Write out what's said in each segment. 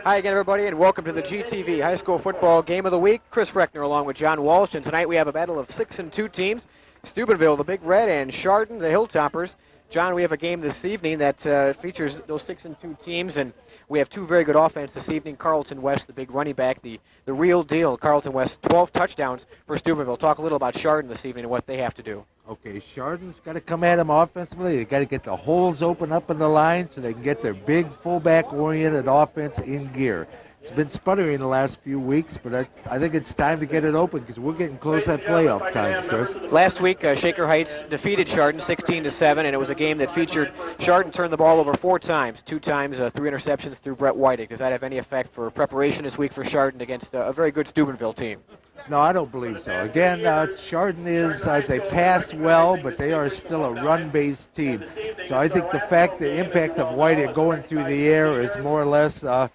Hi again, everybody, and welcome to the GTV High School Football Game of the Week. Chris Reckner along with John Walsh, and tonight we have a battle of 6-2 teams. Steubenville, the Big Red, and Chardon, the Hilltoppers. John, we have a game this evening that features those 6-2 teams, and we have two very good offense this evening. Carlton West, the big running back, the real deal. Carlton West, 12 touchdowns for Steubenville. Talk a little about Chardon this evening and what they have to do. Okay, Chardon's got to come at them offensively. They got to get the holes open up in the line so they can get their big fullback-oriented offense in gear. It's been sputtering the last few weeks, but I think it's time to get it open because we're getting close to that playoff time, Chris. Last week, Shaker Heights defeated Chardon 16-7, and it was a game that featured Chardon turned the ball over 4 times, 2 times, 3 interceptions through Brett Whiting. Does that have any effect for preparation this week for Chardon against a very good Steubenville team? No, I don't believe so. Again, Chardon is, they pass well, but they are still a run-based team. So I think the impact of Whiting going through the air is more or less a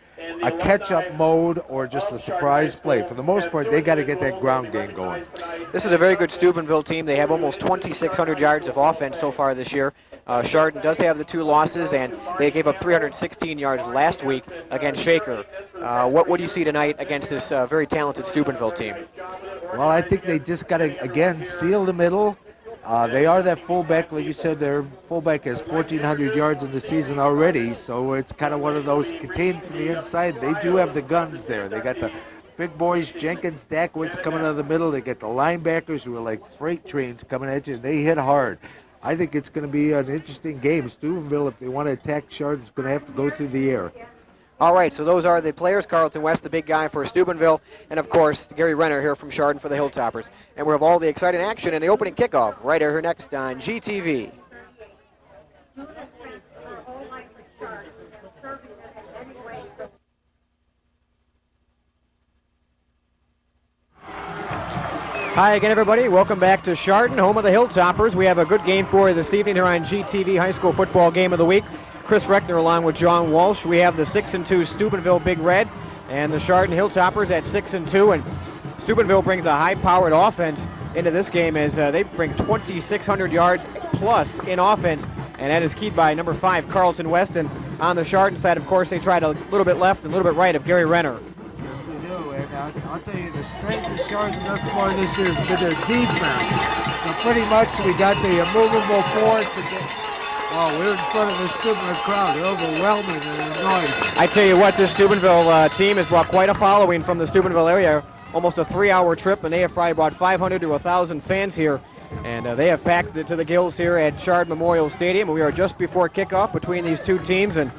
catch-up mode or just a surprise play. For the most part, they got to get that ground game going. This is a very good Steubenville team. They have almost 2,600 yards of offense so far this year. Chardon does have the 2 losses, and they gave up 316 yards last week against Shaker. What do you see tonight against this very talented Steubenville team? Well, I think they just got to, again, seal the middle. They are that fullback, like you said, their fullback has 1,400 yards in the season already, so it's kind of one of those contained from the inside. They do have the guns there. They got the big boys, Jenkins, Dakowitz coming out of the middle. They get the linebackers who are like freight trains coming at you, and they hit hard. I think it's going to be an interesting game. Steubenville, if they want to attack Chardon, is going to have to go through the air. All right, so those are the players. Carlton West, the big guy for Steubenville, and, of course, Gary Renner here from Chardon for the Hilltoppers. And we have all the exciting action in the opening kickoff right here next on GTV. Hi again, everybody. Welcome back to Chardon, home of the Hilltoppers. We have a good game for you this evening here on GTV High School Football Game of the Week. Chris Reckner along with John Walsh. We have the 6-2 Steubenville Big Red and the Chardon Hilltoppers at 6-2. And Steubenville brings a high-powered offense into this game as they bring 2,600 yards plus in offense. And that is keyed by number 5, Carlton West. And on the Chardon side, of course, they tried a little bit left and a little bit right of Gary Renner. Yes, they do. And I'll tell you, the strength of Chardon thus far this year has been their defense. So pretty much we got the immovable force. We're in front of the Steubenville crowd. They're overwhelming and annoying. I tell you what, this Steubenville team has brought quite a following from the Steubenville area. Almost a 3-hour trip, and they have probably brought 500 to 1,000 fans here. And they have packed it to the gills here at Chardon Memorial Stadium. We are just before kickoff between these two teams, and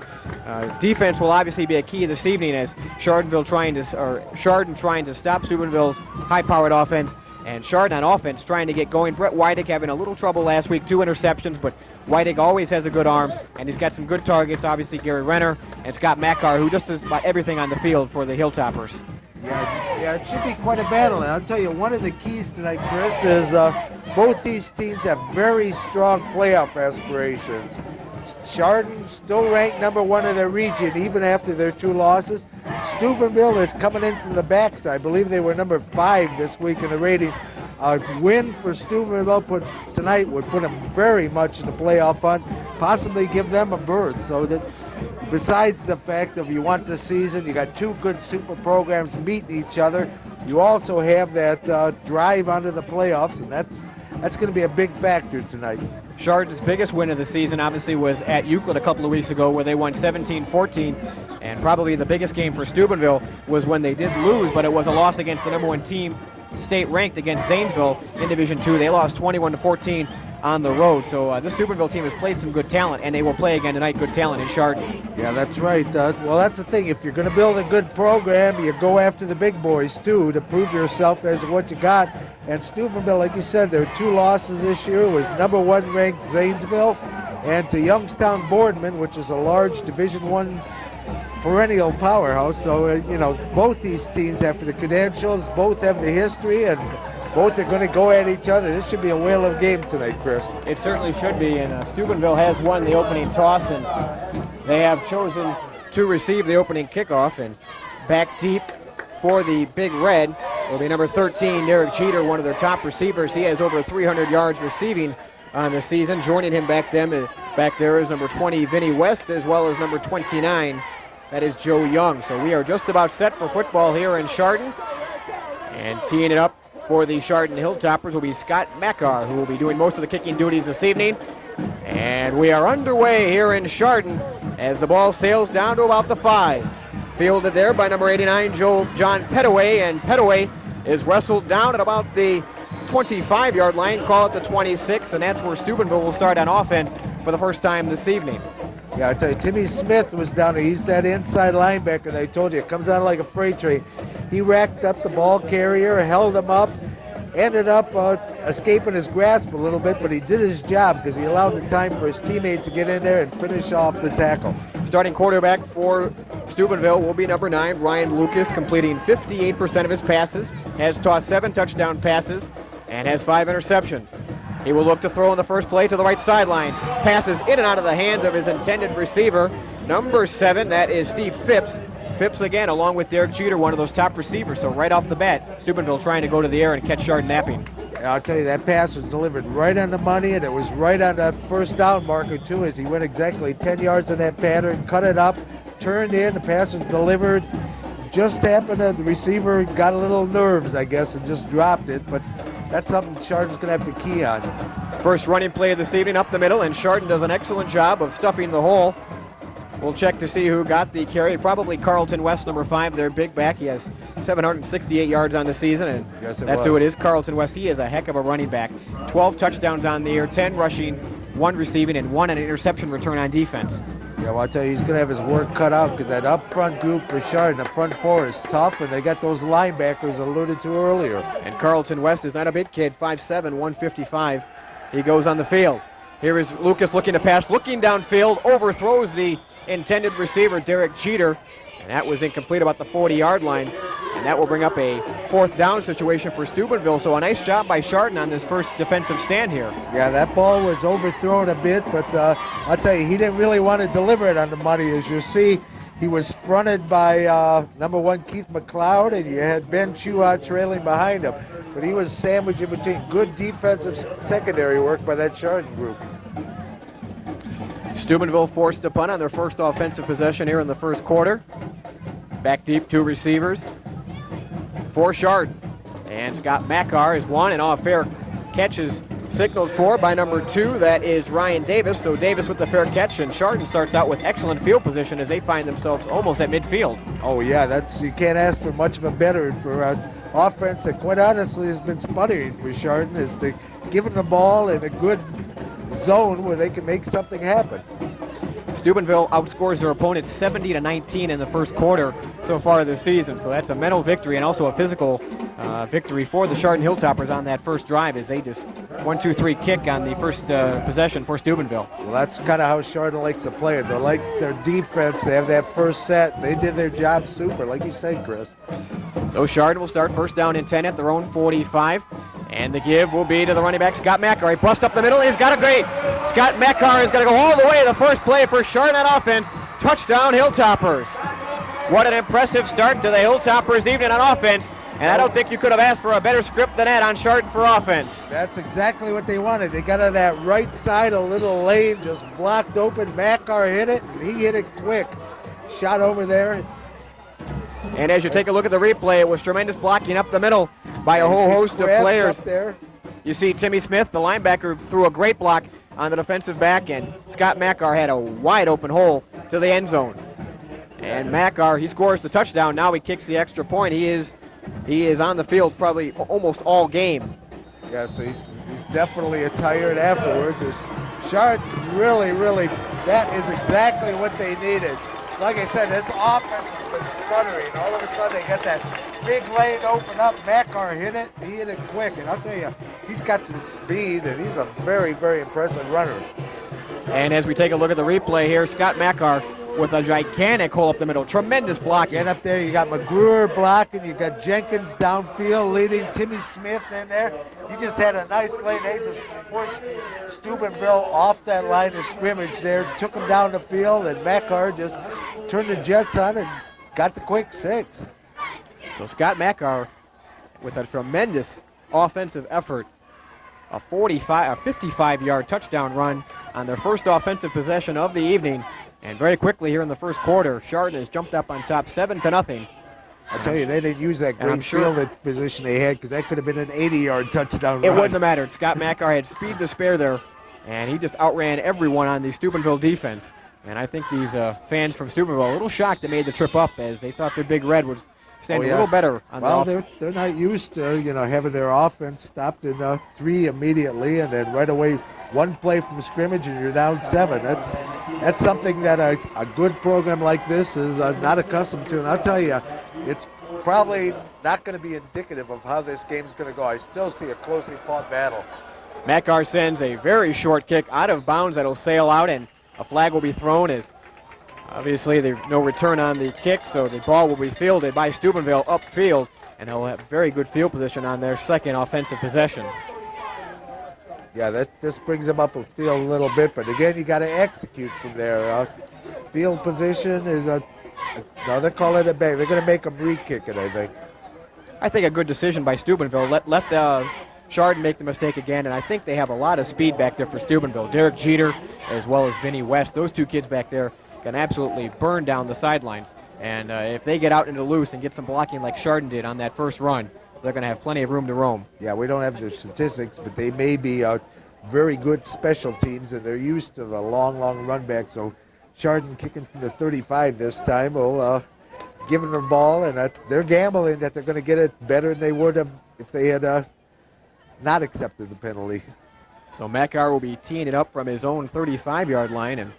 defense will obviously be a key this evening as Chardon trying to stop Steubenville's high-powered offense, and Chardon on offense trying to get going. Brett Whiting having a little trouble last week, 2 interceptions, but Whiting always has a good arm, and he's got some good targets, obviously Gary Renner and Scott Mackar, who just does about everything on the field for the Hilltoppers. Yeah, it should be quite a battle. And I'll tell you, one of the keys tonight, Chris, is both these teams have very strong playoff aspirations. Chardon still ranked number 1 in their region, even after their 2 losses. Steubenville is coming in from the backside. I believe they were number 5 this week in the ratings. A win for Steubenville tonight would put them very much in the playoff hunt, possibly give them a berth. So that, besides the fact of you want the season, you got 2 good super programs meeting each other. You also have that drive onto the playoffs, and that's going to be a big factor tonight. Chardon's biggest win of the season obviously was at Euclid a couple of weeks ago where they won 17-14, and probably the biggest game for Steubenville was when they did lose, but it was a loss against the number 1 team state ranked against Zanesville in Division II. They lost 21-14 on the road. So this Steubenville team has played some good talent, and they will play again tonight, good talent in Chardon. Yeah, that's right. Well, that's the thing. If you're going to build a good program, you go after the big boys, too, to prove yourself as what you got. And Steubenville, like you said, their 2 losses this year was number 1 ranked Zanesville and to Youngstown Boardman, which is a large Division I perennial powerhouse. So, both these teams have the credentials, both have the history, and both are going to go at each other. This should be a whale of a game tonight, Chris. It certainly should be, and Steubenville has won the opening toss, and they have chosen to receive the opening kickoff. And back deep for the Big Red will be number 13, Derek Jeter, one of their top receivers. He has over 300 yards receiving on the season. Joining him back there is number 20, Vinny West, as well as number 29, That is Joe Young. So we are just about set for football here in Chardon. And teeing it up for the Chardon Hilltoppers will be Scott Mackar, who will be doing most of the kicking duties this evening. And we are underway here in Chardon as the ball sails down to about the 5. Fielded there by number 89, John Pettaway, and Pettaway is wrestled down at about the 25-yard line, call it the 26, and that's where Steubenville will start on offense for the first time this evening. Yeah, I tell you, Timmy Smith was down there. He's that inside linebacker that I told you. It comes out like a freight train. He racked up the ball carrier, held him up, ended up escaping his grasp a little bit, but he did his job because he allowed the time for his teammates to get in there and finish off the tackle. Starting quarterback for Steubenville will be number 9, Ryan Lucas, completing 58% of his passes, has tossed 7 touchdown passes, and has 5 interceptions. He will look to throw in the first play to the right sideline. Passes in and out of the hands of his intended receiver, number 7, that is Steve Phipps. Phipps again, along with Derek Jeter, one of those top receivers. So right off the bat, Steubenville trying to go to the air and catch Chardon napping. I'll tell you, that pass was delivered right on the money, and it was right on that first down marker, too, as he went exactly 10 yards in that pattern, cut it up, turned in, the pass was delivered. Just happened that the receiver got a little nerves, I guess, and just dropped it, but that's something Chardon's going to have to key on. First running play of this evening up the middle, and Chardon does an excellent job of stuffing the hole. We'll check to see who got the carry. Probably Carlton West, number 5, their big back. He has 768 yards on the season, and that's who it is, Carlton West. He is a heck of a running back. 12 touchdowns on the year, 10 rushing, 1 receiving, and 1 an interception return on defense. Yeah, well, I'll tell you, he's going to have his work cut out because that up front group for Chardon, the front 4 is tough, and they got those linebackers alluded to earlier. And Carlton West is not a big kid, 5'7", 155. He goes on the field. Here is Lucas looking to pass, looking downfield, overthrows the intended receiver, Derek Jeter, and that was incomplete about the 40-yard line, and that will bring up a 4th down situation for Steubenville. So a nice job by Chardon on this first defensive stand here. Yeah, that ball was overthrown a bit, but I'll tell you, he didn't really want to deliver it on the money. As you see, he was fronted by number 1, Keith McLeod, and you had Ben Chua trailing behind him. But he was sandwiched in between. Good defensive secondary work by that Chardon group. Steubenville forced to punt on their first offensive possession here in the first quarter. Back deep, 2 receivers for Chardon. And Scott Mackar is 1, and off fair catch is signaled for by number 2. That is Ryan Davis. So Davis with the fair catch, and Chardon starts out with excellent field position as they find themselves almost at midfield. Oh yeah, you can't ask for much of a better for offense that quite honestly has been sputtering for Chardon, is to give them the ball in a good zone where they can make something happen. Steubenville outscores their opponent 70-19 in the first quarter so far this season. So that's a mental victory and also a physical victory for the Chardon Hilltoppers on that first drive as they just 1-2-3 kick on the first possession for Steubenville. Well, that's kind of how Chardon likes to play it. They like their defense. They have that first set. They did their job super, like you said, Chris. So Chardon will start first down and 10 at their own 45. And the give will be to the running back, Scott Mackar. He busts up the middle. He's got a great. Scott Mackar is going to go all the way. The first play for Chardon on offense. Touchdown, Hilltoppers. What an impressive start to the Hilltoppers evening on offense. And I don't think you could have asked for a better script than that on Chardon for offense. That's exactly what they wanted. They got on that right side, a little lane, just blocked open. Mackar hit it, and he hit it quick. Shot over there. And as you take a look at the replay, it was tremendous blocking up the middle by a whole host of players. There. You see Timmy Smith, the linebacker, threw a great block on the defensive back, and Scott Mackar had a wide open hole to the end zone. And Mackar, he scores the touchdown. Now he kicks the extra point. He is on the field probably almost all game. Yeah, so he's definitely tired afterwards. Chardon really, that is exactly what they needed. Like I said, this offense has been sputtering. All of a sudden, they got that big lane open up. Mackar hit it. He hit it quick. And I'll tell you, he's got some speed, and he's a very, very impressive runner. And as we take a look at the replay here, Scott Mackar with a gigantic hole up the middle. Tremendous blocking. Get up there. You got McGruer blocking. You got Jenkins downfield leading. Timmy Smith in there. He just had a nice lane. They just pushed Steubenville off that line of scrimmage there, took him down the field, and Mackar just turned the jets on and got the quick 6. So Scott Mackar with a tremendous offensive effort, a 55-yard touchdown run on their first offensive possession of the evening. And very quickly here in the first quarter, Chardon has jumped up on top 7-0. I tell you, they didn't use that I'm great fielded position they had because that could have been an 80-yard touchdown It run. wouldn't have mattered. Scott Mackar had speed to spare there, and he just outran everyone on the Steubenville defense. And I think these fans from Steubenville a little shocked they made the trip up as they thought their Big Red was standing a little better on the offense. They're not used to having their offense stopped in 3 immediately, and then right away one play from scrimmage and you're down 7. That's something that a good program like this is not accustomed to. And I'll tell you, it's probably not going to be indicative of how this game's going to go. I still see a closely fought battle. Mackar sends a very short kick out of bounds that'll sail out, and a flag will be thrown as obviously there's no return on the kick, so the ball will be fielded by Steubenville upfield, and they'll have very good field position on their second offensive possession. Yeah, this brings them up a field a little bit, but again, you got to execute from there. Field position is no, they call it a bang. They're going to make them re-kick it, I think. I think a good decision by Steubenville. Let the Chardon make the mistake again, and I think they have a lot of speed back there for Steubenville. Derek Jeter as well as Vinny West, those two kids back there can absolutely burn down the sidelines. And if they get out into loose and get some blocking like Chardon did on that first run, they're going to have plenty of room to roam. Yeah, we don't have the statistics, but they may be very good special teams, and they're used to the long run back. So Chardon kicking from the 35 this time will give them the ball, and they're gambling that they're going to get it better than they would have if they had not accepted the penalty. So Mackar will be teeing it up from his own 35-yard line, and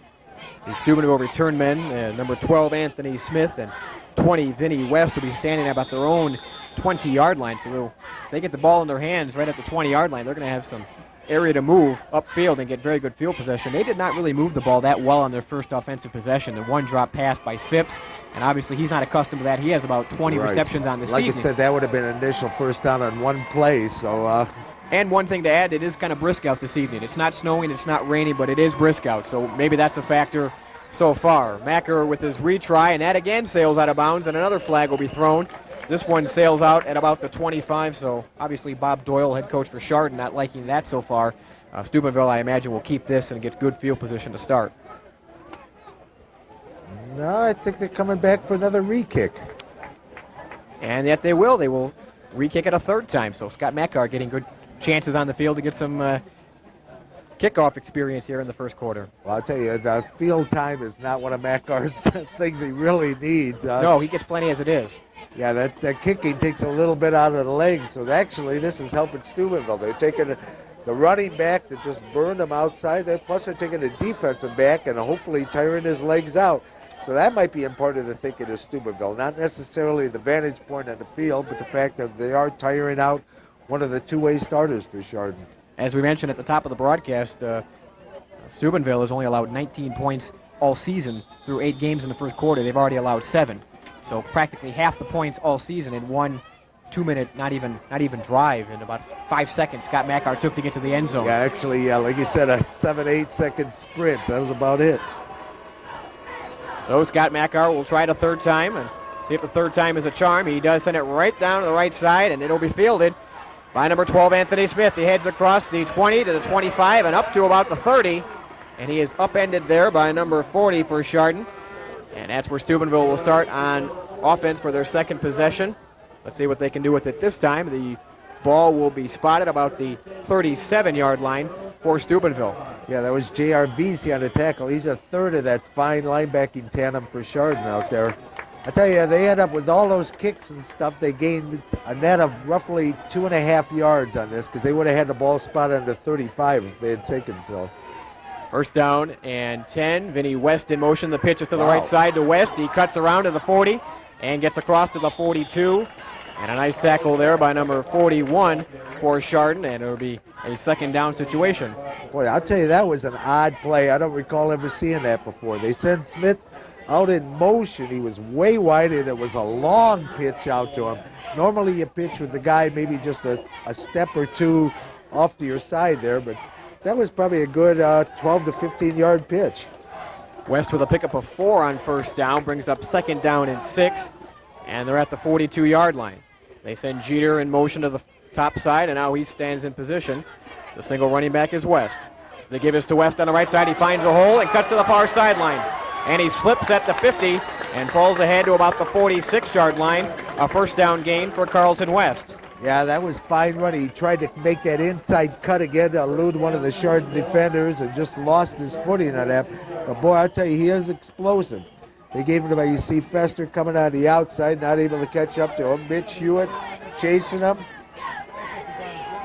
the Steubenville return men, number 12 Anthony Smith and 20 Vinny West, will be standing about their own 20-yard line. So if they get the ball in their hands right at the 20-yard line, they're going to have some area to move upfield and get very good field possession. They did not really move the ball that well on their first offensive possession. The one drop pass by Phipps, and obviously he's not accustomed to that. He has about 20 receptions on the season. Like I said, that would have been an initial first down on one play. So. And one thing to add, it is kind of brisk out this evening. It's not snowing, it's not rainy, but it is brisk out, so maybe that's a factor so far. Mackar with his retry, and that again sails out of bounds, and another flag will be thrown. This one sails out at about the 25, so obviously Bob Doyle, head coach for Chardon, not liking that so far. Steubenville, I imagine, will keep this and get good field position to start. No, I think they're coming back for another re-kick. And yet they will. They will re-kick it a third time, so Scott Mackar getting good chances on the field to get some kickoff experience here in the first quarter. Well, I'll tell you, the field time is not one of Mackar's things he really needs. No, he gets plenty as it is. Yeah, that kicking takes a little bit out of the legs, so actually this is helping Steubenville. They're taking the running back that just burned them outside there, plus they're taking the defensive back and hopefully tiring his legs out. So that might be part of the thinking of Steubenville. Not necessarily the vantage point on the field, but the fact that they are tiring out one of the two-way starters for Chardon. As we mentioned at the top of the broadcast, Steubenville has only allowed 19 points all season through 8 games in the first quarter. They've already allowed 7. So practically half the points all season in one 2-minute, not even drive in about 5 seconds Scott Mackar took to get to the end zone. Yeah, actually, like you said, a 7-8 second sprint. That was about it. So Scott Mackar will try it a third time and see if the third time is a charm. He does send it right down to the right side, and it'll be fielded by number 12, Anthony Smith. He heads across the 20 to the 25 and up to about the 30. And he is upended there by number 40 for Chardon. And that's where Steubenville will start on offense for their second possession. Let's see what they can do with it this time. The ball will be spotted about the 37-yard line for Steubenville. Yeah, that was J.R. Vesey on the tackle. He's a third of that fine linebacking tandem for Chardon out there. I tell you, they end up with all those kicks and stuff. They gained a net of roughly 2.5 yards on this because they would have had the ball spotted under 35 if they had taken so. First down and 10. Vinny West in motion. The pitch is to the right side to West. He cuts around to the 40 and gets across to the 42. And a nice tackle there by number 41 for Chardon, and it'll be a second down situation. Boy, I'll tell you, that was an odd play. I don't recall ever seeing that before. They sent Smith out in motion. He was way wide, and it was a long pitch out to him. Normally you pitch with the guy maybe just a step or two off to your side there, but that was probably a good 12 to 15-yard pitch. West with a pickup of 4 on first down, brings up second down and 6, and they're at the 42-yard line. They send Jeter in motion to the top side, and now he stands in position. The single running back is West. They give this to West on the right side. He finds a hole and cuts to the far sideline. and he slips at the 50 and falls ahead to about the 46-yard line. A first down gain for Carlton West. Yeah, that was fine running. He tried to make that inside cut again to elude one of the Chardon defenders and just lost his footing on that. But boy, I'll tell you, he is explosive. They gave him to, you see Fester coming on the outside, not able to catch up to him. Mitch Hewitt chasing him.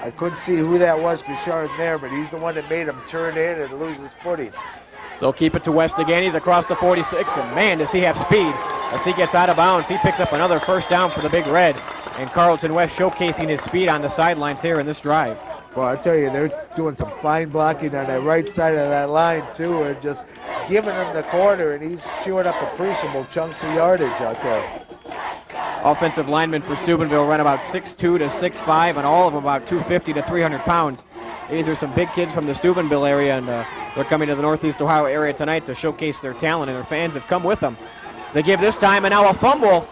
I couldn't see who that was for Chardon there, but he's the one that made him turn in and lose his footing. They'll keep it to West again. He's across the 46, and man, does he have speed. As he gets out of bounds, he picks up another first down for the Big Red. And Carlton West showcasing his speed on the sidelines here in this drive. Well, I tell you, they're doing some fine blocking on that right side of that line, too, and just giving him the corner, and he's chewing up appreciable chunks of yardage out there. Offensive linemen for Steubenville run about 6'2 to 6'5, and all of them about 250 to 300 pounds. These are some big kids from the Steubenville area, and they're coming to the Northeast Ohio area tonight to showcase their talent, and their fans have come with them. They give this time, and now a fumble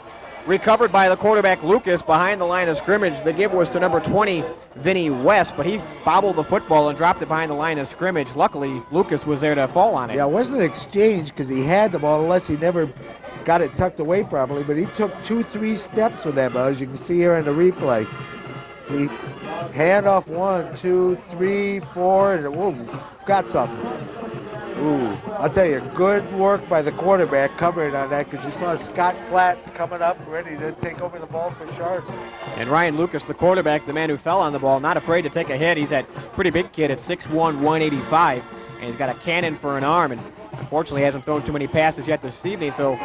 recovered by the quarterback Lucas behind the line of scrimmage. The give was to number 20, Vinny West, but he bobbled the football and dropped it behind the line of scrimmage. Luckily, Lucas was there to fall on it. Yeah, it wasn't an exchange because he had the ball unless he never got it tucked away properly, but he took 2-3 steps with that ball, as you can see here in the replay. See, handoff 1, 2, 3, 4, and whoa, got something. Ooh, I'll tell you, good work by the quarterback covering on that, because you saw Scott Platts coming up ready to take over the ball for Chardon. And Ryan Lucas, the quarterback, the man who fell on the ball, not afraid to take a hit. He's a pretty big kid at 6'1", 185, and he's got a cannon for an arm, and unfortunately hasn't thrown too many passes yet this evening, so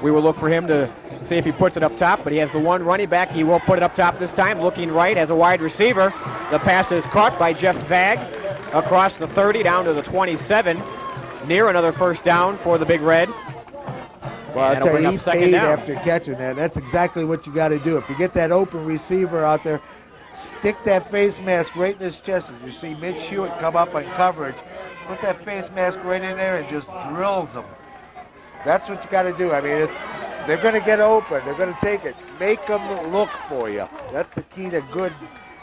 we will look for him to see if he puts it up top, but he has the one running back. He will put it up top this time, looking right as a wide receiver. The pass is caught by Jeff Vag across the 30 down to the 27. Near another first down for the Big Red. Well, I'll tell you, he paid after catching that. That's exactly what you got to do. If you get that open receiver out there, stick that face mask right in his chest. You see Mitch Hewitt come up on coverage, put that face mask right in there and just drills him. That's what you got to do. I mean, they're going to get open. They're going to take it. Make them look for you. That's the key to good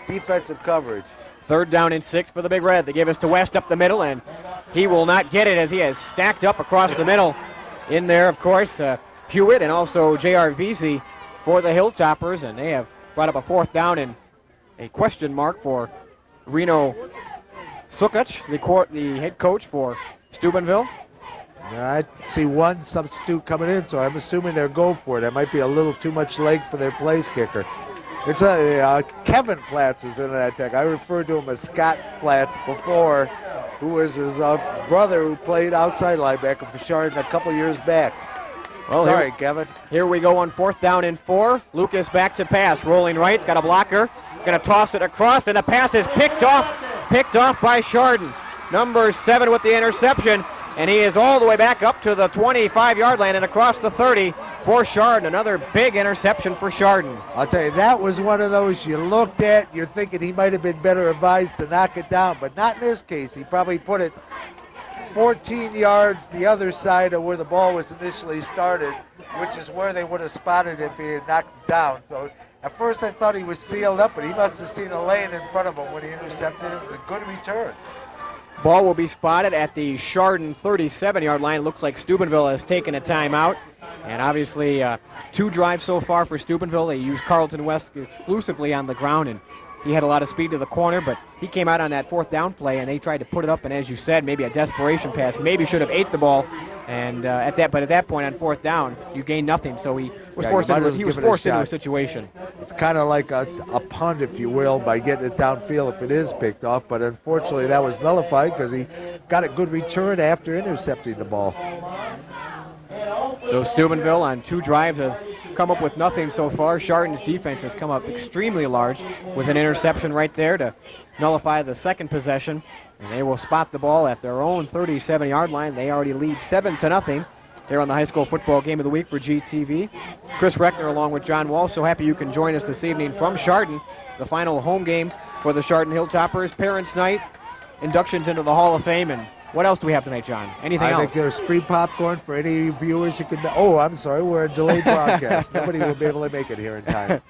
defensive coverage. Third down and 6 for the Big Red. They give us to West up the middle, and he will not get it as he has stacked up across the middle. In there, of course, Hewitt and also J.R. Vesey for the Hilltoppers, and they have brought up a fourth down and a question mark for Reno Sukic, the head coach for Steubenville. I see one substitute coming in, so I'm assuming they'll go for it. That might be a little too much leg for their place kicker. It's Kevin Platts was in that attack. I referred to him as Scott Platts before, who was his brother who played outside linebacker for Chardon a couple years back. Well, sorry, Kevin. Here we go on fourth down and 4. Lucas back to pass, rolling right. He's got a blocker. He's going to toss it across, and the pass is picked off by Chardon. Number 7 with the interception. And he is all the way back up to the 25-yard line and across the 30 for Chardon. Another big interception for Chardon. I'll tell you, that was one of those you looked at, you're thinking he might have been better advised to knock it down, but not in this case. He probably put it 14 yards the other side of where the ball was initially started, which is where they would have spotted it being knocked down. So at first I thought he was sealed up, but he must have seen a lane in front of him when he intercepted it. A good return. Ball will be spotted at the Chardon 37-yard line. Looks like Steubenville has taken a timeout. And obviously 2 drives so far for Steubenville. They used Carlton West exclusively on the ground, and he had a lot of speed to the corner, but he came out on that fourth down play, and they tried to put it up, and as you said, maybe a desperation pass. Maybe should have ate the ball, and at that point on fourth down, you gain nothing. So he was forced into a situation. It's kind of like a punt, if you will, by getting it downfield if it is picked off, but unfortunately that was nullified because he got a good return after intercepting the ball. So Steubenville on 2 drives has come up with nothing so far. Chardon's defense has come up extremely large with an interception right there to nullify the second possession. And they will spot the ball at their own 37-yard line. They already lead 7-0 here on the high school football game of the week for GTV. Chris Reckner along with John Wall. So happy you can join us this evening from Chardon. The final home game for the Chardon Hilltoppers. Parents' night, inductions into the Hall of Fame, and what else do we have tonight, John? Anything else? I think there's free popcorn for any viewers who can. Oh, I'm sorry, we're a delayed broadcast. Nobody will be able to make it here in time.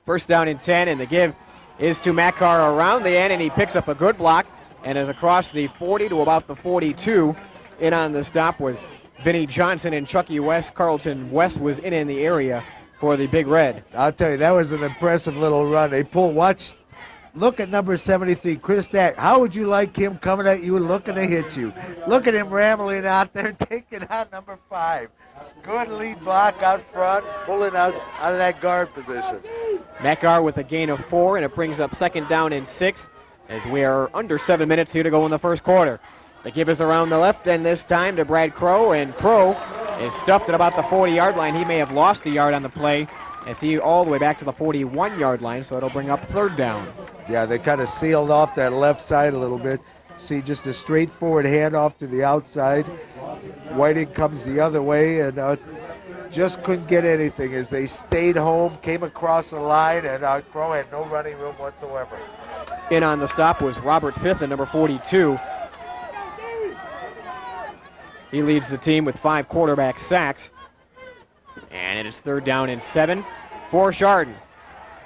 First down and 10, and the give is to Makar around the end, and he picks up a good block and is across the 40 to about the 42. In on the stop was Vinny Johnson and Chucky West. Carlton West was in the area for the Big Red. I'll tell you, that was an impressive little run. They look at number 73, Chris Stack. How would you like him coming at you, looking to hit you? Look at him rambling out there, taking out number 5. Good lead block out front, pulling out of that guard position. Makar with a gain of 4, and it brings up 2nd down and 6 as we are under 7 minutes here to go in the first quarter. The give is around the left end this time to Brad Crow, and Crow is stuffed at about the 40-yard line. He may have lost a yard on the play as he all the way back to the 41-yard line, so it'll bring up 3rd down. Yeah, they kind of sealed off that left side a little bit. See, just a straightforward handoff to the outside. Whiting comes the other way and just couldn't get anything as they stayed home, came across the line, and Crow had no running room whatsoever. In on the stop was Robert Fifth at number 42. He leads the team with 5 quarterback sacks. And it is 3rd down and 7 for Chardon.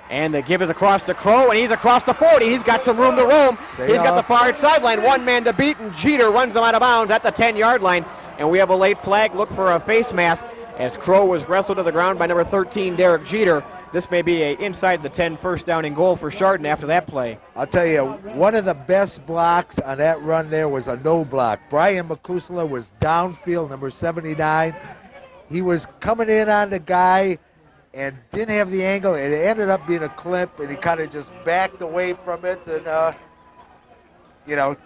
And the give is across to Crow, and he's across the 40. He's got some room to roam. He's got the far sideline. One man to beat, and Jeter runs them out of bounds at the 10-yard line. And we have a late flag. Look for a face mask as Crow was wrestled to the ground by number 13, Derek Jeter. This may be a inside the 10 1st down and goal for Chardon after that play. I'll tell you, one of the best blocks on that run there was a no block. Brian McCusela was downfield, number 79. He was coming in on the guy and didn't have the angle. It ended up being a clip, and he kind of just backed away from it. And, you know,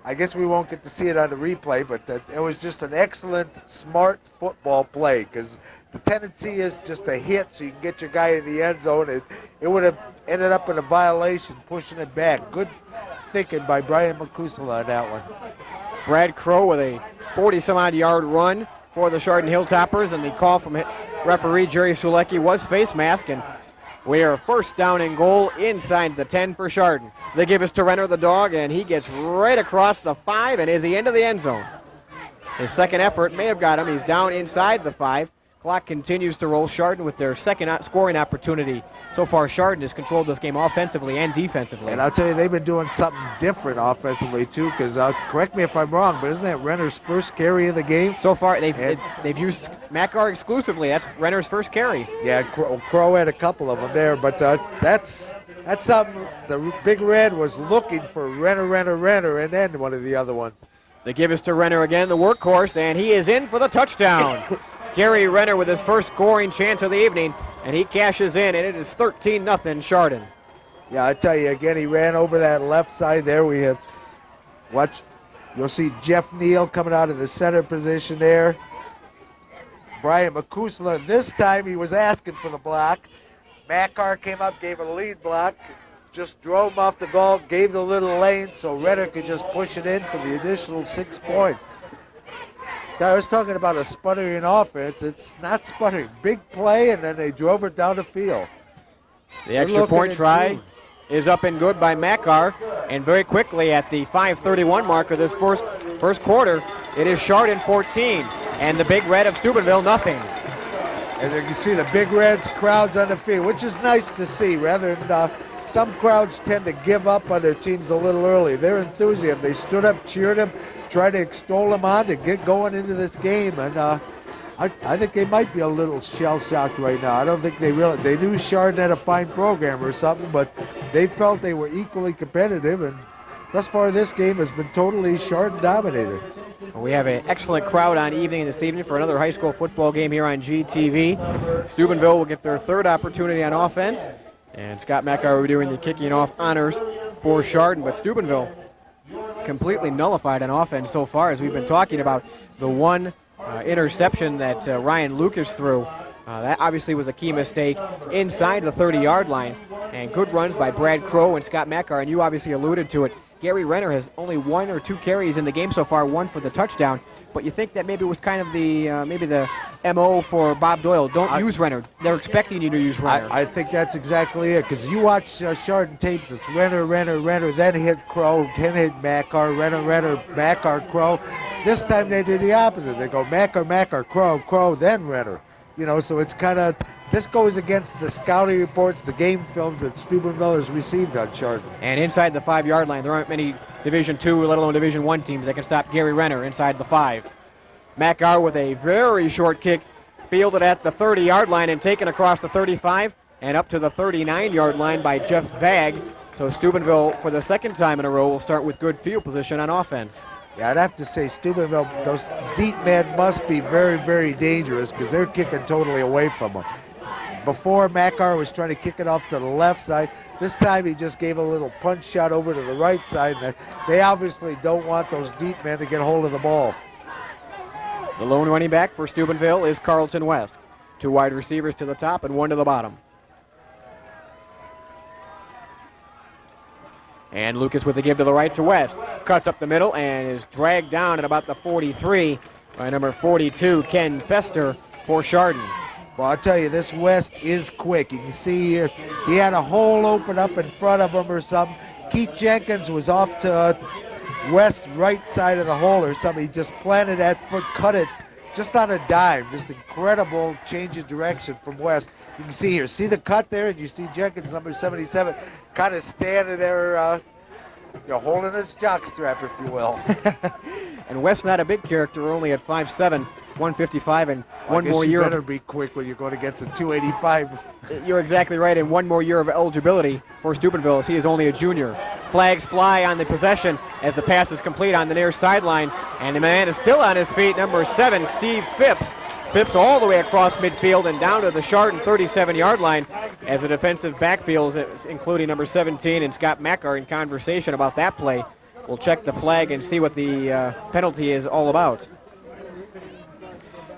I guess we won't get to see it on the replay, but it was just an excellent, smart football play because the tendency is just a hit so you can get your guy in the end zone. It would have ended up in a violation, pushing it back. Good thinking by Brian McCusela on that one. Brad Crow with a 40-some-odd yard run for the Chardon Hilltoppers, and the call from referee Jerry Sulecki was face mask, and we are 1st down and goal inside the 10 for Chardon. They give us to Renner the dog, and he gets right across the 5 and is the end of the end zone. His second effort may have got him. He's down inside the 5. Clock continues to roll. Chardon with their second scoring opportunity. So far, Chardon has controlled this game offensively and defensively. And I'll tell you, they've been doing something different offensively, too, because correct me if I'm wrong, but isn't that Renner's first carry of the game? So far, they've used Makar exclusively. That's Renner's first carry. Yeah, Crow had a couple of them there, but that's something the Big Red was looking for, Renner, and then one of the other ones. They give us to Renner again, the workhorse, and he is in for the touchdown. Gary Renner with his first scoring chance of the evening, and he cashes in, and it is 13-0 Chardon. Yeah, I tell you again, he ran over that left side there. We have you'll see Jeff Neal coming out of the center position there. Brian McCusela, this time he was asking for the block. Makar came up, gave a lead block, just drove him off the ball, gave the little lane so Renner could just push it in for the additional 6 points. I was talking about a sputtering offense. It's not sputtering. Big play, and then they drove it down the field. The extra point try is up and good by Makar, and very quickly at the 5:31 mark of this first quarter, it is Chardon 14, and the Big Red of Steubenville nothing. And you can see the Big Reds crowds on the field, which is nice to see, rather than some crowds tend to give up on their teams a little early. Their enthusiasm, they stood up, cheered them, tried to extol them on to get going into this game, and I think they might be a little shell-shocked right now. I don't think they knew Chardon had a fine program or something, but they felt they were equally competitive, and thus far this game has been totally Chardon dominated. We have an excellent crowd on this evening for another high school football game here on GTV. Steubenville will get their 3rd opportunity on offense, and Scott Makar will be doing the kicking off honors for Chardon, but Steubenville completely nullified on offense so far, as we've been talking about the one interception that Ryan Lucas threw. That obviously was a key mistake inside the 30-yard line, and good runs by Brad Crow and Scott Makar, and you obviously alluded to it. Gary Renner has only 1 or 2 carries in the game so far, 1 for the touchdown, but you think that maybe it was kind of the MO for Bob Doyle. Don't use Renner. They're expecting you to use Renner. I think that's exactly it, because you watch Chardon tapes, it's Renner, then hit Crow, then hit Makar, Renner, Makar, Crow. This time they did the opposite. They go Makar, Crow, then Renner. You know, so it's kind of, this goes against the scouting reports, the game films that Steubenville has received on Chardon. And inside the 5-yard line, there aren't many Division II, let alone Division I teams that can stop Gary Renner inside the 5. Mackar with a very short kick, fielded at the 30-yard line and taken across the 35 and up to the 39-yard line by Jeff Vag. So Steubenville, for the second time in a row, will start with good field position on offense. Yeah, I'd have to say Steubenville, those deep men must be very, very dangerous because they're kicking totally away from them. Before, Mackar was trying to kick it off to the left side. This time he just gave a little punch shot over to the right side. And they obviously don't want those deep men to get hold of the ball. The lone running back for Steubenville is Carlton West. 2 wide receivers to the top and 1 to the bottom. And Lucas with a give to the right to West. Cuts up the middle and is dragged down at about the 43 by number 42, Ken Fester, for Chardon. Well, I'll tell you, this West is quick. You can see here, he had a hole open up in front of him or something. Keith Jenkins was off to West's right side of the hole or something. He just planted that foot, cut it just on a dime. Just incredible change of direction from West. You can see here, see the cut there, and you see Jenkins, number 77, kind of standing there, holding his jockstrap, if you will. And West's not a big character, only at 5'7", 155, and one more year. You better be quick when you're going against a 285. You're exactly right, and one more year of eligibility for Steubenville as he is only a junior. Flags fly on the possession as the pass is complete on the near sideline, and the man is still on his feet, number 7, Steve Phipps. Phipps all the way across midfield and down to the Chardon 37-yard line as the defensive backfield, including number 17 and Scott Mack, are in conversation about that play. We'll check the flag and see what the penalty is all about.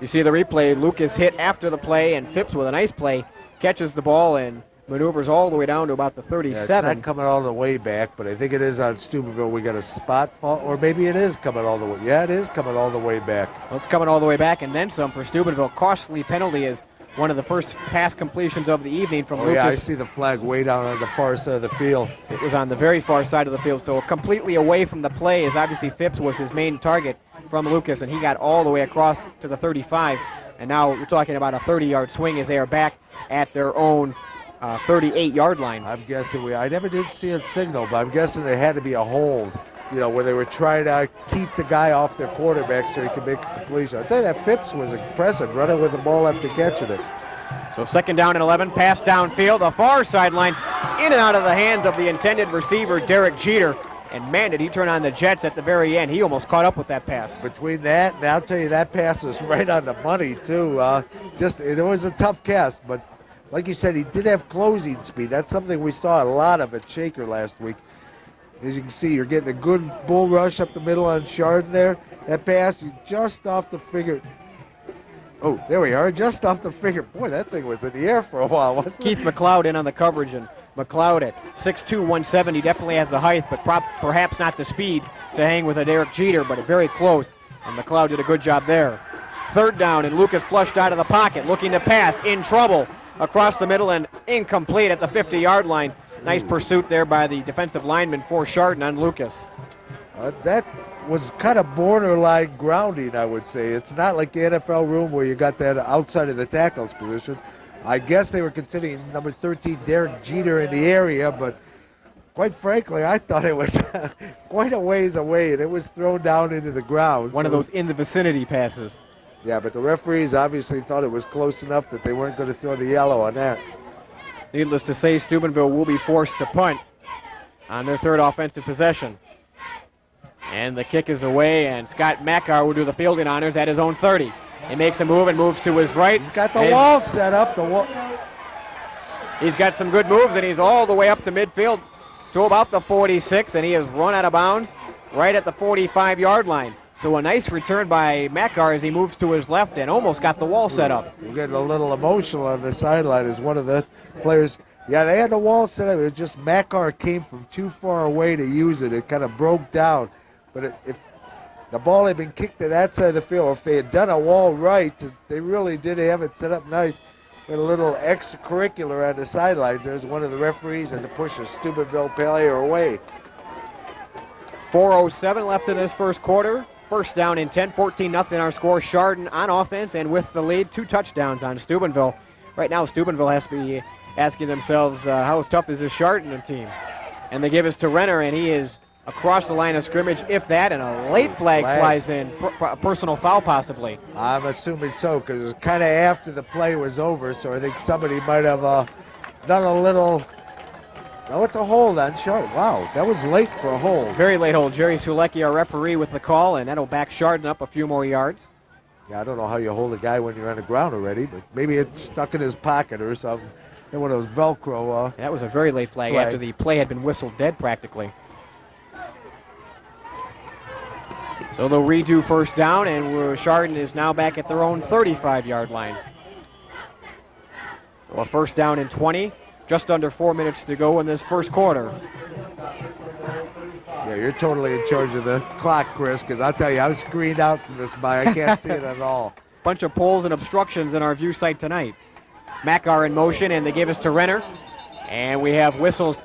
You see the replay. Lucas hit after the play, and Phipps with a nice play catches the ball and maneuvers all the way down to about the 37. Yeah, it's not coming all the way back, but I think it is on Steubenville. We got a spot fault, or maybe it is coming all the way. Yeah, it is coming all the way back. Well, it's coming all the way back and then some for Steubenville. Costly penalty is one of the first pass completions of the evening from Lucas. Yeah, I see the flag way down on the far side of the field. It was on the very far side of the field, so completely away from the play, as obviously Phipps was his main target from Lucas, and he got all the way across to the 35. And now we're talking about a 30-yard swing as they are back at their own 38-yard line. I'm guessing I never did see it signal, but I'm guessing there had to be a hold, where they were trying to keep the guy off their quarterback so he could make a completion. I'll tell you that Phipps was impressive, running with the ball after catching it. So 2nd down and 11, pass downfield, the far sideline, in and out of the hands of the intended receiver, Derek Jeter. And man, did he turn on the jets at the very end. He almost caught up with that pass. Between that, and I'll tell you, that pass was right on the money, too. It was a tough cast, but like you said, he did have closing speed. That's something we saw a lot of at Shaker last week. As you can see, you're getting a good bull rush up the middle on Chardon there. That pass, you just off the figure. Oh, there we are, just off the figure. Boy, that thing was in the air for a while, wasn't it? Keith McLeod in on the coverage, and McLeod at 6'2", 170, definitely has the height, but perhaps not the speed to hang with a Derek Jeter, but very close, and McLeod did a good job there. 3rd down, and Lucas flushed out of the pocket, looking to pass, in trouble, across the middle and incomplete at the 50-yard line. Nice pursuit there by the defensive lineman for Chardon on Lucas. That was kind of borderline grounding, I would say. It's not like the NFL room where you got that outside of the tackles position. I guess they were considering number 13, Derek Jeter, in the area, but quite frankly, I thought it was quite a ways away, and it was thrown down into the ground. One of those in the vicinity passes. Yeah, but the referees obviously thought it was close enough that they weren't going to throw the yellow on that. Needless to say, Steubenville will be forced to punt on their 3rd offensive possession. And the kick is away, and Scott Mackar will do the fielding honors at his own 30. He makes a move and moves to his right. He's got the wall set up. He's got some good moves, and he's all the way up to midfield to about the 46, and he has run out of bounds right at the 45-yard line. So a nice return by Mackar as he moves to his left and almost got the wall set up. We're getting a little emotional on the sideline as one of the players. Yeah, they had the wall set up. It was just Mackar came from too far away to use it. It kind of broke down. But if the ball had been kicked to that side of the field, or if they had done a wall right, they really did have it set up nice. With a little extracurricular on the sidelines. There's one of the referees and to push a Steubenville player away. 4:07 left in this first quarter. 1st down and 10, 14-0 our score. Chardon on offense and with the lead, 2 touchdowns on Steubenville. Right now, Steubenville has to be asking themselves, how tough is this Chardon team? And they give us to Renner, and he is across the line of scrimmage, if that, and a late flag flies in, personal foul possibly. I'm assuming so, because it was kind of after the play was over, so I think somebody might have done a little. No, it's a hold on Chardon. Wow, that was late for a hold. Very late hold. Jerry Sulecki, our referee, with the call, and that'll back Chardon up a few more yards. Yeah, I don't know how you hold a guy when you're on the ground already, but maybe it's stuck in his pocket or something. And one of those Velcro. That was a very late flag after the play had been whistled dead practically. So they'll redo first down, and Chardon is now back at their own 35-yard line. So a first down and 20. Just under 4 minutes to go in this first quarter. Yeah, you're totally in charge of the clock, Chris, because I'll tell you, I was screened out from this by. I can't see it at all. Bunch of poles and obstructions in our view site tonight. Makar in motion, and they give us to Renner. And we have whistles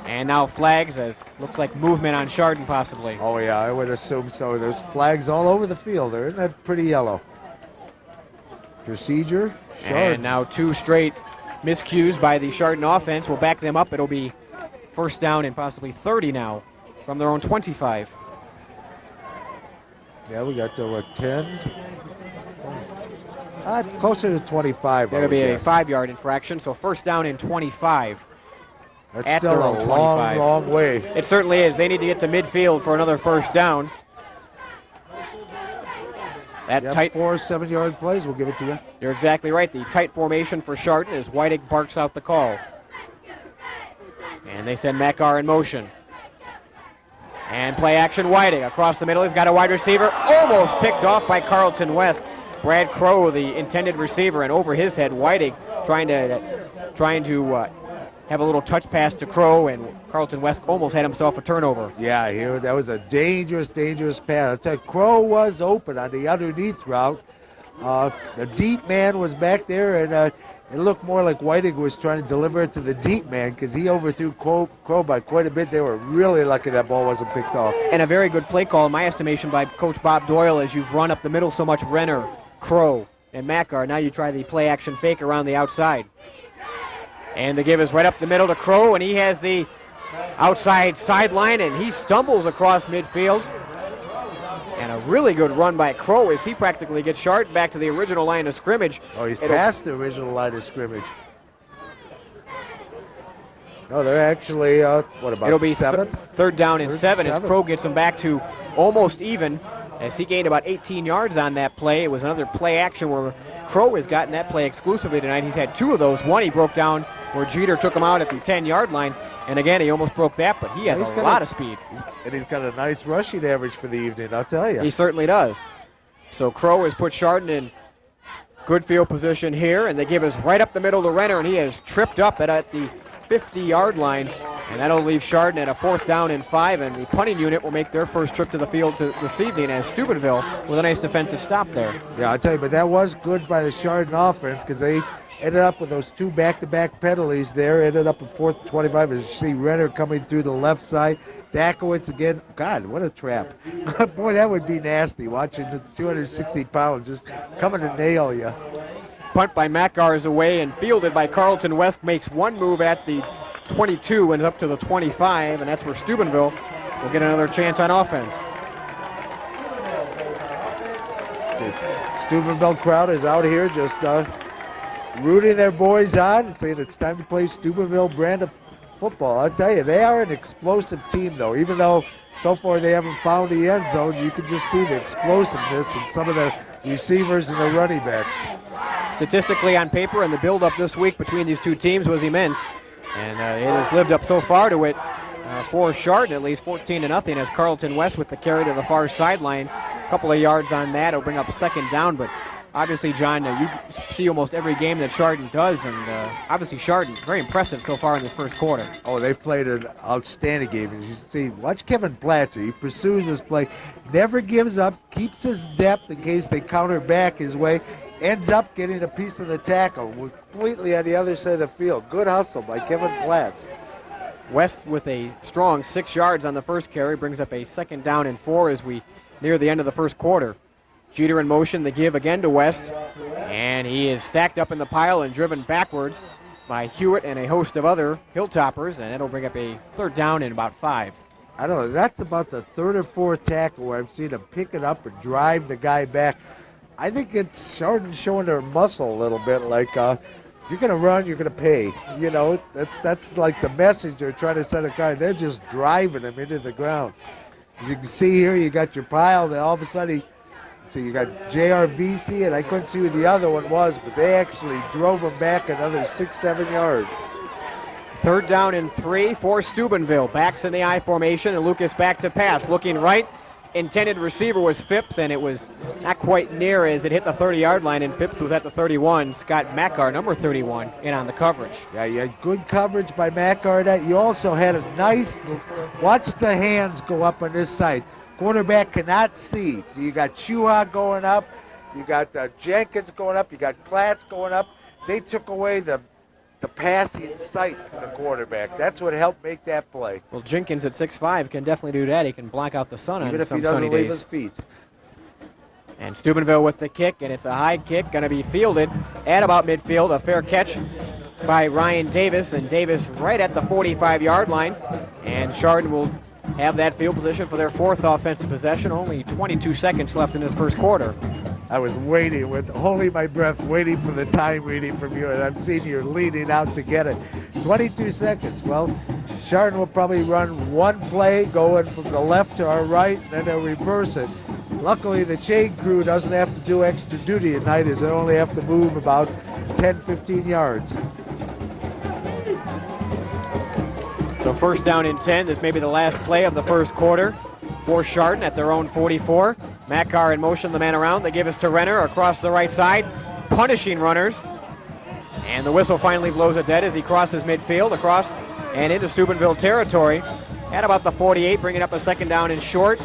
and now flags, as looks like movement on Chardon possibly. Oh, yeah, I would assume so. There's flags all over the field there. Isn't that pretty yellow? Procedure, Chardon. And now 2 straight miscues by the Chardon offense will back them up. It'll be first down and possibly 30 now from their own 25. Yeah, we got to 10. Closer to 25. That'll be a 5-yard infraction, so first down and 25. That's at still their own a 25. long way. It certainly is. They need to get to midfield for another first down. That tight 4 7-yard plays, we'll give it to you. You're exactly right. The tight formation for Chardon as Whiting barks out the call. And they send Makar in motion. And play action Whiting across the middle. He's got a wide receiver. Almost picked off by Carlton West. Brad Crow, the intended receiver, and over his head, Whiting trying to have a little touch pass to Crow, and Carlton West almost had himself a turnover. Yeah, that was a dangerous pass. I tell you, Crow was open on the underneath route. The deep man was back there, and it looked more like Whiting was trying to deliver it to the deep man because he overthrew Crow by quite a bit. They were really lucky that ball wasn't picked off. And a very good play call, in my estimation, by Coach Bob Doyle, as you've run up the middle so much. Renner, Crow, and Makar. Now you try the play action fake around the outside. And the give is right up the middle to Crow, and he has the outside sideline, and he stumbles across midfield. And a really good run by Crow as he practically gets Chardon back to the original line of scrimmage. Oh, he's past the original line of scrimmage. No, they're actually, what about it'll be 7? Third down and 7 as Crow gets him back to almost even, as he gained about 18 yards on that play. It was another play action where Crow has gotten that play exclusively tonight. He's had 2 of those. One he broke down where Jeter took him out at the 10-yard line. And again, he almost broke that, but he has a lot of speed. And he's got a nice rushing average for the evening, I'll tell you. He certainly does. So Crow has put Chardon in good field position here, and they give us right up the middle to Renner, and he is tripped up at the 50-yard line. And that'll leave Chardon at a 4th down and 5, and the punting unit will make their first trip to the field this evening as Steubenville with a nice defensive stop there. Yeah, I'll tell you, but that was good by the Chardon offense because they ended up with those 2 back-to-back penalties there. Ended up at 4th and 25 as you see Renner coming through the left side. Dakowitz again. God, what a trap. Boy, that would be nasty watching the 260 pounds just coming to nail you. Punt by Makar is away and fielded by Carlton West. Makes one move at the 22 and up to the 25, and that's where Steubenville will get another chance on offense. The Steubenville crowd is out here just rooting their boys on, saying it's time to play Steubenville brand of football. I'll tell you, they are an explosive team, though. Even though so far they haven't found the end zone, you can just see the explosiveness in some of the receivers and the running backs. Statistically on paper, and the build-up this week between these two teams was immense. And it has lived up so far to it for Chardon, at least 14-0 as Carlton West with the carry to the far sideline. A couple of yards on that. It'll bring up 2nd down, but obviously, John, you see almost every game that Chardon does, and obviously Chardon, very impressive so far in this first quarter. Oh, they've played an outstanding game. As you see, watch Kevin Platzer. He pursues this play, never gives up, keeps his depth in case they counter back his way, ends up getting a piece of the tackle completely on the other side of the field. Good hustle by Kevin Platz. West with a strong 6 yards on the first carry brings up a 2nd down and 4 as we near the end of the first quarter. Jeter in motion, the give again to West, and he is stacked up in the pile and driven backwards by Hewitt and a host of other Hilltoppers, and it'll bring up a 3rd down and about 5. I don't know, that's about the third or fourth tackle where I've seen him pick it up and drive the guy back. I think it's Chardon showing their muscle a little bit, like if you're going to run, you're going to pay. You know, that's like the message they're trying to send a guy. They're just driving him into the ground. As you can see here, you got your pile, then all of a sudden, so you got JRVC, and I couldn't see who the other one was, but they actually drove him back another 6-7 yards. 3rd down and 3 for Steubenville. Backs in the I formation, and Lucas back to pass. Looking right, intended receiver was Phipps, and it was not quite near as it hit the 30-yard line, and Phipps was at the 31. Scott Mackar, number 31, in on the coverage. Yeah, you had good coverage by Mackar. You also had a nice, watch the hands go up on this side. Quarterback cannot see. So you got Chuha going up, you got Jenkins going up, you got Platts going up. They took away the passing sight from the quarterback. That's what helped make that play. Well, Jenkins at 6'5" can definitely do that. He can block out the sun even on if some he doesn't sunny leave days. his feet. And Steubenville with the kick, and it's a high kick, going to be fielded at about midfield. A fair catch by Ryan Davis, and Davis right at the 45-yard line. And Chardon will have that field position for their 4th offensive possession. Only 22 seconds left in this first quarter. I was waiting with holding my breath, waiting for the time reading from you, and I'm seeing you leaning out to get it. 22 seconds. Well, Chardon will probably run one play going from the left to our right, and then they'll reverse it. Luckily, the chain crew doesn't have to do extra duty at night, as they only have to move about 10-15 yards. So 1st down and 10. This may be the last play of the first quarter for Chardon at their own 44. Mackar in motion, the man around. They give us to Renner across the right side, punishing runners. And the whistle finally blows it dead as he crosses midfield, across and into Steubenville territory. At about the 48, bringing up a 2nd down and short.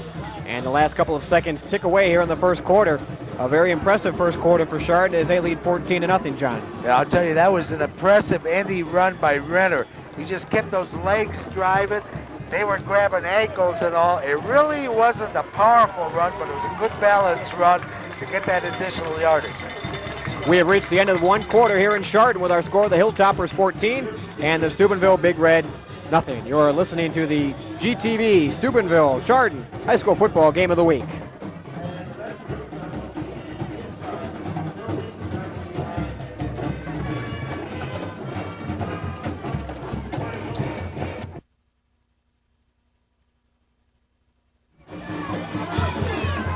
And the last couple of seconds tick away here in the first quarter. A very impressive first quarter for Chardon as they lead 14-0, John. Yeah, I'll tell you, that was an impressive ending run by Renner. He just kept those legs driving. They were grabbing ankles and all. It really wasn't a powerful run, but it was a good balanced run to get that additional yardage. We have reached the end of one quarter here in Chardon with our score: the Hilltoppers 14 and the Steubenville Big Red nothing. You're listening to the GTV Steubenville Chardon High School Football Game of the Week.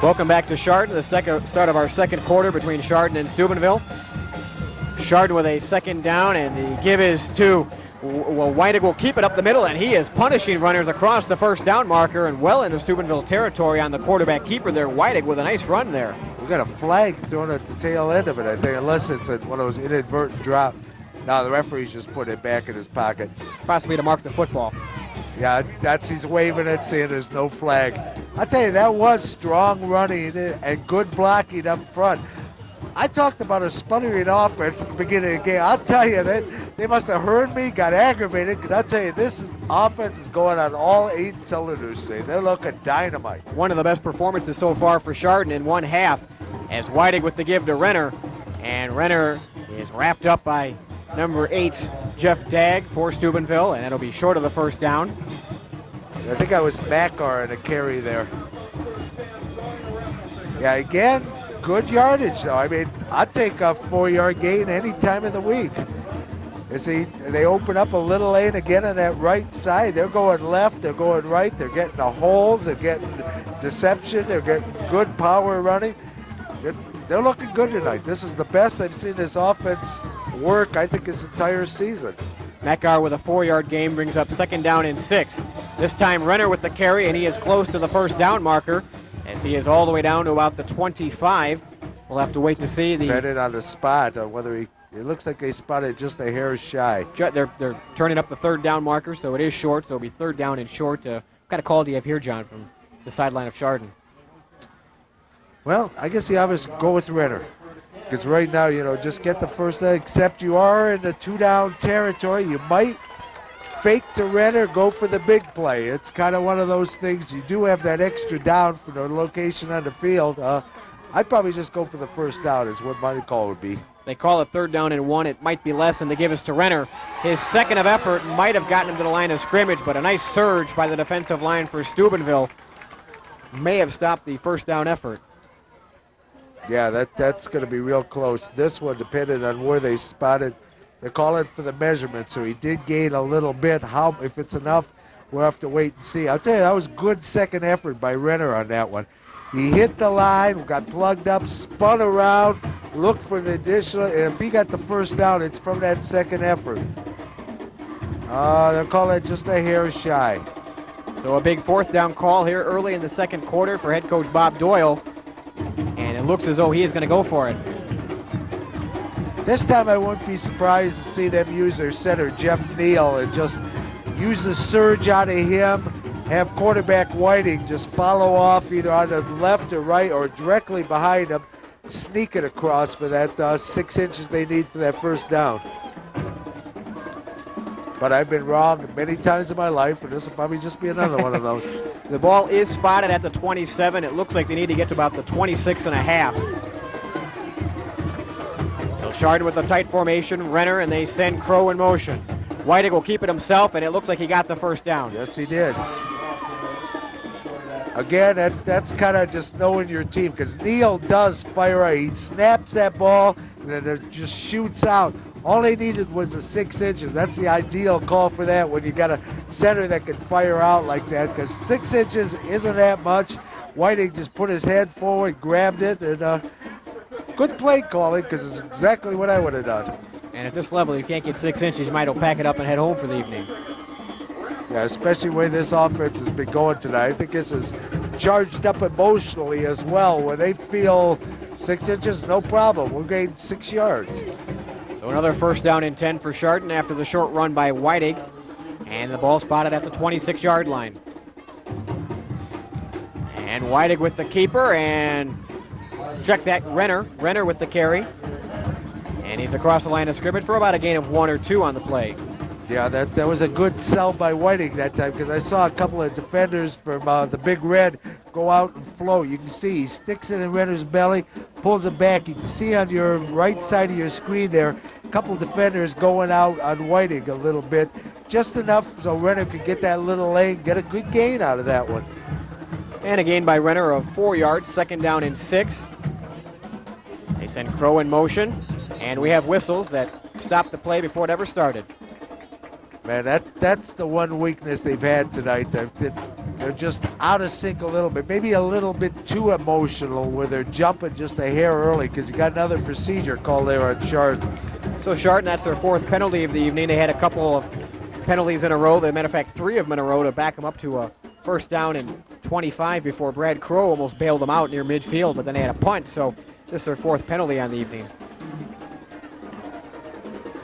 Welcome back to Chardon, the start of our second quarter between Chardon and Steubenville. Chardon with a 2nd down, and the give is to, well, Weidig will keep it up the middle, and he is punishing runners across the 1st down marker and well into Steubenville territory on the quarterback keeper there. Weidig with a nice run there. We got a flag thrown at the tail end of it, I think, unless it's one of those inadvertent drops. No, the referee's just put it back in his pocket. Possibly to mark the football. Yeah, he's waving it, saying there's no flag. I'll tell you, that was strong running and good blocking up front. I talked about a sputtering offense at the beginning of the game. I'll tell you, that they must have heard me, got aggravated, because I'll tell you, offense is going on all 8 cylinders today. They're looking dynamite. One of the best performances so far for Chardon in one half, as Weidig with the give to Renner, and Renner is wrapped up by number 8, Jeff Dagg for Steubenville, and that'll be short of the 1st down. I think I was Mackar in a carry there. Yeah, again, good yardage though. I mean, I'd take a 4-yard gain any time of the week. You see, they open up a little lane again on that right side. They're going left, they're going right, they're getting the holes, they're getting deception, they're getting good power running. They're looking good tonight. This is the best I've seen this offense work, I think, this entire season. Mackar with a 4-yard gain brings up 2nd down and 6. This time Renner with the carry, and he is close to the 1st down marker as he is all the way down to about the 25. We'll have to wait to see. Depending on the spot, on whether it looks like they spotted just a hair shy. They're turning up the 3rd down marker, so it is short, so it'll be 3rd down and short. What kind of call do you have here, John, from the sideline of Chardon? Well, I guess you obviously go with Renner. Because right now, just get the 1st down, except you are in the 2-down territory. You might fake to Renner, go for the big play. It's kind of one of those things. You do have that extra down for the location on the field. I'd probably just go for the 1st down is what my call would be. They call it 3rd down and 1. It might be less, and they give us to Renner. His second of effort might have gotten him to the line of scrimmage, but a nice surge by the defensive line for Steubenville may have stopped the 1st down effort. Yeah, that's going to be real close. This one, depending on where they spotted, they call it for the measurement, so he did gain a little bit. How, if it's enough, we'll have to wait and see. I'll tell you, that was good second effort by Renner on that one. He hit the line, got plugged up, spun around, looked for the additional, and if he got the 1st down, it's from that second effort. They'll call it just a hair shy. So a big 4th down call here early in the 2nd quarter for head coach Bob Doyle, and it looks as though he is going to go for it. This time I wouldn't be surprised to see them use their center, Jeff Neal, and just use the surge out of him, have quarterback Whiting just follow off either on the left or right or directly behind him, sneak it across for that 6 inches they need for that 1st down. But I've been wrong many times in my life, and this will probably just be another one of those. The ball is spotted at the 27. It looks like they need to get to about the 26 and a half. So Chardon with a tight formation, Renner, and they send Crow in motion. Whiting will keep it himself, and it looks like he got the 1st down. Yes, he did. Again, that's kind of just knowing your team, because Neal does fire out. He snaps that ball, and then it just shoots out. All they needed was the 6 inches. That's the ideal call for that when you got a center that can fire out like that, because 6 inches isn't that much. Whiting just put his head forward, grabbed it, and good play calling, because it's exactly what I would have done. And at this level, you can't get 6 inches. You might as well pack it up and head home for the evening. Yeah, especially the way this offense has been going tonight. I think this is charged up emotionally as well, where they feel 6 inches, no problem. We'll gain 6 yards. So another 1st down and 10 for Chardon after the short run by Whiting. And the ball spotted at the 26-yard line. And Whiting with the keeper, and check that, Renner with the carry. And he's across the line of scrimmage for about a gain of 1 or 2 on the play. Yeah, that was a good sell by Whiting that time, because I saw a couple of defenders from the Big Red go out and float. You can see he sticks it in Renner's belly, pulls it back. You can see on your right side of your screen there, a couple of defenders going out on Whiting a little bit, just enough so Renner could get that little lane, get a good gain out of that one. And a gain by Renner of 4 yards, 2nd down and 6. They send Crow in motion, and we have whistles that stop the play before it ever started. Man, that's the one weakness they've had tonight. They're just out of sync a little bit, maybe a little bit too emotional where they're jumping just a hair early, because you got another procedure called there on Chardon. So Chardon, that's their 4th penalty of the evening. They had a couple of penalties in a row. As a matter of fact, 3 of them in a row to back them up to a 1st down and 25 before Brad Crow almost bailed them out near midfield, but then they had a punt. So this is their 4th penalty on the evening.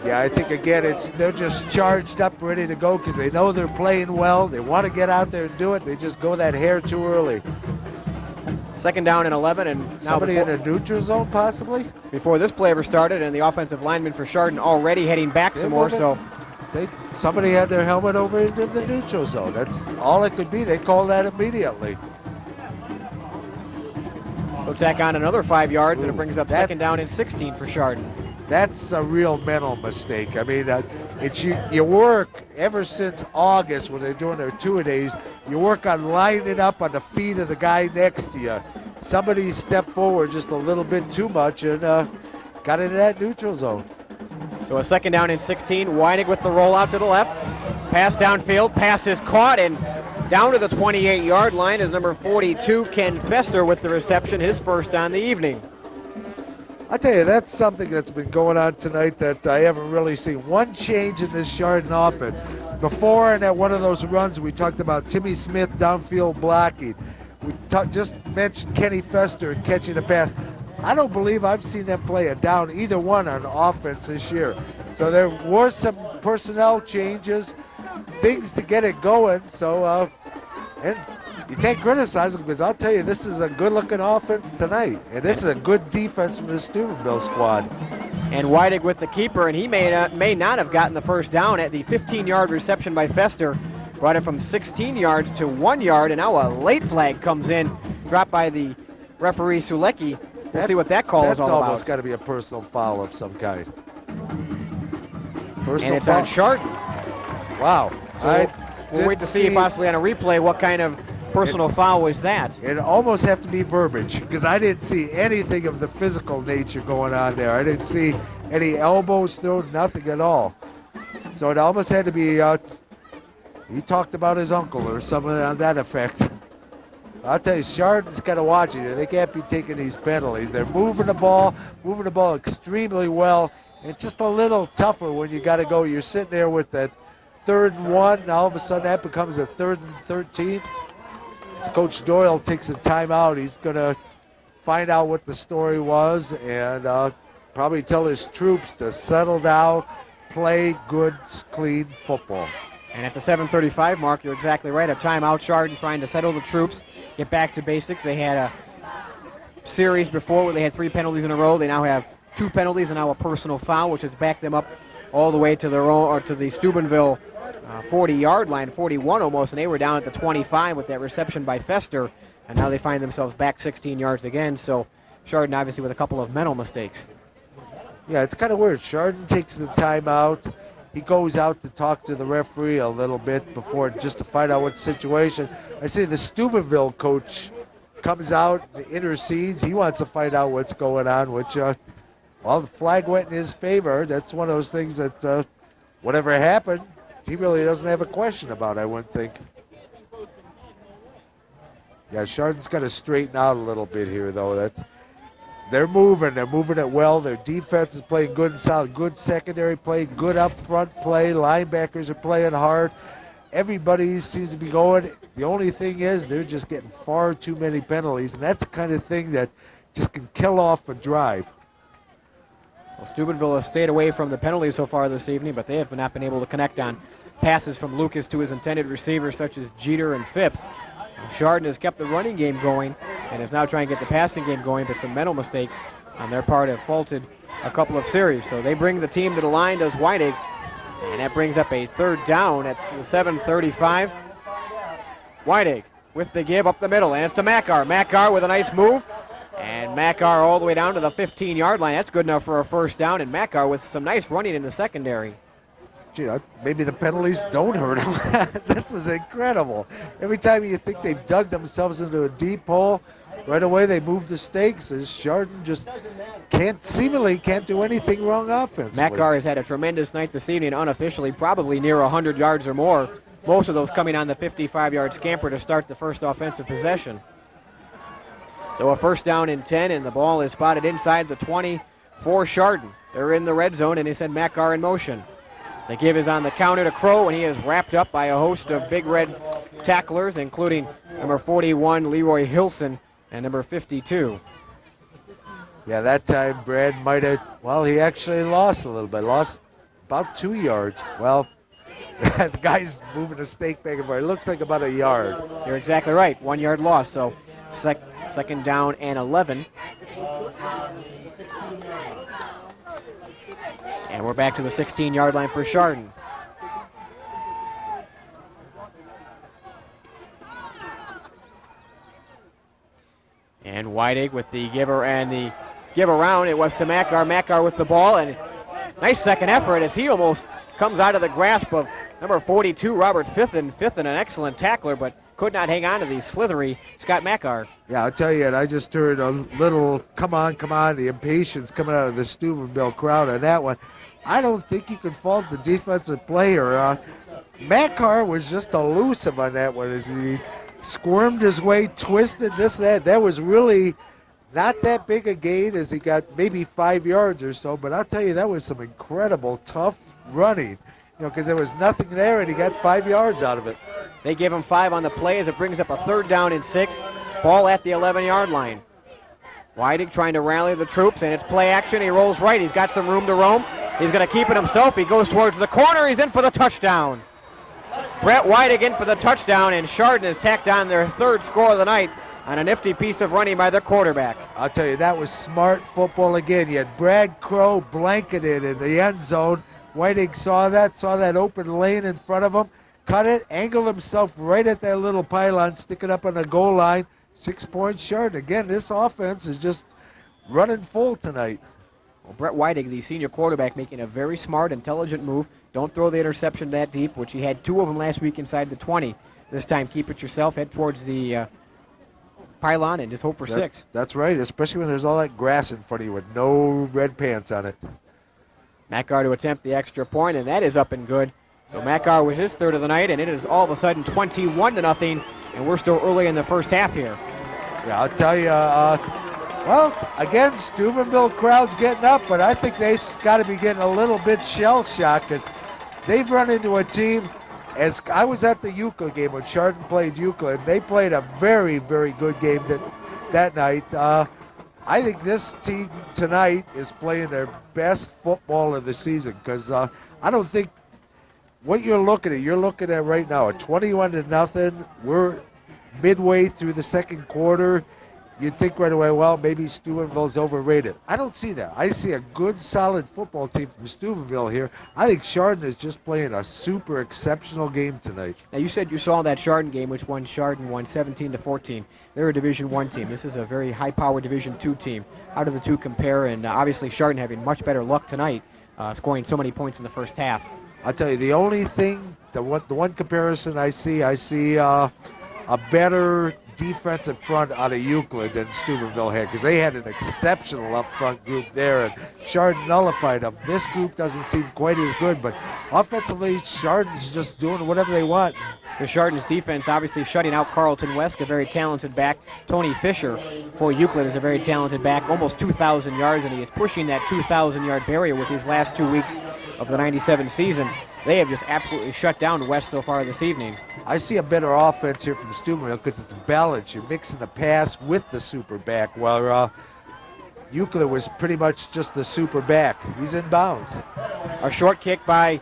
Yeah, I think, again, they're just charged up, ready to go, because they know they're playing well. They want to get out there and do it. They just go that hair too early. 2nd down and 11, and now somebody in a neutral zone, possibly? Before this play ever started, and the offensive lineman for Chardon already heading back some more, so... Somebody had their helmet over into the neutral zone. That's all it could be. They called that immediately. So tack on another 5 yards, and it brings up 2nd down and 16 for Chardon. That's a real mental mistake. I mean, you work ever since August when they're doing their two-a-days. You work on lining it up on the feet of the guy next to you. Somebody stepped forward just a little bit too much and got into that neutral zone. So a 2nd down and 16. Whiting with the rollout to the left. Pass downfield. Pass is caught and down to the 28-yard line is number 42, Ken Fester, with the reception, his 1st on the evening. I tell you, that's something that's been going on tonight that I haven't really seen. One change in this Chardon offense. Before, and at one of those runs, we talked about Timmy Smith downfield blocking. We just mentioned Kenny Fester catching the pass. I don't believe I've seen them play a down, either one, on offense this year. So there were some personnel changes, things to get it going. So, and you can't criticize them, because I'll tell you, this is a good-looking offense tonight, and this is a good defense from the Steubenville squad. And Whiting with the keeper, and he may not have gotten the 1st down at the 15-yard reception by Fester. Brought it from 16 yards to 1 yard, and now a late flag comes in, dropped by the referee Sulecki. We'll see what that call is all about. That's almost got to be a personal foul of some kind. And it's on Chardon. Wow. So we'll wait to see possibly on a replay what kind of personal foul was that. It almost have to be verbiage because I didn't see anything of the physical nature going on there. I didn't see any elbows thrown, nothing at all. So it almost had to be, he talked about his uncle or something on that effect. I'll tell you, Chardon's got to watch it. They can't be taking these penalties. They're moving the ball extremely well. And it's just a little tougher when you got to go. You're sitting there with that 3rd and 1, and all of a sudden that becomes a 3rd and 13. As Coach Doyle takes a timeout, he's going to find out what the story was and probably tell his troops to settle down, play good, clean football. And at the 7:35 mark, you're exactly right. A timeout. Chardon trying to settle the troops, get back to basics. They had a series before where they had 3 penalties in a row. They now have 2 penalties and now a personal foul, which has backed them up all the way to their own, or to the Steubenville 40-yard line, 41 almost, and they were down at the 25 with that reception by Fester, and now they find themselves back 16 yards again. So Chardon obviously with a couple of mental mistakes. Yeah, it's kind of weird. Chardon takes the timeout. He goes out to talk to the referee a little bit before, just to find out what the situation. I see the Steubenville coach comes out, intercedes. He wants to find out what's going on, which, well, the flag went in his favor. That's one of those things that whatever happened, he really doesn't have a question about, I wouldn't think. Yeah, Chardon's got to straighten out a little bit here, though. They're moving it well. Their defense is playing good and solid, good secondary play, good up front play. Linebackers are playing hard. Everybody seems to be going. The only thing is they're just getting far too many penalties, and that's the kind of thing that just can kill off a drive. Well, Steubenville has stayed away from the penalties so far this evening, but they have not been able to connect on passes from Lucas to his intended receivers such as Jeter and Phipps. Chardon has kept the running game going and is now trying to get the passing game going, but some mental mistakes on their part have faulted a couple of series. So they bring the team to the line, does Whiting, and that brings up a 3rd down. That's the 7:35. Whiting with the give up the middle, and it's to Makar. Makar with a nice move, and Makar all the way down to the 15-yard line. That's good enough for a 1st down, and Makar with some nice running in the secondary. Gee, maybe the penalties don't hurt him. This is incredible. Every time you think they've dug themselves into a deep hole, right away they move the stakes as Chardon just seemingly can't do anything wrong offensively. Makar has had a tremendous night this evening, unofficially, probably near 100 yards or more. Most of those coming on the 55-yard scamper to start the first offensive possession. So a 1st down and 10, and the ball is spotted inside the 20 for Chardon. They're in the red zone, and they send Makar in motion. The give is on the counter to Crow, and he is wrapped up by a host of big red tacklers, including number 41, Leroy Hilson, and number 52. Yeah, that time Brad might have, well, he actually lost a little bit, lost about 2 yards. Well, the guy's moving a stake back and forth. It looks like about a yard. You're exactly right, 1 yard loss, so 2nd down and 11. And we're back to the 16-yard line for Chardon. And Whiting with the giver and the give around. It was to Makar. Makar with the ball, and nice second effort as he almost comes out of the grasp of number 42, Robert Fithen. Fithen, an excellent tackler, but could not hang on to the slithery Scott Makar. Yeah, I'll tell you, and I just heard a little come on, the impatience coming out of the Steubenville crowd on that one. I don't think you can fault the defensive player. Makar was just elusive on that one as he squirmed his way, twisted this, that. That was really not that big a gain as he got maybe 5 yards or so, but I'll tell you, that was some incredible, tough running, because there was nothing there and he got 5 yards out of it. They give him 5 on the play as it brings up a 3rd down and 6. Ball at the 11-yard line. Whiting trying to rally the troops, and it's play action. He rolls right. He's got some room to roam. He's going to keep it himself. He goes towards the corner. He's in for the touchdown. Brett Whiting in for the touchdown, and Chardon has tacked on their 3rd score of the night on a nifty piece of running by their quarterback. I'll tell you, that was smart football again. You had Brad Crow blanketed in the end zone. Whiting saw that open lane in front of him, cut it, angled himself right at that little pylon, stick it up on the goal line. 6 points Chardon. Again, this offense is just running full tonight. Well, Brett Whiting, the senior quarterback, making a very smart, intelligent move. Don't throw the interception that deep, which he had 2 of them last week inside the 20. This time, keep it yourself, head towards the pylon, and just hope for 6. That's right, especially when there's all that grass in front of you with no red pants on it. Makar to attempt the extra point, and that is up and good. So Makar was his 3rd of the night, and it is all of a sudden 21-0, and we're still early in the first half here. Yeah, I'll tell you, well, again, Steubenville crowd's getting up, but I think they've got to be getting a little bit shell-shocked because they've run into a team. As I was at the Euclid game when Chardon played Euclid, they played a very, very good game that night. I think this team tonight is playing their best football of the season because I don't think what you're looking at right now, a 21-0. We're midway through the second quarter. You'd think right away, well, maybe Steubenville's overrated. I don't see that. I see a good, solid football team from Steubenville here. I think Chardon is just playing a super exceptional game tonight. Now, you said you saw that Chardon game, which Chardon won 17-14. They're a Division I team. This is a very high-powered Division II team. How do the two compare? And obviously, Chardon having much better luck tonight, scoring so many points in the first half. I'll tell you, the only thing, the one comparison I see a better defensive front out of Euclid than Steubenville had because they had an exceptional up front group there, and Chardon nullified them. This group doesn't seem quite as good, but offensively, Chardon's just doing whatever they want. The Chardon's defense obviously shutting out Carlton West, a very talented back. Tony Fisher for Euclid is a very talented back, almost 2,000 yards, and he is pushing that 2,000-yard barrier with these last 2 weeks of the 97 season. They have just absolutely shut down West so far this evening. I see a better offense here from Steubenville because it's balanced. You're mixing the pass with the super back, while Euclid was pretty much just the super back. He's in bounds. A short kick by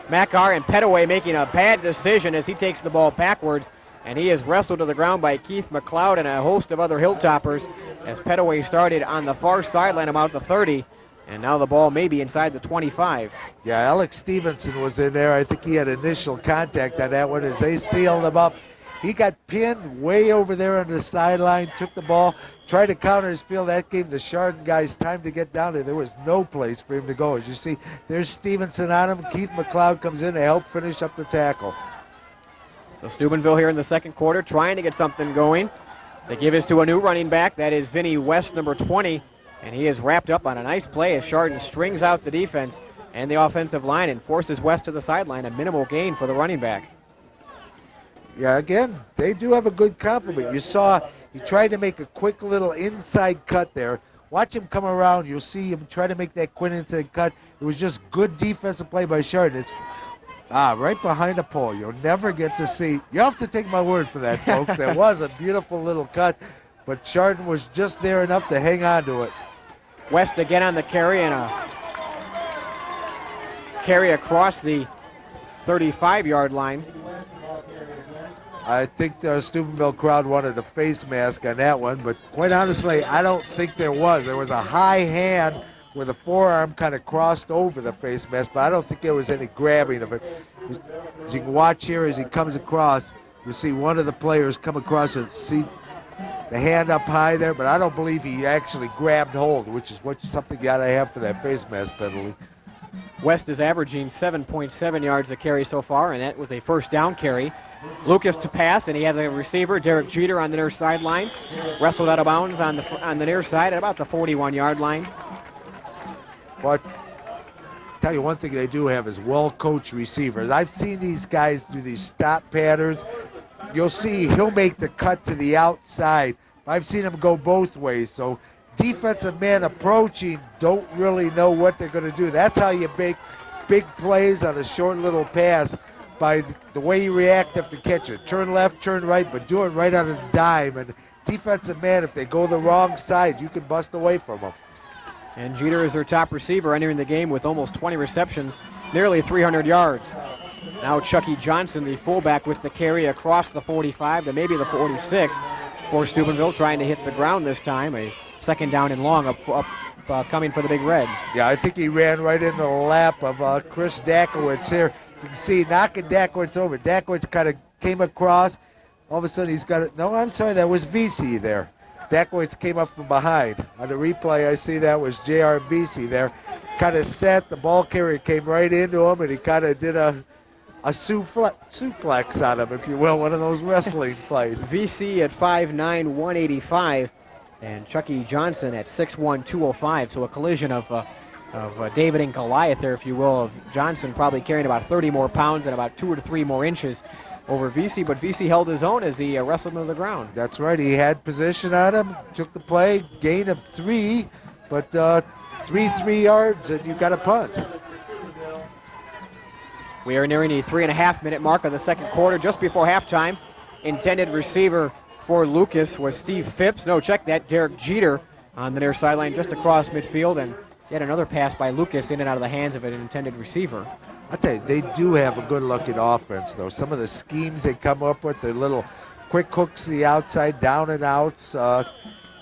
Makar, and Petaway making a bad decision as he takes the ball backwards, and he is wrestled to the ground by Keith McLeod and a host of other Hilltoppers as Petaway started on the far sideline about the 30. And now the ball may be inside the 25. Yeah, Alex Stevenson was in there. I think he had initial contact on that one as they sealed him up. He got pinned way over there on the sideline, took the ball, tried to counter his field. That gave the Chardon guys time to get down there. There was no place for him to go. As you see, there's Stevenson on him. Keith McLeod comes in to help finish up the tackle. So Steubenville here in the second quarter trying to get something going. They give this to a new running back. That is Vinny West, number 20. And he is wrapped up on a nice play as Chardon strings out the defense and the offensive line and forces West to the sideline, a minimal gain for the running back. Yeah, again, they do have a good complement. You saw he tried to make a quick little inside cut there. Watch him come around. You'll see him try to make that quick inside cut. It was just good defensive play by Chardon. It's right behind the pole. You'll never get to see. You have to take my word for that, folks. That was a beautiful little cut, but Chardon was just there enough to hang on to it. West again on the carry, and a carry across the 35-yard line. I think the Steubenville crowd wanted a face mask on that one, but quite honestly, I don't think there was. There was a high hand where the forearm kind of crossed over the face mask, but I don't think there was any grabbing of it. As you can watch here as he comes across, you see one of the players come across and see the hand up high there, but I don't believe he actually grabbed hold, which is something you got to have for that face mask penalty. West is averaging 7.7 yards a carry so far, and that was a first down carry. Lucas to pass, and he has a receiver, Derek Jeter, on the near sideline. Wrestled out of bounds on the near side at about the 41-yard line. But tell you one thing they do have is well-coached receivers. I've seen these guys do these stop patterns. You'll see he'll make the cut to the outside. I've seen him go both ways. So defensive man approaching don't really know what they're going to do. That's how you make big plays on a short little pass, by the way you react after catch it. Turn left, turn right, but do it right on a dime. And defensive man, if they go the wrong side, you can bust away from them. And Jeter is their top receiver, entering the game with almost 20 receptions, nearly 300 yards. Now Chucky Johnson, the fullback, with the carry across the 45 to maybe the 46 for Steubenville, trying to hit the ground this time. A second down and long coming for the Big Red. Yeah, I think he ran right into the lap of Chris Dakowitz here. You can see knocking Dakowitz over. Dakowitz kind of came across. All of a sudden he's got it. No, I'm sorry, that was VC there. Dakowitz came up from behind. On the replay, I see that was J.R. Vesey there. Kind of set, the ball carrier came right into him, and he kind of did a suplex on him, if you will, one of those wrestling plays. VC at 5'9", 185, and Chucky Johnson at 6'1", 205. So a collision of David and Goliath there, if you will, of Johnson probably carrying about 30 more pounds and about 2 or 3 more inches over VC, but VC held his own as he wrestled him to the ground. That's right. He had position on him, took the play, gain of 3, but 3 yards, and you got a punt. We are nearing the 3.5-minute mark of the second quarter, just before halftime. Intended receiver for Lucas was Steve Phipps. No, check that, Derek Jeter on the near sideline just across midfield, and yet another pass by Lucas in and out of the hands of an intended receiver. I tell you, they do have a good-looking offense, though. Some of the schemes they come up with, their little quick hooks to the outside, down and outs,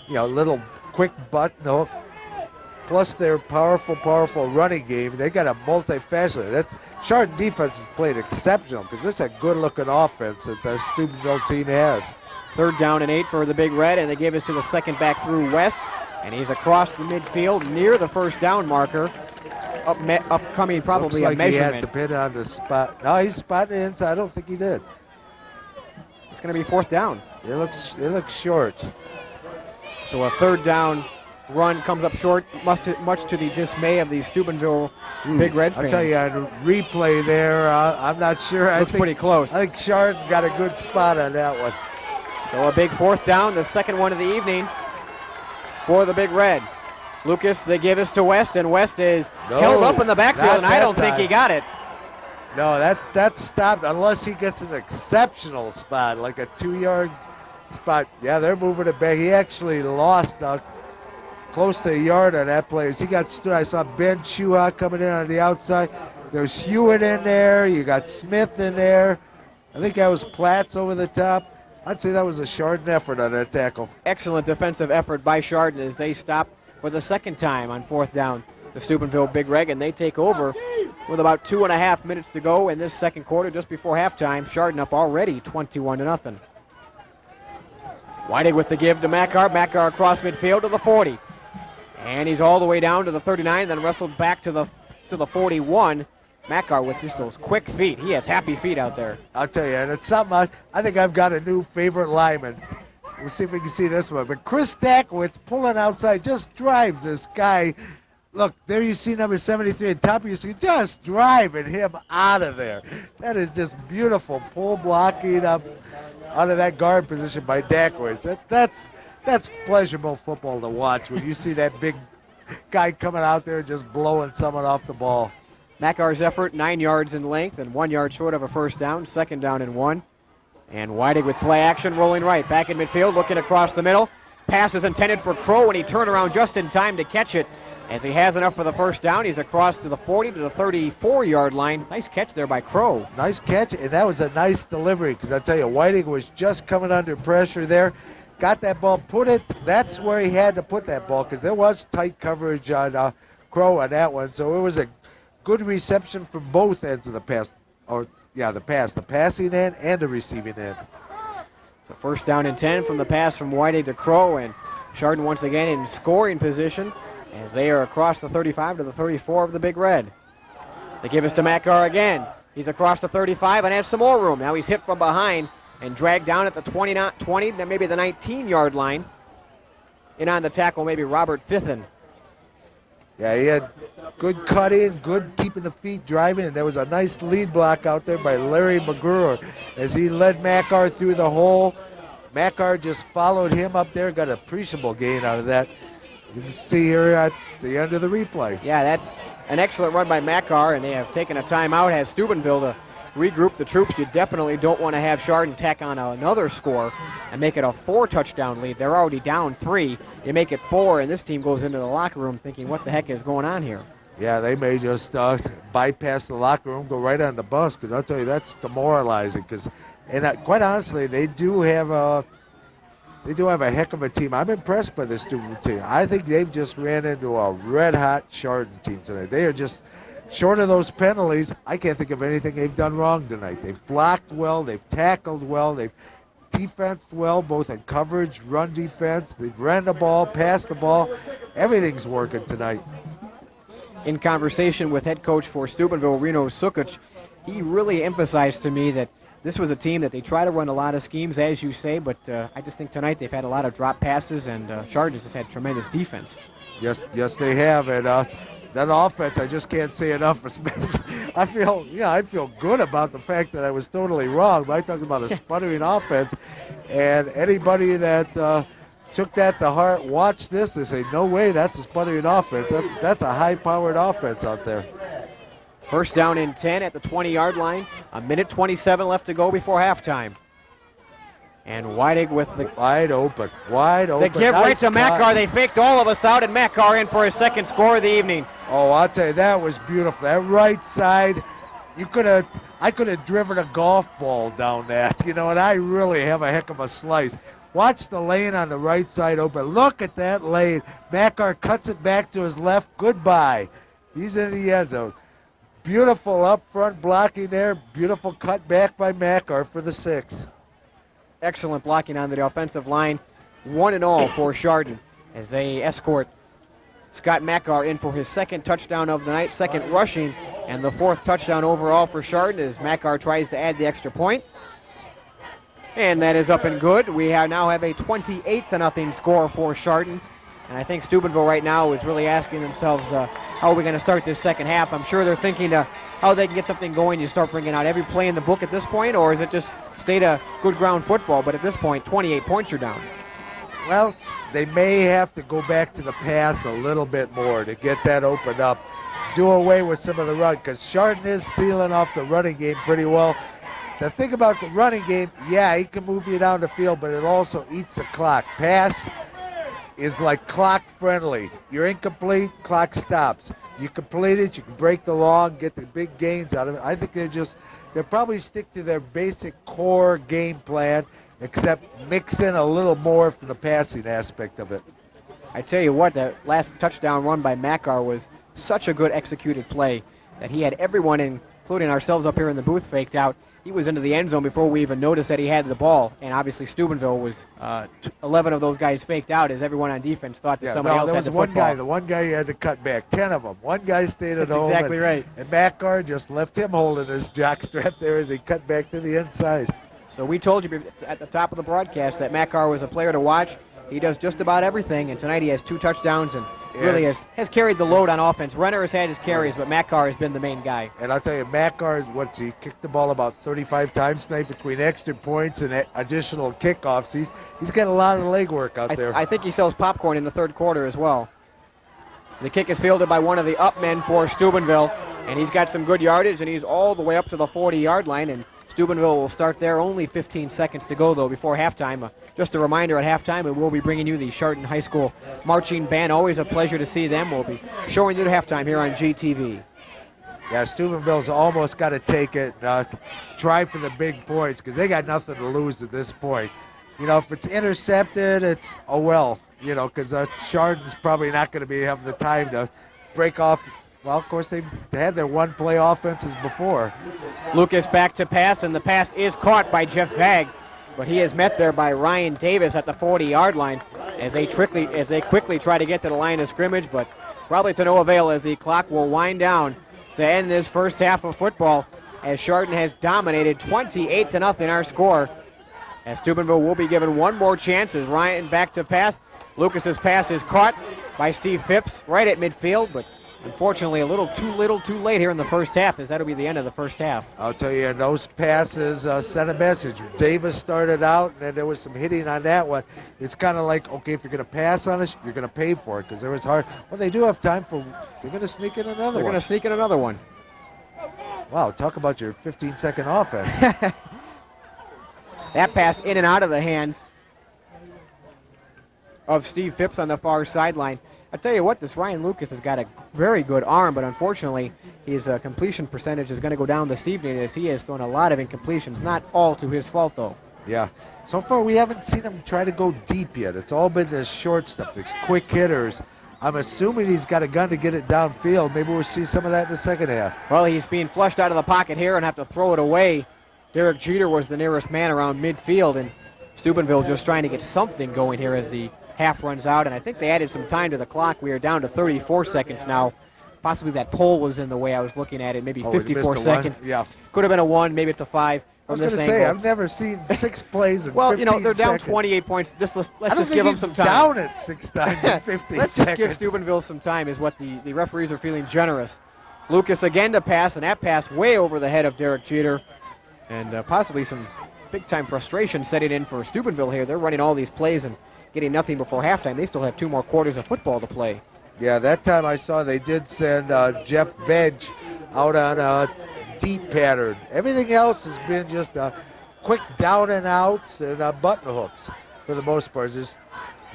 little quick button hook, plus their powerful running game. They got a multifaceted. Chardon defense has played exceptional because this is a good-looking offense that the Steubenville team has. 3rd down and 8 for the Big Red, and they give us to the second back through West, and he's across the midfield near the first down marker. Upcoming probably looks like a measurement. He had to pin on the spot. No, he's spotting the inside. I don't think he did. It's going to be 4th down. It looks short. So a 3rd down run comes up short, much to the dismay of the Steubenville Big Red fans. I'll tell you, on replay there, I'm not sure. Looks pretty close. I think Chardon got a good spot on that one. So a big 4th down, the second one of the evening for the Big Red. Lucas, they give us to West, and West is held up in the backfield, and I don't think he got it. No, that's stopped unless he gets an exceptional spot, like a 2-yard spot. Yeah, they're moving it back. He actually lost close to a yard on that play. As he got stood, I saw Ben Chua coming in on the outside. There's Hewitt in there. You got Smith in there. I think that was Platts over the top. I'd say that was a Chardon effort on that tackle. Excellent defensive effort by Chardon as they stop for the second time on 4th down. The Steubenville Big Red, and they take over with about 2.5 minutes to go in this second quarter, just before halftime. Chardon up already 21-0. Whiting with the give to Makar. Makar across midfield to the 40. And he's all the way down to the 39, then wrestled back to the 41. Makar with just those quick feet. He has happy feet out there. I'll tell you, and it's something I think I've got a new favorite lineman. We'll see if we can see this one. But Chris Dakowitz pulling outside just drives this guy. Look, there you see number 73 at top of your screen, just driving him out of there. That is just beautiful pull blocking up out of that guard position by Dakowitz. That's pleasurable football to watch when you see that big guy coming out there just blowing someone off the ball. Makar's effort, 9 yards in length and 1 yard short of a first down, 2nd down and 1. And Whiting with play action, rolling right, back in midfield, looking across the middle. Pass is intended for Crow, and he turned around just in time to catch it. As he has enough for the first down, he's across to the 40 to the 34-yard line. Nice catch there by Crow. Nice catch, and that was a nice delivery, because I tell you, Whiting was just coming under pressure there. Got that ball, that's where he had to put that ball, because there was tight coverage on Crow on that one. So it was a good reception from both ends of the pass, the passing end and the receiving end. So 1st down and 10 from the pass from Whiting to Crow, and Chardon once again in scoring position as they are across the 35 to the 34 of the Big Red. They give us to Makar again. He's across the 35 and has some more room. Now he's hit from behind and dragged down at the 20, maybe the 19-yard line. In on the tackle, maybe Robert Fithen. Yeah, he had good cutting, good keeping the feet driving, and there was a nice lead block out there by Larry McGruer as he led Makar through the hole. Makar just followed him up there, got an appreciable gain out of that. You can see here at the end of the replay. Yeah, that's an excellent run by Makar, and they have taken a timeout, has Steubenville to regroup the troops. You definitely don't want to have Chardon tack on another score and make it a 4-touchdown lead. They're already down 3. You make it 4, and this team goes into the locker room thinking, what the heck is going on here? Yeah, they may just bypass the locker room, go right on the bus, because I'll tell you, that's demoralizing. And quite honestly, they do have a heck of a team. I'm impressed by this Steubenville team. I think they've just ran into a red-hot Chardon team tonight. They are just short of those penalties. I can't think of anything they've done wrong tonight. They've blocked well. They've tackled well. They've defense well, both in coverage, run defense. They've ran the ball, passed the ball. Everything's working tonight. In conversation with head coach for Steubenville, Reno Sukic, he really emphasized to me that this was a team that they try to run a lot of schemes, as you say, but I just think tonight they've had a lot of drop passes, and Chardon just had tremendous defense. Yes, they have, and that offense, I just can't say enough. I feel good about the fact that I was totally wrong. But I talked about a sputtering offense, and anybody that took that to heart, watch this, they say, no way, that's a sputtering offense. That's a high-powered offense out there. First down and 10 at the 20-yard line. A minute 27 left to go before halftime. And Weidig with the wide open. They give right to Makar. They faked all of us out, and Makar in for his second score of the evening. Oh, I'll tell you, that was beautiful. That right side, I could have driven a golf ball down that, and I really have a heck of a slice. Watch the lane on the right side open. Look at that lane. Makar cuts it back to his left. Goodbye. He's in the end zone. Beautiful up front blocking there. Beautiful cut back by Makar for the 6. Excellent blocking on the offensive line. 1-0 for Chardon as they escort Scott Makar in for his second touchdown of the night, second rushing, and the 4th touchdown overall for Chardon as Makar tries to add the extra point. And that is up and good. We now have a 28-0 score for Chardon. And I think Steubenville right now is really asking themselves, how are we going to start this second half? I'm sure they're thinking how they can get something going. You start bringing out every play in the book at this point, or is it just stay to good ground football? But at this point, 28 points you're down. Well, they may have to go back to the pass a little bit more to get that opened up. Do away with some of the run, because Chardon is sealing off the running game pretty well. The thing about the running game, yeah, he can move you down the field, but it also eats the clock. Pass is like clock friendly. You're incomplete, clock stops. You complete it, you can break the law and get the big gains out of it. I think they'll probably stick to their basic core game plan, except mix in a little more from the passing aspect of it. I tell you what, that last touchdown run by Makar was such a good executed play that he had everyone, including ourselves up here in the booth, faked out. He was into the end zone before we even noticed that he had the ball, and obviously Steubenville was 11 of those guys faked out as everyone on defense thought that somebody else had the football. The one guy had to cut back, 10 of them. One guy stayed at home. That's exactly right. And Makar just left him holding his jockstrap there as he cut back to the inside. So we told you at the top of the broadcast that Makar was a player to watch. He does just about everything, and tonight he has 2 touchdowns and really has carried the load on offense. Renner has had his carries, but Makar has been the main guy. And I'll tell you, Makar, he kicked the ball about 35 times tonight between extra points and additional kickoffs. He's got a lot of leg work out there. I think he sells popcorn in the third quarter as well. The kick is fielded by one of the up men for Steubenville, and he's got some good yardage, and he's all the way up to the 40-yard line, and Steubenville will start there. Only 15 seconds to go, though, before halftime. Just a reminder, at halftime, we will be bringing you the Chardon High School Marching Band. Always a pleasure to see them. We'll be showing you the halftime here on GTV. Yeah, Steubenville's almost got to take it, try for the big points, because they got nothing to lose at this point. If it's intercepted, it's because Chardon's probably not going to be having the time to break off. Well, of course, they've had their one-play offenses before. Lucas back to pass, and the pass is caught by Jeff Vag, but he is met there by Ryan Davis at the 40-yard line as they quickly try to get to the line of scrimmage, but probably to no avail as the clock will wind down to end this first half of football as Chardon has dominated 28-0 our score. As Steubenville will be given one more chance as Ryan back to pass. Lucas's pass is caught by Steve Phipps right at midfield, but unfortunately, a little too late here in the first half, as that'll be the end of the first half. I'll tell you, and those passes sent a message. Davis started out, and then there was some hitting on that one. It's kind of like, okay, if you're going to pass on us, you're going to pay for it, because there was hard. Well, they do have time for. They're going to sneak in another one. They're going to sneak in another one. Wow, talk about your 15-second offense. That pass in and out of the hands of Steve Phipps on the far sideline. I tell you what, this Ryan Lucas has got a very good arm, but unfortunately, his completion percentage is going to go down this evening as he has thrown a lot of incompletions. Not all to his fault, though. Yeah. So far, we haven't seen him try to go deep yet. It's all been this short stuff, these quick hitters. I'm assuming he's got a gun to get it downfield. Maybe we'll see some of that in the second half. Well, he's being flushed out of the pocket here and have to throw it away. Derek Jeter was the nearest man around midfield, and Steubenville just trying to get something going here as the half runs out, and I think they added some time to the clock. We are down to 34 seconds now. Possibly that pole was in the way. I was looking at it. Maybe 54 seconds. Yeah. Could have been a 1. Maybe it's a 5 from this angle. I've never seen 6 plays in well, 15 you know, they're down seconds. 28 points. Let's I don't just think give them he's some time. Down at 6 times in 15 Let's seconds. just give Steubenville some time is what the referees are feeling generous. Lucas again to pass, and that pass way over the head of Derek Jeter. And possibly some big-time frustration setting in for Steubenville here. They're running all these plays and getting nothing before halftime. They still have 2 more quarters of football to play. Yeah, that time I saw they did send Jeff Bedge out on a deep pattern. Everything else has been just quick down and outs and button hooks for the most part. Just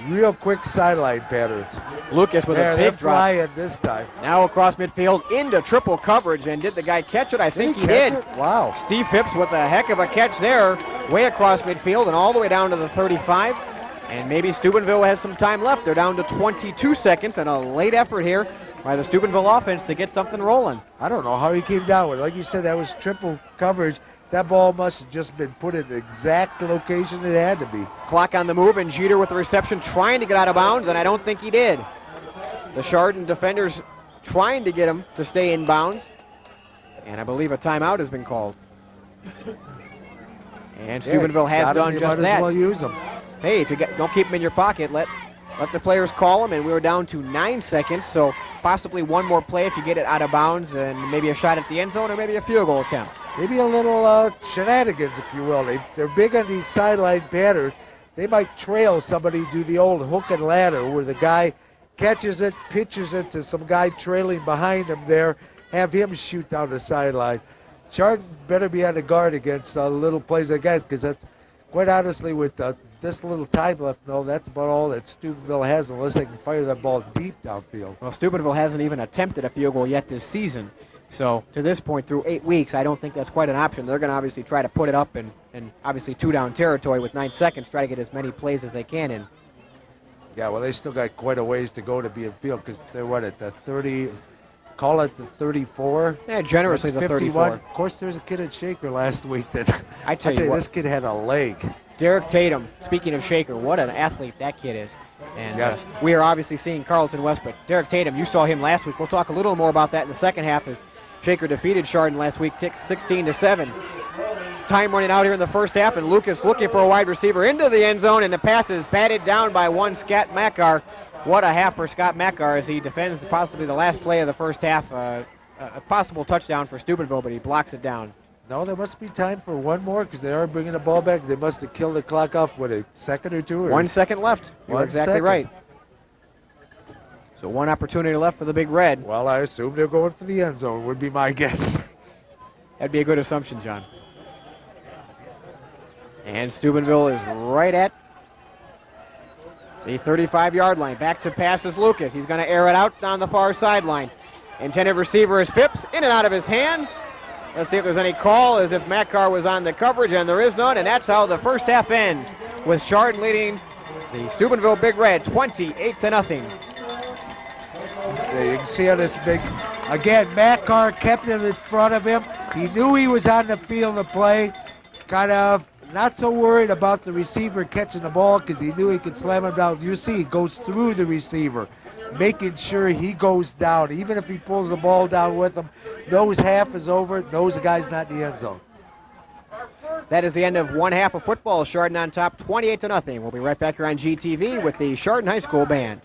real quick sideline patterns. Lucas with a big drop. Flying this time. Now across midfield into triple coverage, and did the guy catch it? I think he did. Wow. Steve Phipps with a heck of a catch there, way across midfield and all the way down to the 35. And maybe Steubenville has some time left. They're down to 22 seconds, and a late effort here by the Steubenville offense to get something rolling. I don't know how he came down with it. Like you said, that was triple coverage. That ball must have just been put in the exact location it had to be. Clock on the move, and Jeter with the reception trying to get out of bounds, and I don't think he did. The Chardon defenders trying to get him to stay in bounds, and I believe a timeout has been called. And Steubenville has done just that. Might as well use them. Hey, if you don't keep them in your pocket, let the players call them, and we were down to 9 seconds, so possibly one more play if you get it out of bounds, and maybe a shot at the end zone or maybe a field goal attempt. Maybe a little shenanigans, if you will. They're big on these sideline patterns. They might trail somebody, do the old hook and ladder where the guy catches it, pitches it to some guy trailing behind him there, have him shoot down the sideline. Chardon better be on the guard against little plays like that, because that's, quite honestly, with this little time left, that's about all that Steubenville has unless they can fire that ball deep downfield. Well, Steubenville hasn't even attempted a field goal yet this season. So to this point, through 8 weeks, I don't think that's quite an option. They're going to obviously try to put it up and obviously 2-down territory with 9 seconds, try to get as many plays as they can in. Yeah, well, they still got quite a ways to go to be in field because they're at the 30, call it the 34. Yeah, generously the 51. 34. Of course, there's a kid at Shaker last week that I tell you what, this kid had a leg. Derek Tatum, speaking of Shaker, what an athlete that kid is. And yes. We are obviously seeing Carlton West, but Derek Tatum, you saw him last week. We'll talk a little more about that in the second half as Shaker defeated Chardon last week, 16-7. Time running out here in the first half, and Lucas looking for a wide receiver into the end zone, and the pass is batted down by one Scott Mackar. What a half for Scott Mackar as he defends possibly the last play of the first half. A possible touchdown for Steubenville, but he blocks it down. No, there must be time for one more because they are bringing the ball back. They must have killed the clock off, what, a second or two? Or 1 second left. You're exactly right. So one opportunity left for the Big Red. Well, I assume they're going for the end zone, would be my guess. That'd be a good assumption, John. And Steubenville is right at the 35-yard line. Back to pass is Lucas. He's going to air it out down the far sideline. Intended receiver is Phipps, in and out of his hands. Let's see if there's any call, as if Mackar was on the coverage, and there is none, and that's how the first half ends, with Chardon leading the Steubenville Big Red 28-0. You can see on this big, again, Mackar kept him in front of him. He knew he was on the field to play, kind of not so worried about the receiver catching the ball because he knew he could slam him down. You see, he goes through the receiver, making sure he goes down. Even if he pulls the ball down with him, knows half is over, knows the guy's not in the end zone. That is the end of one half of football. Chardon on top, 28-0. We'll be right back here on GTV with the Chardon High School Band.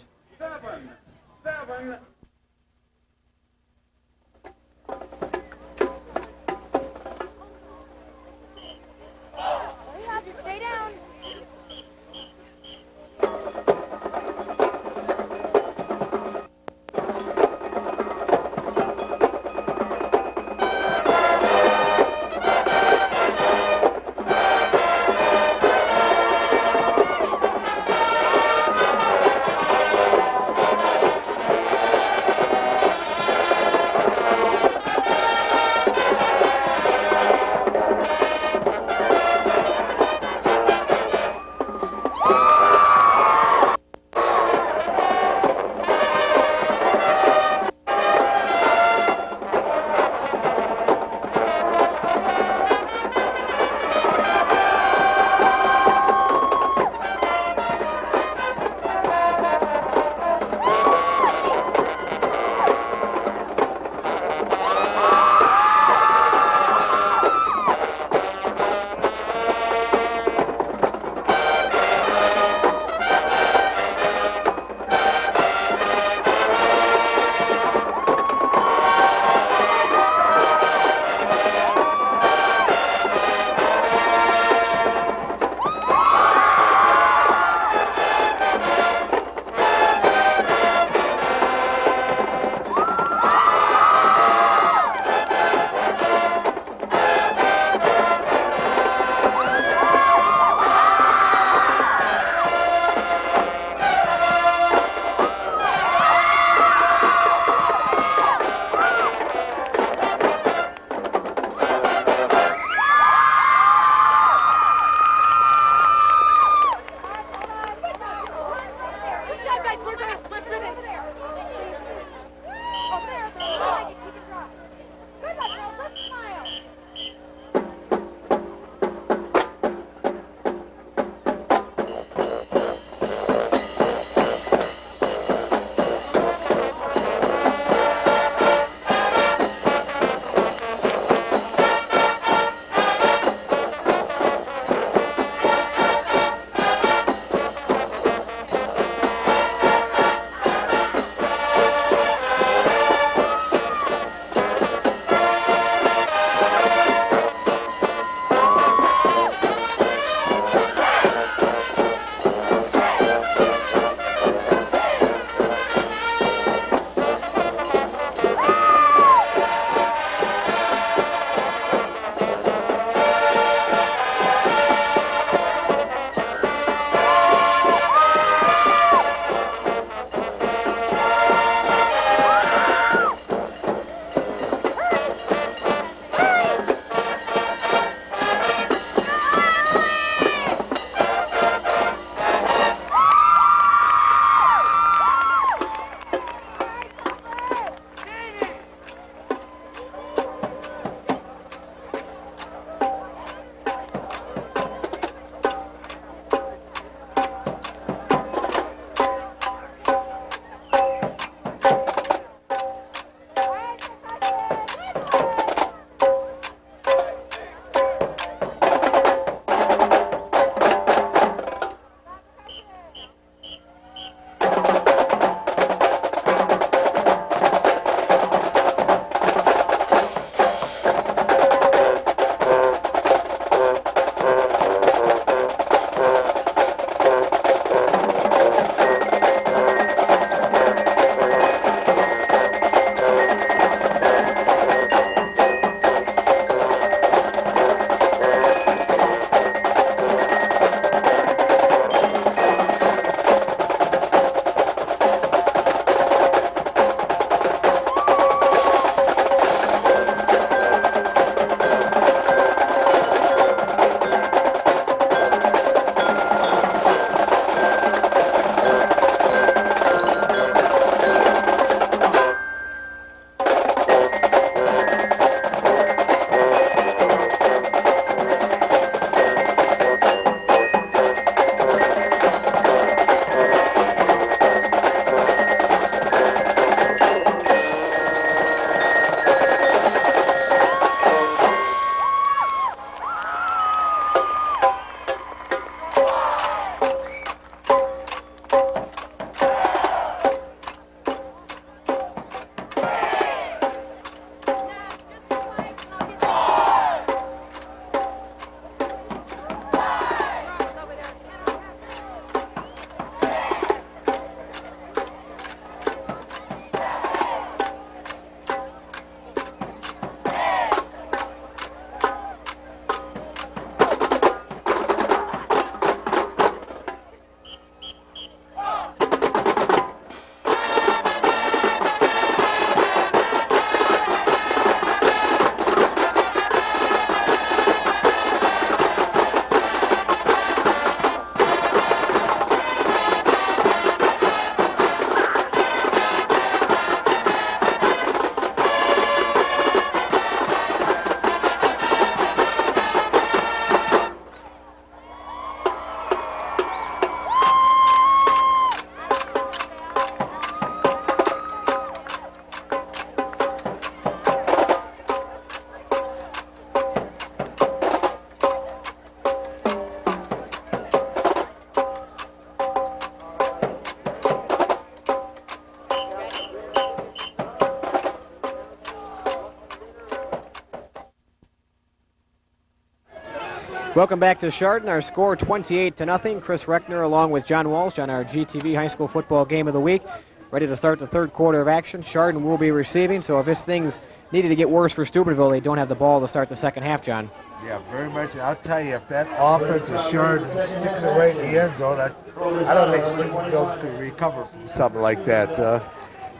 Welcome back to Chardon. Our score 28-0. Chris Reckner along with John Walsh on our GTV High School Football Game of the Week. Ready to start the third quarter of action. Chardon will be receiving, so if this thing's needed to get worse for Steubenville, they don't have the ball to start the second half, John. Yeah, very much. I'll tell you, if that offense of Chardon sticks it right in the end zone, I don't think Steubenville could recover from something like that.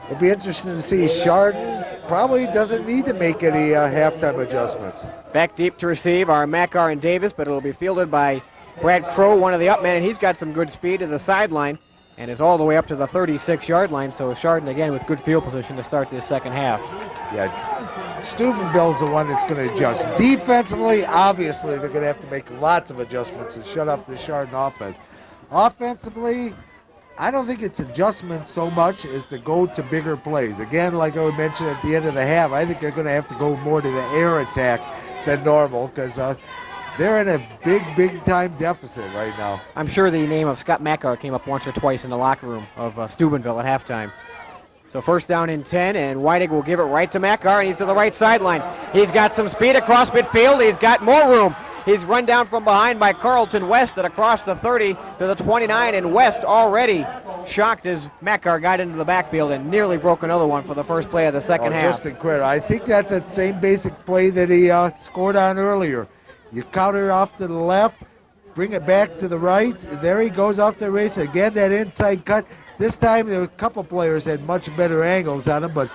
It'll be interesting to see. Chardon probably doesn't need to make any halftime adjustments. Back deep to receive are Makar and Davis, but it'll be fielded by Brad Crow, one of the up men, and he's got some good speed to the sideline and is all the way up to the 36-yard line. So Chardon again with good field position to start this second half. Yeah, Steubenville's the one that's going to adjust. Defensively, obviously, they're going to have to make lots of adjustments to shut off the Chardon offense. Offensively, I don't think it's adjustments so much as to go to bigger plays. Again, like I mentioned at the end of the half, I think they're going to have to go more to the air attack than normal because they're in a big time deficit right now. I'm sure the name of Scott Makar came up once or twice in the locker room of Steubenville at halftime. So first down and 10, and Whiting will give it right to Makar, and he's to the right sideline. He's got some speed across midfield. He's got more room. He's run down from behind by Carlton West at across the 30 to the 29, and West already shocked as Makar got into the backfield and nearly broke another one for the first play of the second half. Just incredible. I think that's that same basic play that he scored on earlier. You counter off to the left, bring it back to the right. There he goes off the race. Again, that inside cut. This time there were a couple players had much better angles on him, but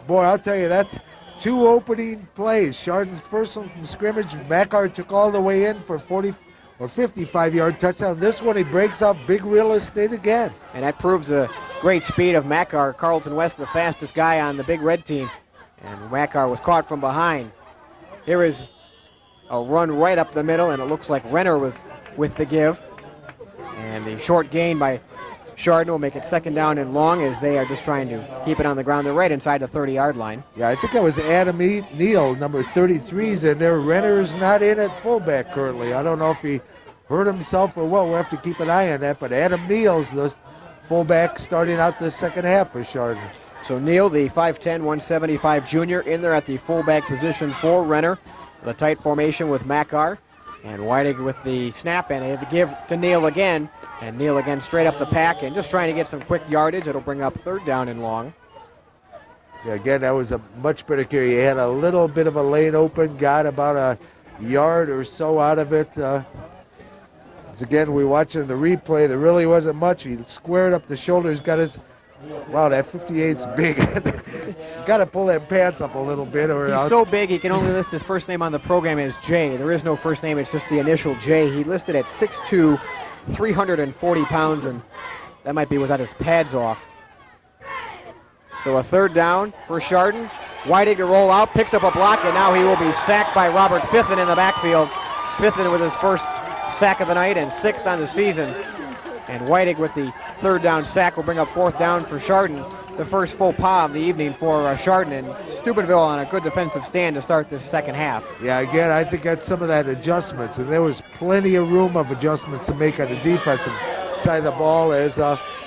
boy, I'll tell you, that's two opening plays. Chardon's first one from scrimmage, Makar took all the way in for 40 or 55-yard touchdown. This one he breaks up big real estate again. And that proves the great speed of Makar. Carlton West, the fastest guy on the Big Red team. And Makar was caught from behind. Here is a run right up the middle, and it looks like Renner was with the give. And the short gain by Chardon will make it second down and long as they are just trying to keep it on the ground. They're right inside the 30-yard line. Yeah, I think that was Adam Neal, number 33's in there. Renner is not in at fullback currently. I don't know if he hurt himself or what. We'll have to keep an eye on that. But Adam Neal's the fullback starting out the second half for Chardon. So Neal, the 5'10", 175 junior, in there at the fullback position for Renner. The tight formation with Makar. And Whiting with the snap, and they have to give to Neal again. And Neal again straight up the pack and just trying to get some quick yardage. It'll bring up third down and long. Yeah, again, that was a much better carry. He had a little bit of a lane open, got about a yard or so out of it. Again, we watching the replay. There really wasn't much. He squared up the shoulders, got his, wow, that 58's big. Got to pull that pants up a little bit. Or he's so big he can only list his first name on the program as J. There is no first name, it's just the initial J. He listed at 6'2", 340 pounds, and that might be without his pads off. So a third down for Chardon. Whiting to roll out, picks up a block, and now he will be sacked by Robert Fithen in the backfield. Fithen with his first sack of the night and sixth on the season. And Whiting with the third down sack will bring up fourth down for Chardon. The first full pas of the evening for Chardon, and Steubenville on a good defensive stand to start this second half. Yeah, again, I think that's some of that adjustments, and there was plenty of room of adjustments to make on the defensive side of the ball as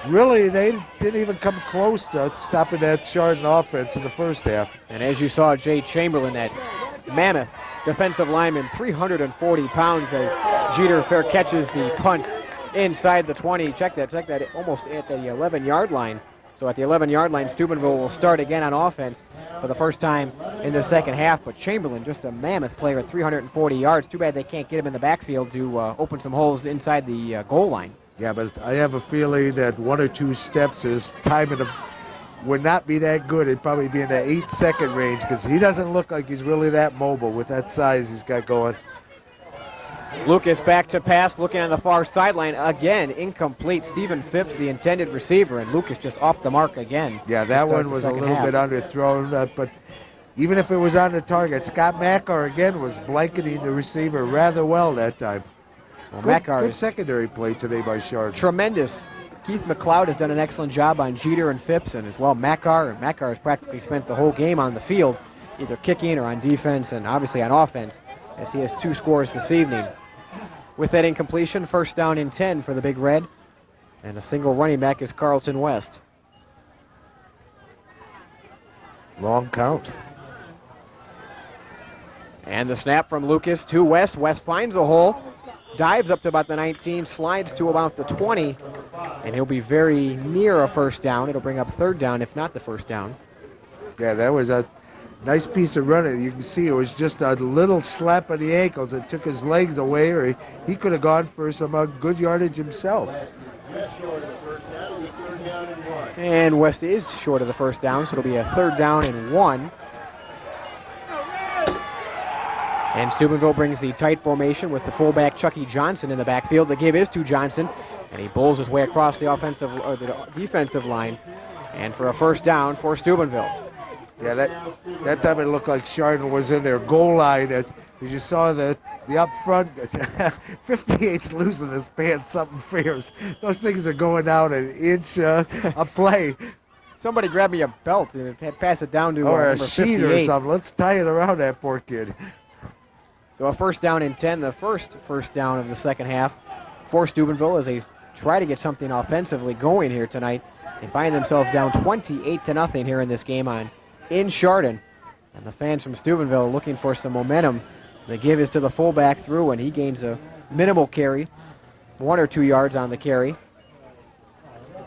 really they didn't even come close to stopping that Chardon offense in the first half. And as you saw, Jay Chamberlain, that mammoth defensive lineman, 340 pounds, as Jeter Fair catches the punt inside the 20. Check that, almost at the 11-yard line. So at the 11-yard line, Steubenville will start again on offense for the first time in the second half. But Chamberlain, just a mammoth player at 340 yards. Too bad they can't get him in the backfield to open some holes inside the goal line. Yeah, but I have a feeling that one or two steps, his timing would not be that good. It'd probably be in the 8-second range because he doesn't look like he's really that mobile with that size he's got going. Lucas back to pass, looking on the far sideline. Again, incomplete. Stephen Phipps, the intended receiver, and Lucas just off the mark again. Yeah, that one was a little bit underthrown, but even if it was on the target, Scott Makar again was blanketing the receiver rather well that time. Well, good secondary play today by Chardon. Tremendous. Keith McLeod has done an excellent job on Jeter and Phipps, and as well Makar. And Makar has practically spent the whole game on the field, either kicking or on defense, and obviously on offense, as he has 2 scores this evening. With that incompletion, first down and 10 for the Big Red. And a single running back is Carlton West. Long count. And the snap from Lucas to West. West finds a hole. dives up to about the 19, slides to about the 20, and he'll be very near a first down. It'll bring up third down, if not the first down. Yeah, that was a nice piece of running. You can see it was just a little slap on the ankles that took his legs away, or he could have gone for some good yardage himself. And West is short of the first down, so it'll be a third down and 1. And Steubenville brings the tight formation with the fullback Chucky Johnson in the backfield. The give is to Johnson, and he bowls his way across the the defensive line, and for a first down for Steubenville. Yeah, that time it looked like Chardon was in their goal line. As you saw the up front, 58's losing his pants, something fierce. Those things are going down an inch a play. Somebody grab me a belt and pass it down to or a number sheet 58. or something. Let's tie it around that poor kid. So a first down and 10, the first down of the second half for Steubenville as they try to get something offensively going here tonight. They find themselves down 28-0 here in this game in Chardon. And the fans from Steubenville looking for some momentum. The give is to the fullback through, and he gains a minimal carry, 1 or 2 yards on the carry.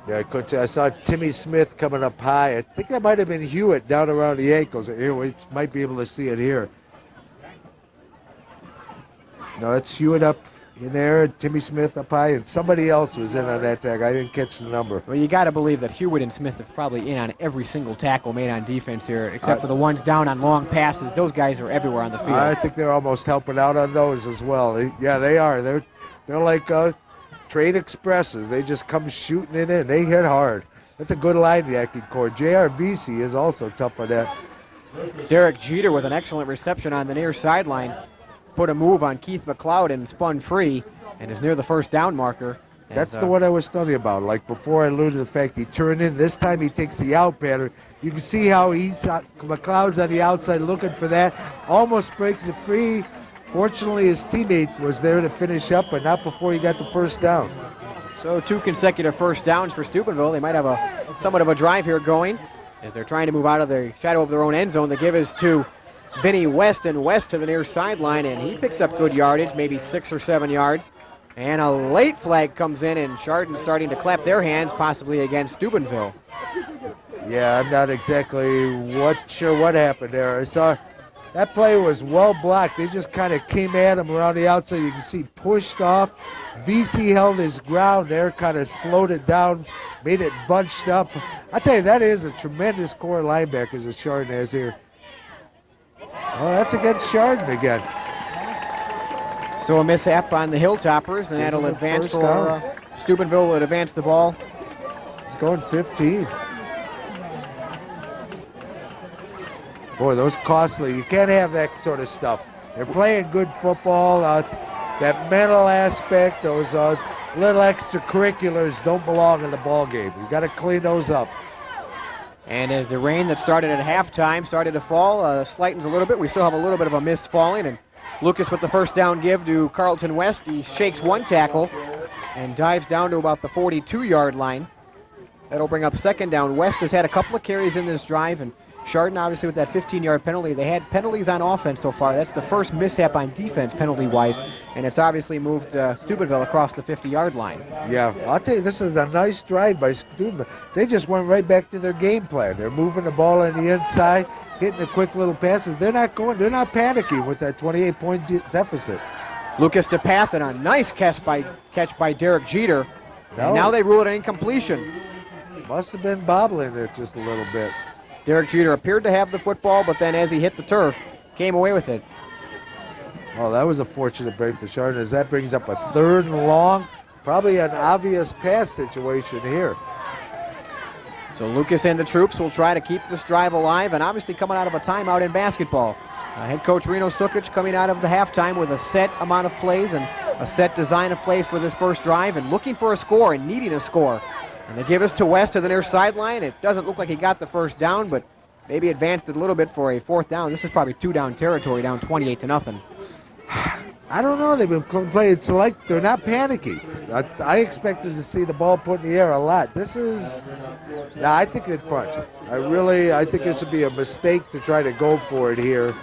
Yeah, I could say I saw Timmy Smith coming up high. I think that might have been Hewitt down around the ankles. Here, we might be able to see it here. No, it's Hewitt up in there, Timmy Smith up high, and somebody else was in on that tag. I didn't catch the number. Well, you got to believe that Hewitt and Smith are probably in on every single tackle made on defense here, except for the ones down on long passes. Those guys are everywhere on the field. I think they're almost helping out on those as well. Yeah, they are. They're like train expresses. They just come shooting it in. They hit hard. That's a good linebacking core. JRVC is also tough on that. Derek Jeter with an excellent reception on the near sideline. Put a move on Keith McLeod and spun free and is near the first down marker. That's the one I was telling you about. Like before, I alluded to the fact he turned in. This time he takes the out pattern. You can see how McLeod's on the outside looking for that. Almost breaks it free. Fortunately, his teammate was there to finish up, but not before he got the first down. So 2 consecutive first downs for Steubenville. They might have somewhat of a drive here going as they're trying to move out of the shadow of their own end zone. The give is to Vinny West, and West to the near sideline, and he picks up good yardage, maybe 6 or 7 yards. And a late flag comes in, and Chardon starting to clap their hands, possibly against Steubenville. Yeah, I'm not exactly sure what happened there. I saw that play was well blocked. They just kind of came at him around the outside. You can see pushed off. VC held his ground there, kind of slowed it down, made it bunched up. I tell you, that is a tremendous core of linebackers that Chardon has here. Oh, that's against Chardon again. So a mishap on the Hilltoppers, and that'll advance for Steubenville. Will advance the ball. He's going 15. Boy, those costly. You can't have that sort of stuff. They're playing good football. That mental aspect, those little extracurriculars don't belong in the ball game. You got to clean those up. And as the rain that started at halftime started to fall, slightens a little bit. We still have a little bit of a mist falling, and Lucas with the first down give to Carlton West. He shakes one tackle and dives down to about the 42-yard line. That'll bring up second down. West has had a couple of carries in this drive, and Chardon obviously with that 15-yard penalty. They had penalties on offense so far. That's the first mishap on defense penalty-wise, and it's obviously moved Steubenville across the 50-yard line. Yeah, I'll tell you, this is a nice drive by Steubenville. They just went right back to their game plan. They're moving the ball on the inside, hitting the quick little passes. They're not panicking with that 28-point deficit. Lucas to pass, and a nice catch by Derek Jeter. No. And now they rule it an incompletion. Must have been bobbling it just a little bit. Derek Jeter appeared to have the football, but then as he hit the turf, came away with it. Oh, that was a fortunate break for Chardon, as that brings up a 3rd and long. Probably an obvious pass situation here. So Lucas and the troops will try to keep this drive alive, and obviously coming out of a timeout in basketball. Head coach Reno Sukic coming out of the halftime with a set amount of plays and a set design of plays for this first drive, and looking for a score and needing a score. And they give us to West to the near sideline. It doesn't look like he got the first down, but maybe advanced it a little bit for a 4th down. This is probably 2-down territory, down 28-0. I don't know. They've been playing. It's like they're not panicking. I expected to see the ball put in the air a lot. I think they'd punch. I think this would be a mistake to try to go for it here.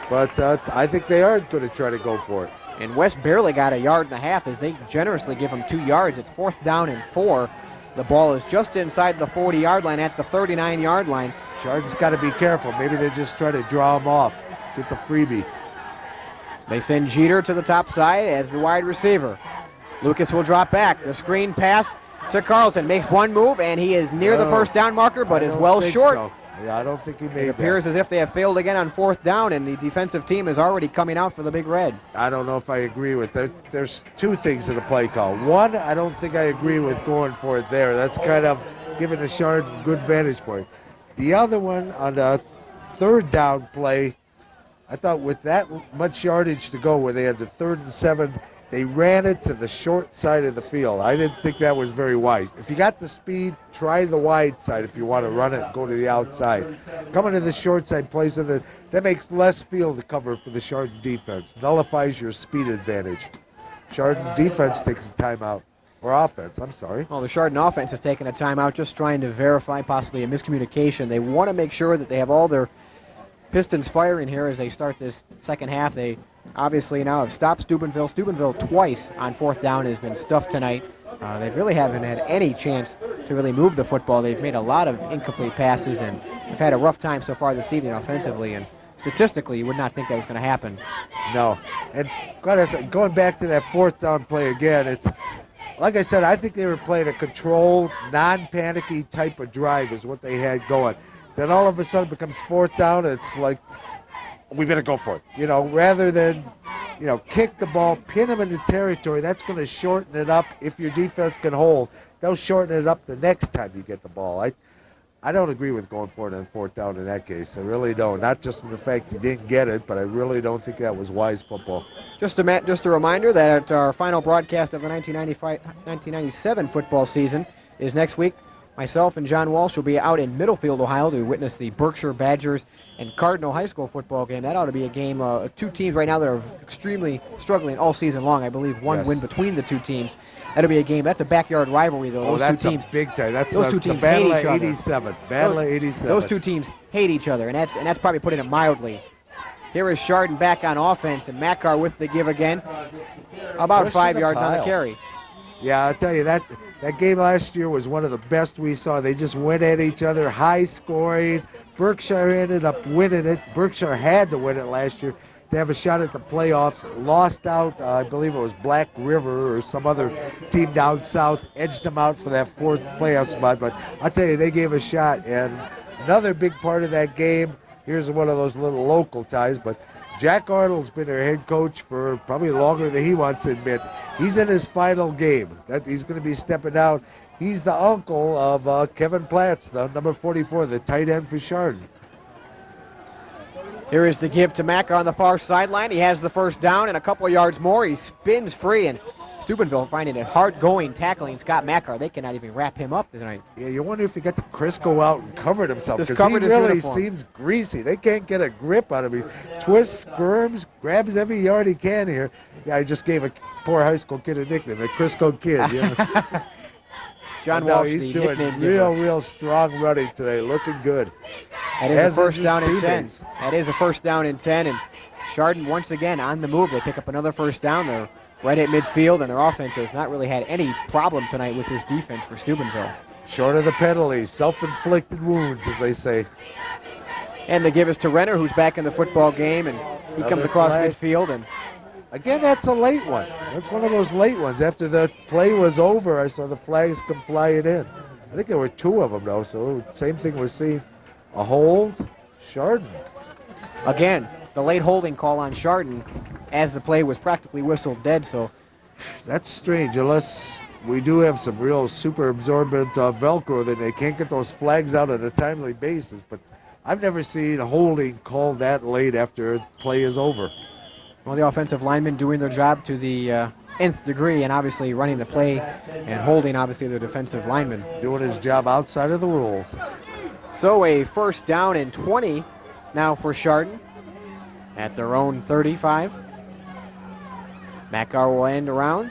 But I think they are going to try to go for it. And West barely got a yard and a half as they generously give him 2 yards. It's 4th down and 4. The ball is just inside the 40-yard line at the 39-yard line. Chardon's got to be careful. Maybe they just try to draw him off, get the freebie. They send Jeter to the top side as the wide receiver. Lucas will drop back. The screen pass to Carlson. Makes one move, and he is near the first down marker, but is well short. So. Yeah, I don't think he made it appears as if they have failed again on 4th down, and the defensive team is already coming out for the Big Red. I don't know if I agree with that. There's 2 things in the play call. One, I don't think I agree with going for it there. That's kind of giving the Chardon a good vantage point. The other one, on the 3rd down play, I thought with that much yardage to go, where they had the 3rd and 7, they ran it to the short side of the field. I didn't think that was very wise. If you got the speed, try the wide side if you want to run it and go to the outside. Coming to the short side plays that makes less field to cover for the Chardon defense. Nullifies your speed advantage. Chardon defense takes a timeout. Or offense, I'm sorry. Well, the Chardon offense is taking a timeout, just trying to verify possibly a miscommunication. They want to make sure that they have all their pistons firing here as they start this second half. They obviously now have stopped Steubenville. Steubenville twice on 4th down has been stuffed tonight. They really haven't had any chance to really move the football. They've made a lot of incomplete passes and have had a rough time so far this evening offensively. And statistically, you would not think that was going to happen. No. And going back to that 4th down play again, it's like I said, I think they were playing a controlled, non-panicky type of drive is what they had going. Then all of a sudden it becomes 4th down, and it's like, we better go for it. Rather than, kick the ball, pin them into territory, that's going to shorten it up. If your defense can hold, they'll shorten it up the next time you get the ball. I don't agree with going for it on 4th down in that case. I really don't. Not just from the fact you didn't get it, but I really don't think that was wise football. Just a reminder that our final broadcast of the 1997 football season is next week. Myself and John Walsh will be out in Middlefield, Ohio to witness the Berkshire Badgers and Cardinal High School football game. That ought to be a game, 2 teams right now that are extremely struggling all season long. I believe one win between the 2 teams. That'll be a game. That's a backyard rivalry, though. Those 2 teams, big time. That's those 2 teams hate each other. Battle of 87. Those 2 teams hate each other, and that's probably putting it mildly. Here is Chardon back on offense, and Makar with the give again. About 5 yards on the carry. Yeah, I'll tell you, that game last year was one of the best we saw. They just went at each other, high scoring. Berkshire ended up winning it. Berkshire had to win it last year to have a shot at the playoffs. Lost out, I believe it was Black River or some other team down south, edged them out for that 4th playoff spot. But I'll tell you, they gave a shot. And another big part of that game, here's one of those little local ties, but Jack Arnold's been their head coach for probably longer than he wants to admit. He's in his final game. He's going to be stepping out. He's the uncle of Kevin Platts, the number 44, the tight end for Chardon. Here is the give to Makar on the far sideline. He has the 1st down and a couple of yards more. He spins free, and Steubenville finding it hard going, tackling Scott Makar. They cannot even wrap him up tonight. Yeah, you wonder if he got the Chris go out and covered himself, because he really seems greasy. They can't get a grip on him. He twists, squirms, grabs every yard he can here. Yeah, I just gave a poor high school kid a nickname, a Crisco kid. Yeah. John Walsh, he's the doing nickname real strong running today, looking good. That is a 1st down and 10. That is a 1st down and 10, and Chardon once again on the move. They pick up another 1st down. They're right at midfield, and their offense has not really had any problem tonight with this defense for Steubenville. Short of the penalties, self-inflicted wounds, as they say. And the give is to Renner, who's back in the football game, and he comes across midfield. And again, that's a late one. That's one of those late ones. After the play was over, I saw the flags come flying in. I think there were 2 of them, though, so same thing we're seeing. A hold, Chardon. Again, the late holding call on Chardon as the play was practically whistled dead. So that's strange, unless we do have some real super absorbent Velcro, then they can't get those flags out on a timely basis. But I've never seen a holding called that late after play is over. Well, the offensive linemen doing their job to the nth degree, and obviously running the play and holding, obviously, the defensive lineman. Doing his job outside of the rules. So a 1st down and 20 now for Chardon at their own 35. Makar will end around,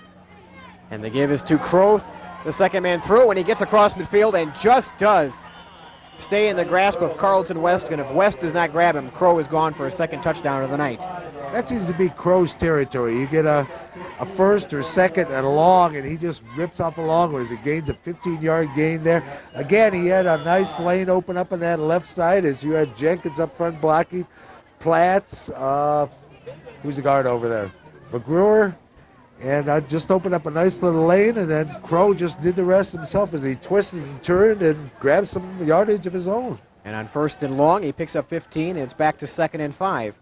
and the give is to Crow, the 2nd man through, and he gets across midfield and just does stay in the grasp of Carlton West, and if West does not grab him, Crow is gone for a 2nd touchdown of the night. that seems to be Crow's territory. You get a first or second and a long, and he just rips off a long one as he gains a 15-yard gain there. Again, he had a nice lane open up on that left side as you had Jenkins up front blocking. Platts, who's the guard over there? McGruer. And I just opened up a nice little lane, and then Crow just did the rest himself as he twisted and turned and grabbed some yardage of his own. And on 1st and long, he picks up 15, and it's back to 2nd and 5.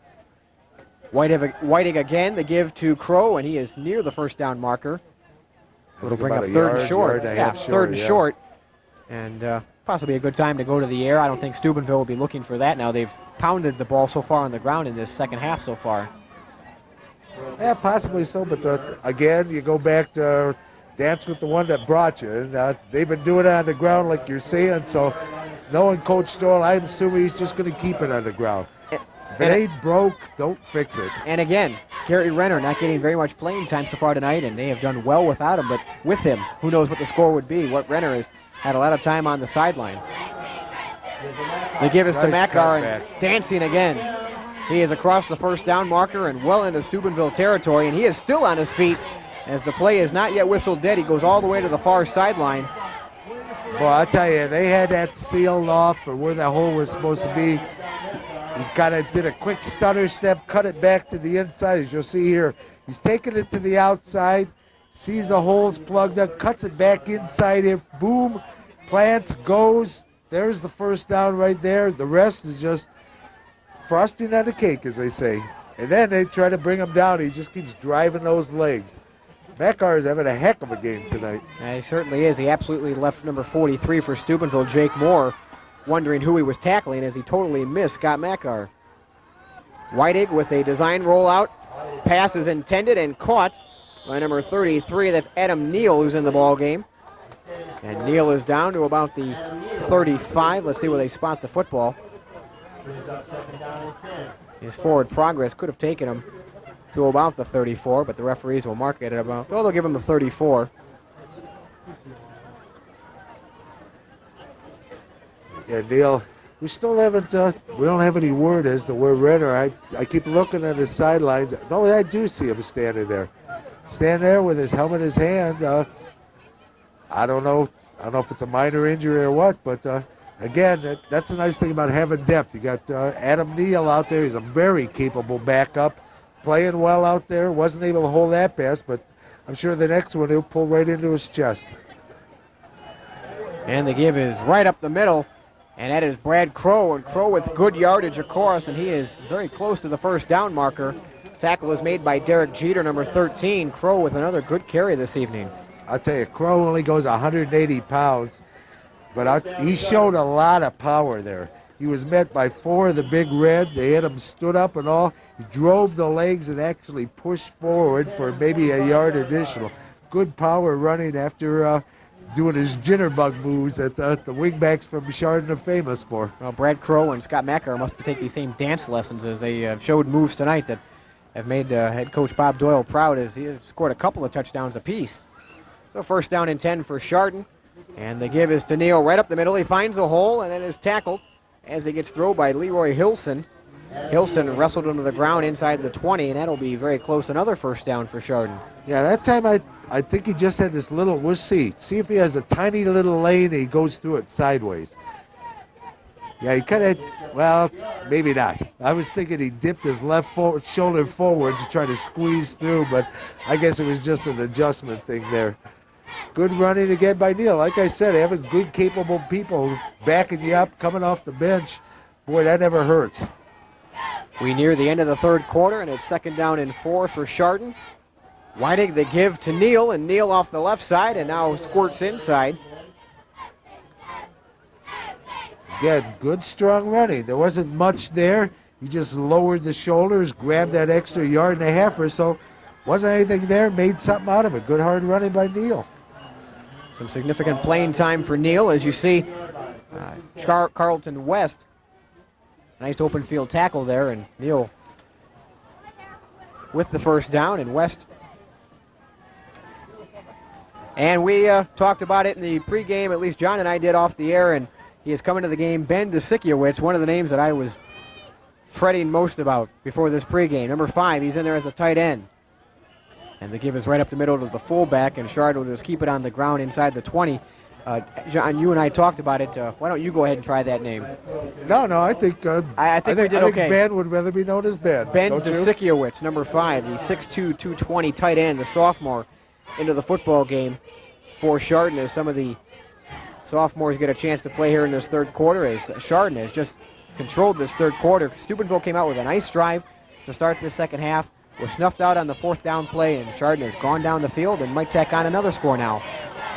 Whiting again, the give to Crow, and he is near the first down marker. It'll bring up 3rd and short. Yeah, 3rd and short. And possibly a good time to go to the air. I don't think Steubenville will be looking for that now. They've pounded the ball so far on the ground in this second half so far. Yeah, possibly so, but again, you go back to dance with the one that brought you. And they've been doing it on the ground like you're saying, so knowing Coach Stoll, I'm assuming he's just going to keep it on the ground. If it ain't broke, don't fix it. And again, Gary Renner not getting very much playing time so far tonight, and they have done well without him, but with him, who knows what the score would be. What Renner has had a lot of time on the sideline. The give is to Makar, and dancing again. He is across the first down marker and well into Steubenville territory, and he is still on his feet as the play is not yet whistled dead. He goes all the way to the far sideline. Boy, I tell you, they had that sealed off for where that hole was supposed to be. He kind of did a quick stutter step, cut it back to the inside, as you'll see here. He's taking it to the outside, sees the holes plugged up, cuts it back inside here. Boom, plants, goes. There's the first down right there. The rest is just frosting on the cake, as they say. And then they try to bring him down. He just keeps driving those legs. Makar is having a heck of a game tonight. He certainly is. He absolutely left number 43 for Steubenville, Jake Moore, wondering who he was tackling as he totally missed Scott Makar. Whiting with a design rollout. Pass is intended and caught by number 33. That's Adam Neal, who's in the ball game. And Neal is down to about the 35. Let's see where they spot the football. His forward progress could have taken him to about the 34, but the referees will mark it at about, well, they'll give him the 34. Yeah, Neal, we still haven't, we don't have any word as to where Renner, I keep looking at his sidelines. No, I do see him standing there. Stand there with his helmet in his hand. I don't know if it's a minor injury or what, but again, that's a nice thing about having depth. You got Adam Neal out there. He's a very capable backup, playing well out there. Wasn't able to hold that pass, but I'm sure the next one he'll pull right into his chest. And the give is right up the middle, and that is Brad Crow, and Crow with good yardage, of course, and he is very close to the first down marker. Tackle is made by Derek Jeter, number 13. Crow with another good carry this evening. I'll tell you, Crow only goes 180 pounds. But he showed a lot of power there. He was met by 4 of the Big Red. They had him stood up and all. He drove the legs and actually pushed forward for maybe a yard additional. Good power running after doing his jitterbug moves that the wingbacks from Chardon are famous for. Well, Brad Crow and Scott Makar must take these same dance lessons as they showed moves tonight that have made head coach Bob Doyle proud as he has scored a couple of touchdowns apiece. So 1st down and 10 for Chardon. And the give is to Neal right up the middle. He finds a hole and then is tackled as he gets thrown by Leroy Hilson. Hilson wrestled him to the ground inside the 20, and that'll be very close. Another 1st down for Chardon. Yeah, that time I think he just had this little, we'll see. See if he has a tiny little lane and he goes through it sideways. Yeah, he kind of, well, maybe not. I was thinking he dipped his left shoulder forward to try to squeeze through, but I guess it was just an adjustment thing there. Good running again by Neal. Like I said, having good, capable people backing you up, coming off the bench, boy, that never hurts. We near the end of the 3rd quarter, and it's 2nd down and 4 for Chardon. Whiting the give to Neal, and Neal off the left side, and now squirts inside. Again, good, strong running. There wasn't much there. He just lowered the shoulders, grabbed that extra yard and a half or so. Wasn't anything there, made something out of it. Good, hard running by Neal. Some significant playing time for Neal, as you see. Carlton West, nice open field tackle there, and Neal with the 1st down, and West. And we talked about it in the pregame, at least John and I did off the air, and he is coming to the game, Ben Desikiewicz, one of the names that I was fretting most about before this pregame. Number 5, he's in there as a tight end. And the give is right up the middle to the fullback, and Chardon will just keep it on the ground inside the 20. John, you and I talked about it. Why don't you go ahead and try that name? No, I think I think we did okay. Ben would rather be known as Ben. Ben Desikiewicz, number 5, the 6'2", 220 tight end, the sophomore, into the football game for Chardon as some of the sophomores get a chance to play here in this third quarter as Chardon has just controlled this third quarter. Steubenville came out with a nice drive to start the second half. Was snuffed out on the 4th down play, and Chardon has gone down the field and might tack on another score now.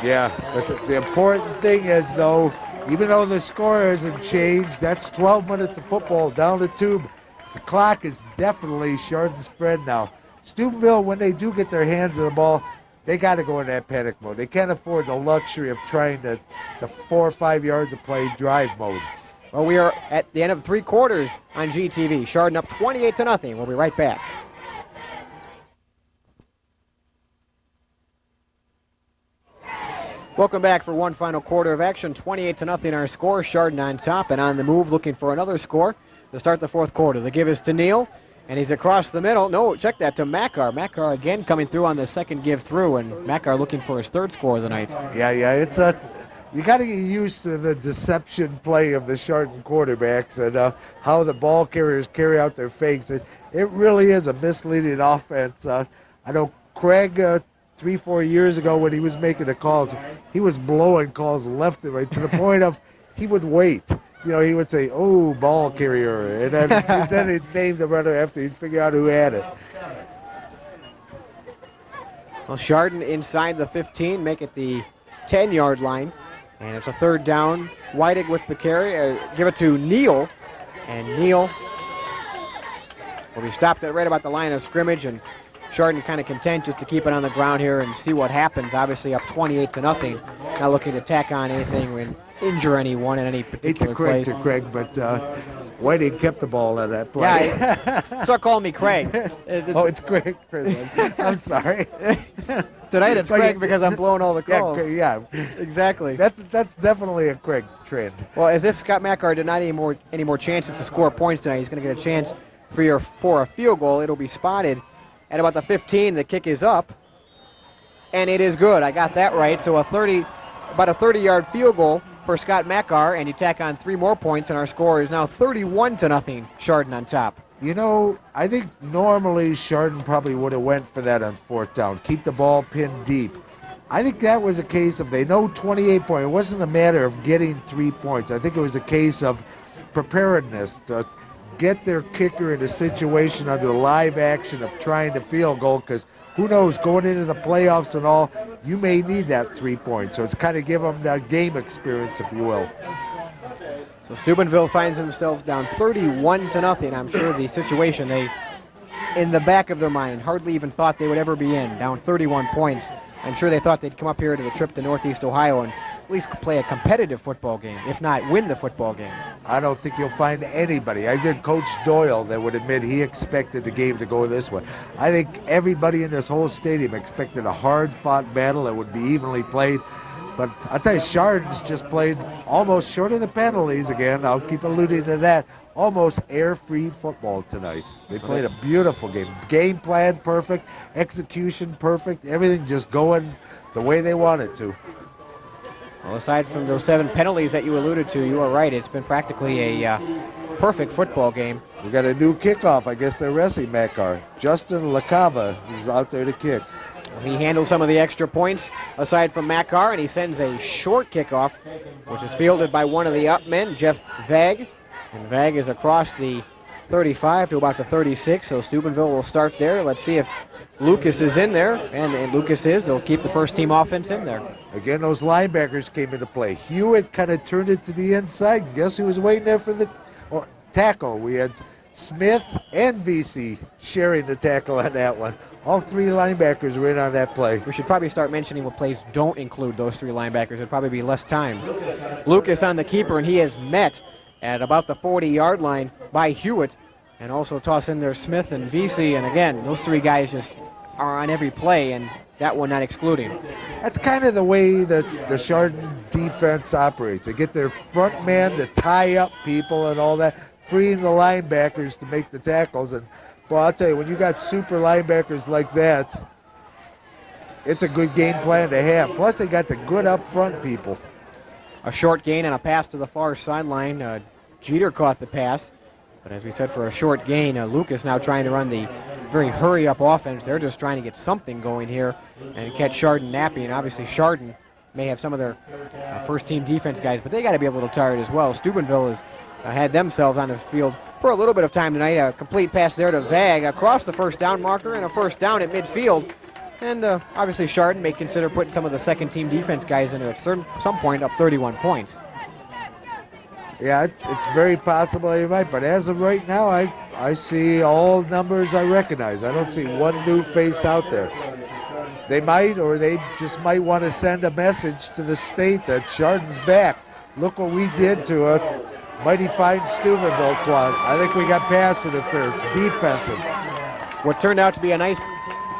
Yeah, but the important thing is, though, even though the score hasn't changed, that's 12 minutes of football down the tube. The clock is definitely Chardon's friend now. Steubenville, when they do get their hands on the ball, they got to go in that panic mode. They can't afford the luxury of trying the 4 or 5 yards of play drive mode. Well, we are at the end of 3 quarters on GTV. Chardon up 28-0. We'll be right back. Welcome back for one final quarter of action. 28-0 our score. Chardon on top and on the move, looking for another score to start the fourth quarter. The give is to Neal, and he's across the middle. No, check that, to Makar. Makar again coming through on the second give through, and Makar looking for his 3rd score of the night. Yeah, it's you got to get used to the deception play of the Chardon quarterbacks and how the ball carriers carry out their fakes. It really is a misleading offense. I know Craig 3-4 years ago when he was making the calls, he was blowing calls left and right to the point of he would wait. He would say, "Oh, ball carrier," and then he'd name the runner after he'd figure out who had it. Well, Chardon inside the 15, make it the 10-yard line, and it's a 3rd down. Whiting with the carry, give it to Neal, and Neal will be stopped at right about the line of scrimmage, and Chardon kind of content just to keep it on the ground here and see what happens. Obviously up 28-0. Not looking to tack on anything or injure anyone in any particular play. It's a Craig, but Whiting kept the ball on that play. Yeah, start calling me Craig. It's Craig. I'm sorry. Tonight it's Craig because I'm blowing all the calls. Yeah, exactly. That's definitely a Craig trend. Well, as if Scott Makar did not any more chances to score points tonight, he's going to get a chance for a field goal. It'll be spotted at about the 15. The kick is up, and it is good. I got that right. So about a 30-yard field goal for Scott Makar, and you tack on 3 more points, and our score is now 31-0. Chardon on top. I think normally Chardon probably would have went for that on 4th down. Keep the ball pinned deep. I think that was a case of they know 28 points. It wasn't a matter of getting 3 points. I think it was a case of preparedness to get their kicker in a situation under live action of trying to field goal, because who knows, going into the playoffs and all, you may need that 3 points. So it's kind of give them that game experience, if you will. So Steubenville finds themselves down 31-0. I'm sure the situation they, in the back of their mind, hardly even thought they would ever be in, down 31 points. I'm sure they thought they'd come up here to the trip to Northeast Ohio and at least play a competitive football game, if not win the football game. I don't think you'll find anybody. I think Coach Doyle that would admit he expected the game to go this way. I think everybody in this whole stadium expected a hard-fought battle that would be evenly played. But I'll tell you, Chardon's just played almost short of the penalties again. I'll keep alluding to that. Almost air-free football tonight. They played a beautiful game. Game plan perfect, execution perfect, everything just going the way they wanted to. Well, aside from those 7 penalties that you alluded to, you are right. It's been practically a perfect football game. We got a new kickoff. I guess they're resting Makar. Justin LaCava is out there to kick. He handles some of the extra points aside from Makar, and he sends a short kickoff, which is fielded by one of the up men, Jeff Vag. And Vag is across the 35 to about the 36, so Steubenville will start there. Let's see if Lucas is in there, and Lucas is. They'll keep the first-team offense in there. Again, those linebackers came into play. Hewitt kind of turned it to the inside. Guess who was waiting there for the tackle? We had Smith and VC sharing the tackle on that one. All 3 linebackers were in on that play. We should probably start mentioning what plays don't include those 3 linebackers. It'd probably be less time. Lucas on the keeper, and he is met at about the 40-yard line by Hewitt, and also toss in there Smith and VC. And again, those 3 guys just are on every play, and that one not excluding. That's kind of the way the Chardon defense operates. They get their front man to tie up people and all that, freeing the linebackers to make the tackles. And, well, I'll tell you, when you got super linebackers like that, it's a good game plan to have. Plus, they got the good up front people. A short gain and a pass to the far sideline. Jeter caught the pass. But as we said, for a short gain, Lucas now trying to run the very hurry-up offense. They're just trying to get something going here and catch Chardon napping. And obviously, Chardon may have some of their first-team defense guys, but they got to be a little tired as well. Steubenville has had themselves on the field for a little bit of time tonight. A complete pass there to Vag across the first down marker and a first down at midfield. And obviously, Chardon may consider putting some of the second-team defense guys in there at some point, up 31 points. Yeah, it's very possible you're right, but as of right now, I see all numbers I recognize. I don't see one new face out there. They might, or they just might want to send a message to the state that Chardon's back. Look what we did to a mighty fine Steubenville squad. I think we got pass interference, defensive. What turned out to be a nice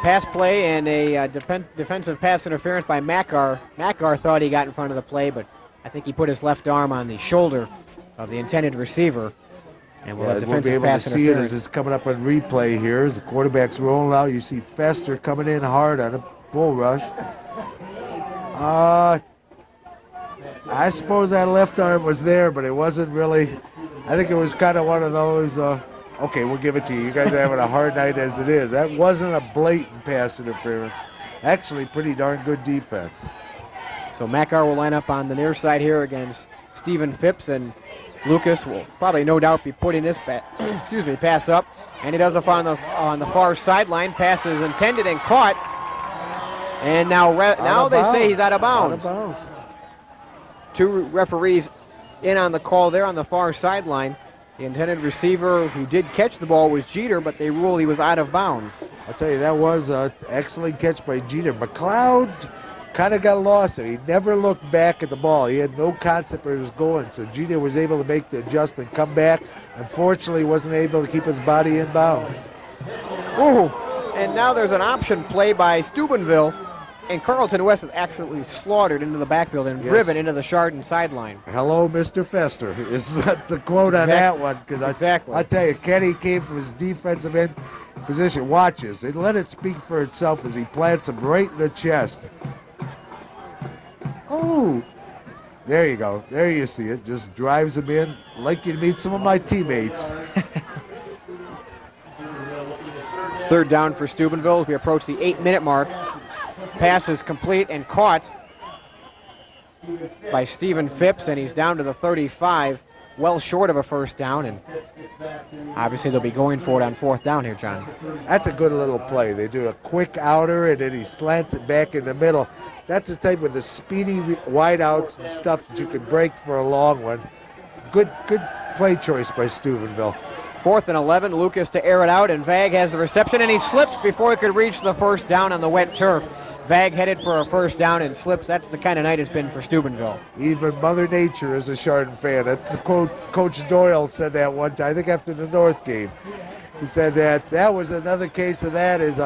pass play and a defensive pass interference by Makar. Makar thought he got in front of the play, but I think he put his left arm on the shoulder of the intended receiver. And we'll have defensive be able pass to see it interference. as it's coming up on replay here. As the quarterback's rolling out, you see Fester coming in hard on a bull rush. I suppose that left arm was there, but it wasn't really. I think it was kind of one of those, okay, we'll give it to you. You guys are having a hard night as it is. That wasn't a blatant pass interference. Actually, pretty darn good defense. So Makar will line up on the near side here against Stephen Phipps, and Lucas will probably no doubt be putting this pass up. And he does it on the far sideline. Pass is intended and caught. And now they say he's out of bounds. Out of bounds. Two referees in on the call there on the far sideline. The intended receiver who did catch the ball was Jeter, but they rule he was out of bounds. I'll tell you, that was an excellent catch by Jeter. McLeod kind of got lost there. He never looked back at the ball. He had no concept where it was going, so Jeter was able to make the adjustment, come back. Unfortunately, wasn't able to keep his body in bounds. Ooh, and now there's an option play by Steubenville, and Carlton West is absolutely slaughtered into the backfield and driven into the Chardon sideline. Hello, Mr. Fester, is the quote on that one. Because I tell you, Kenny came from his defensive end position. Watch this. And let it speak for itself as he plants him right in the chest. Oh, there you go. There you see it. Just drives him in. Like you to meet some of my teammates. Third down for Steubenville as we approach the 8-minute mark. Pass is complete and caught by Stephen Phipps, and he's down to the 35, well short of a first down, and obviously they'll be going for it on fourth down here, John. That's a good little play. They do a quick outer, and then he slants it back in the middle. That's the type of the speedy wideouts and stuff that you can break for a long one. Good play choice by Steubenville. 4th and 11, Lucas to air it out, and Vag has the reception, and he slips before he could reach the first down on the wet turf. Vag headed for a first down and slips. That's the kind of night it's been for Steubenville. Even Mother Nature is a Chardon fan. That's the quote. Coach Doyle said that one time, I think after the North game. He said that was another case of that, is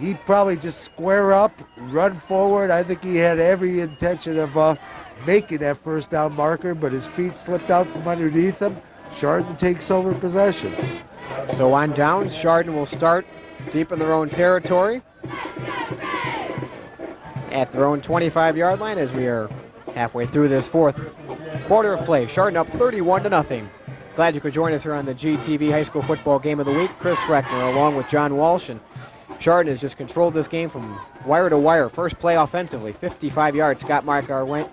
he'd probably just square up, run forward. I think he had every intention of making that first down marker, but his feet slipped out from underneath him. Chardon takes over possession. So on downs, Chardon will start deep in their own territory at their own 25-yard line as we are halfway through this fourth quarter of play. Chardon up 31-0. Glad you could join us here on the GTV High School Football Game of the Week. Chris Freckner along with John Walsh, and Chardon has just controlled this game from wire to wire. First play offensively, 55 yards. Scott Markar went.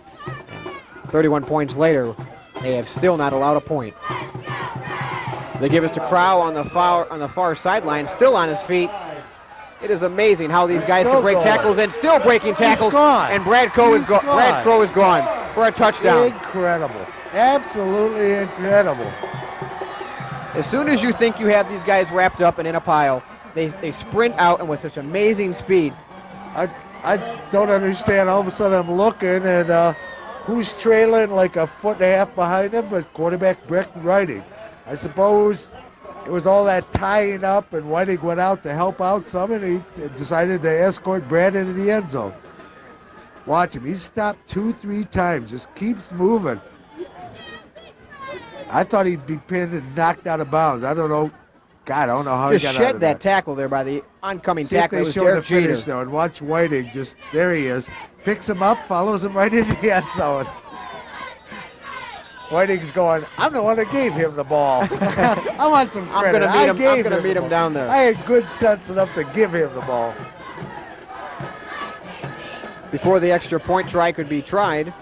31 points later, they have still not allowed a point. They give us to Crow on the far sideline, still on his feet. It is amazing how these guys can break tackles and still breaking tackles. And Brad Crow is gone for a touchdown. Incredible. Absolutely incredible. As soon as you think you have these guys wrapped up and in a pile, they sprint out, and with such amazing speed. I don't understand. All of a sudden I'm looking, and who's trailing like a foot and a half behind him? But quarterback Brett Whiting. I suppose it was all that tying up, and Whiting went out to help out some, and he decided to escort Brad into the end zone. Watch him. He's stopped 2-3 times. Just keeps moving. I thought he'd be pinned and knocked out of bounds. I don't know. God, I don't know how Just he got out shed of that tackle there by the oncoming See if tackle. It they was show the Derek finish Jeter. though, and watch Whiting. Just there he is. Picks him up, follows him right into the end zone. Whiting's going, I'm the one that gave him the ball. I want some credit. I'm going to meet him down there. I had good sense enough to give him the ball. Before the extra point try could be tried,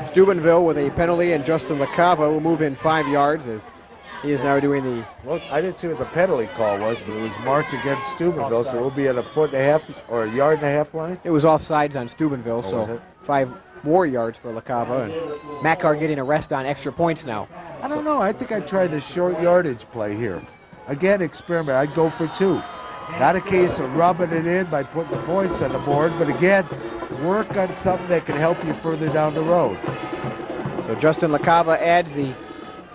Steubenville with a penalty, and Justin LaCava will move in 5 yards as he is now doing the... Well, I didn't see what the penalty call was, but it was marked against Steubenville, so we'll be at a 1.5 foot or a 1.5 yard line. It was offsides on Steubenville, so 5 more yards for LaCava, and Makar getting a rest on extra points now. I don't know. I think I'd try the short yardage play here. Again, experiment. I'd go for 2. Not a case of rubbing it in by putting the points on the board, but again, work on something that can help you further down the road. So Justin LaCava adds the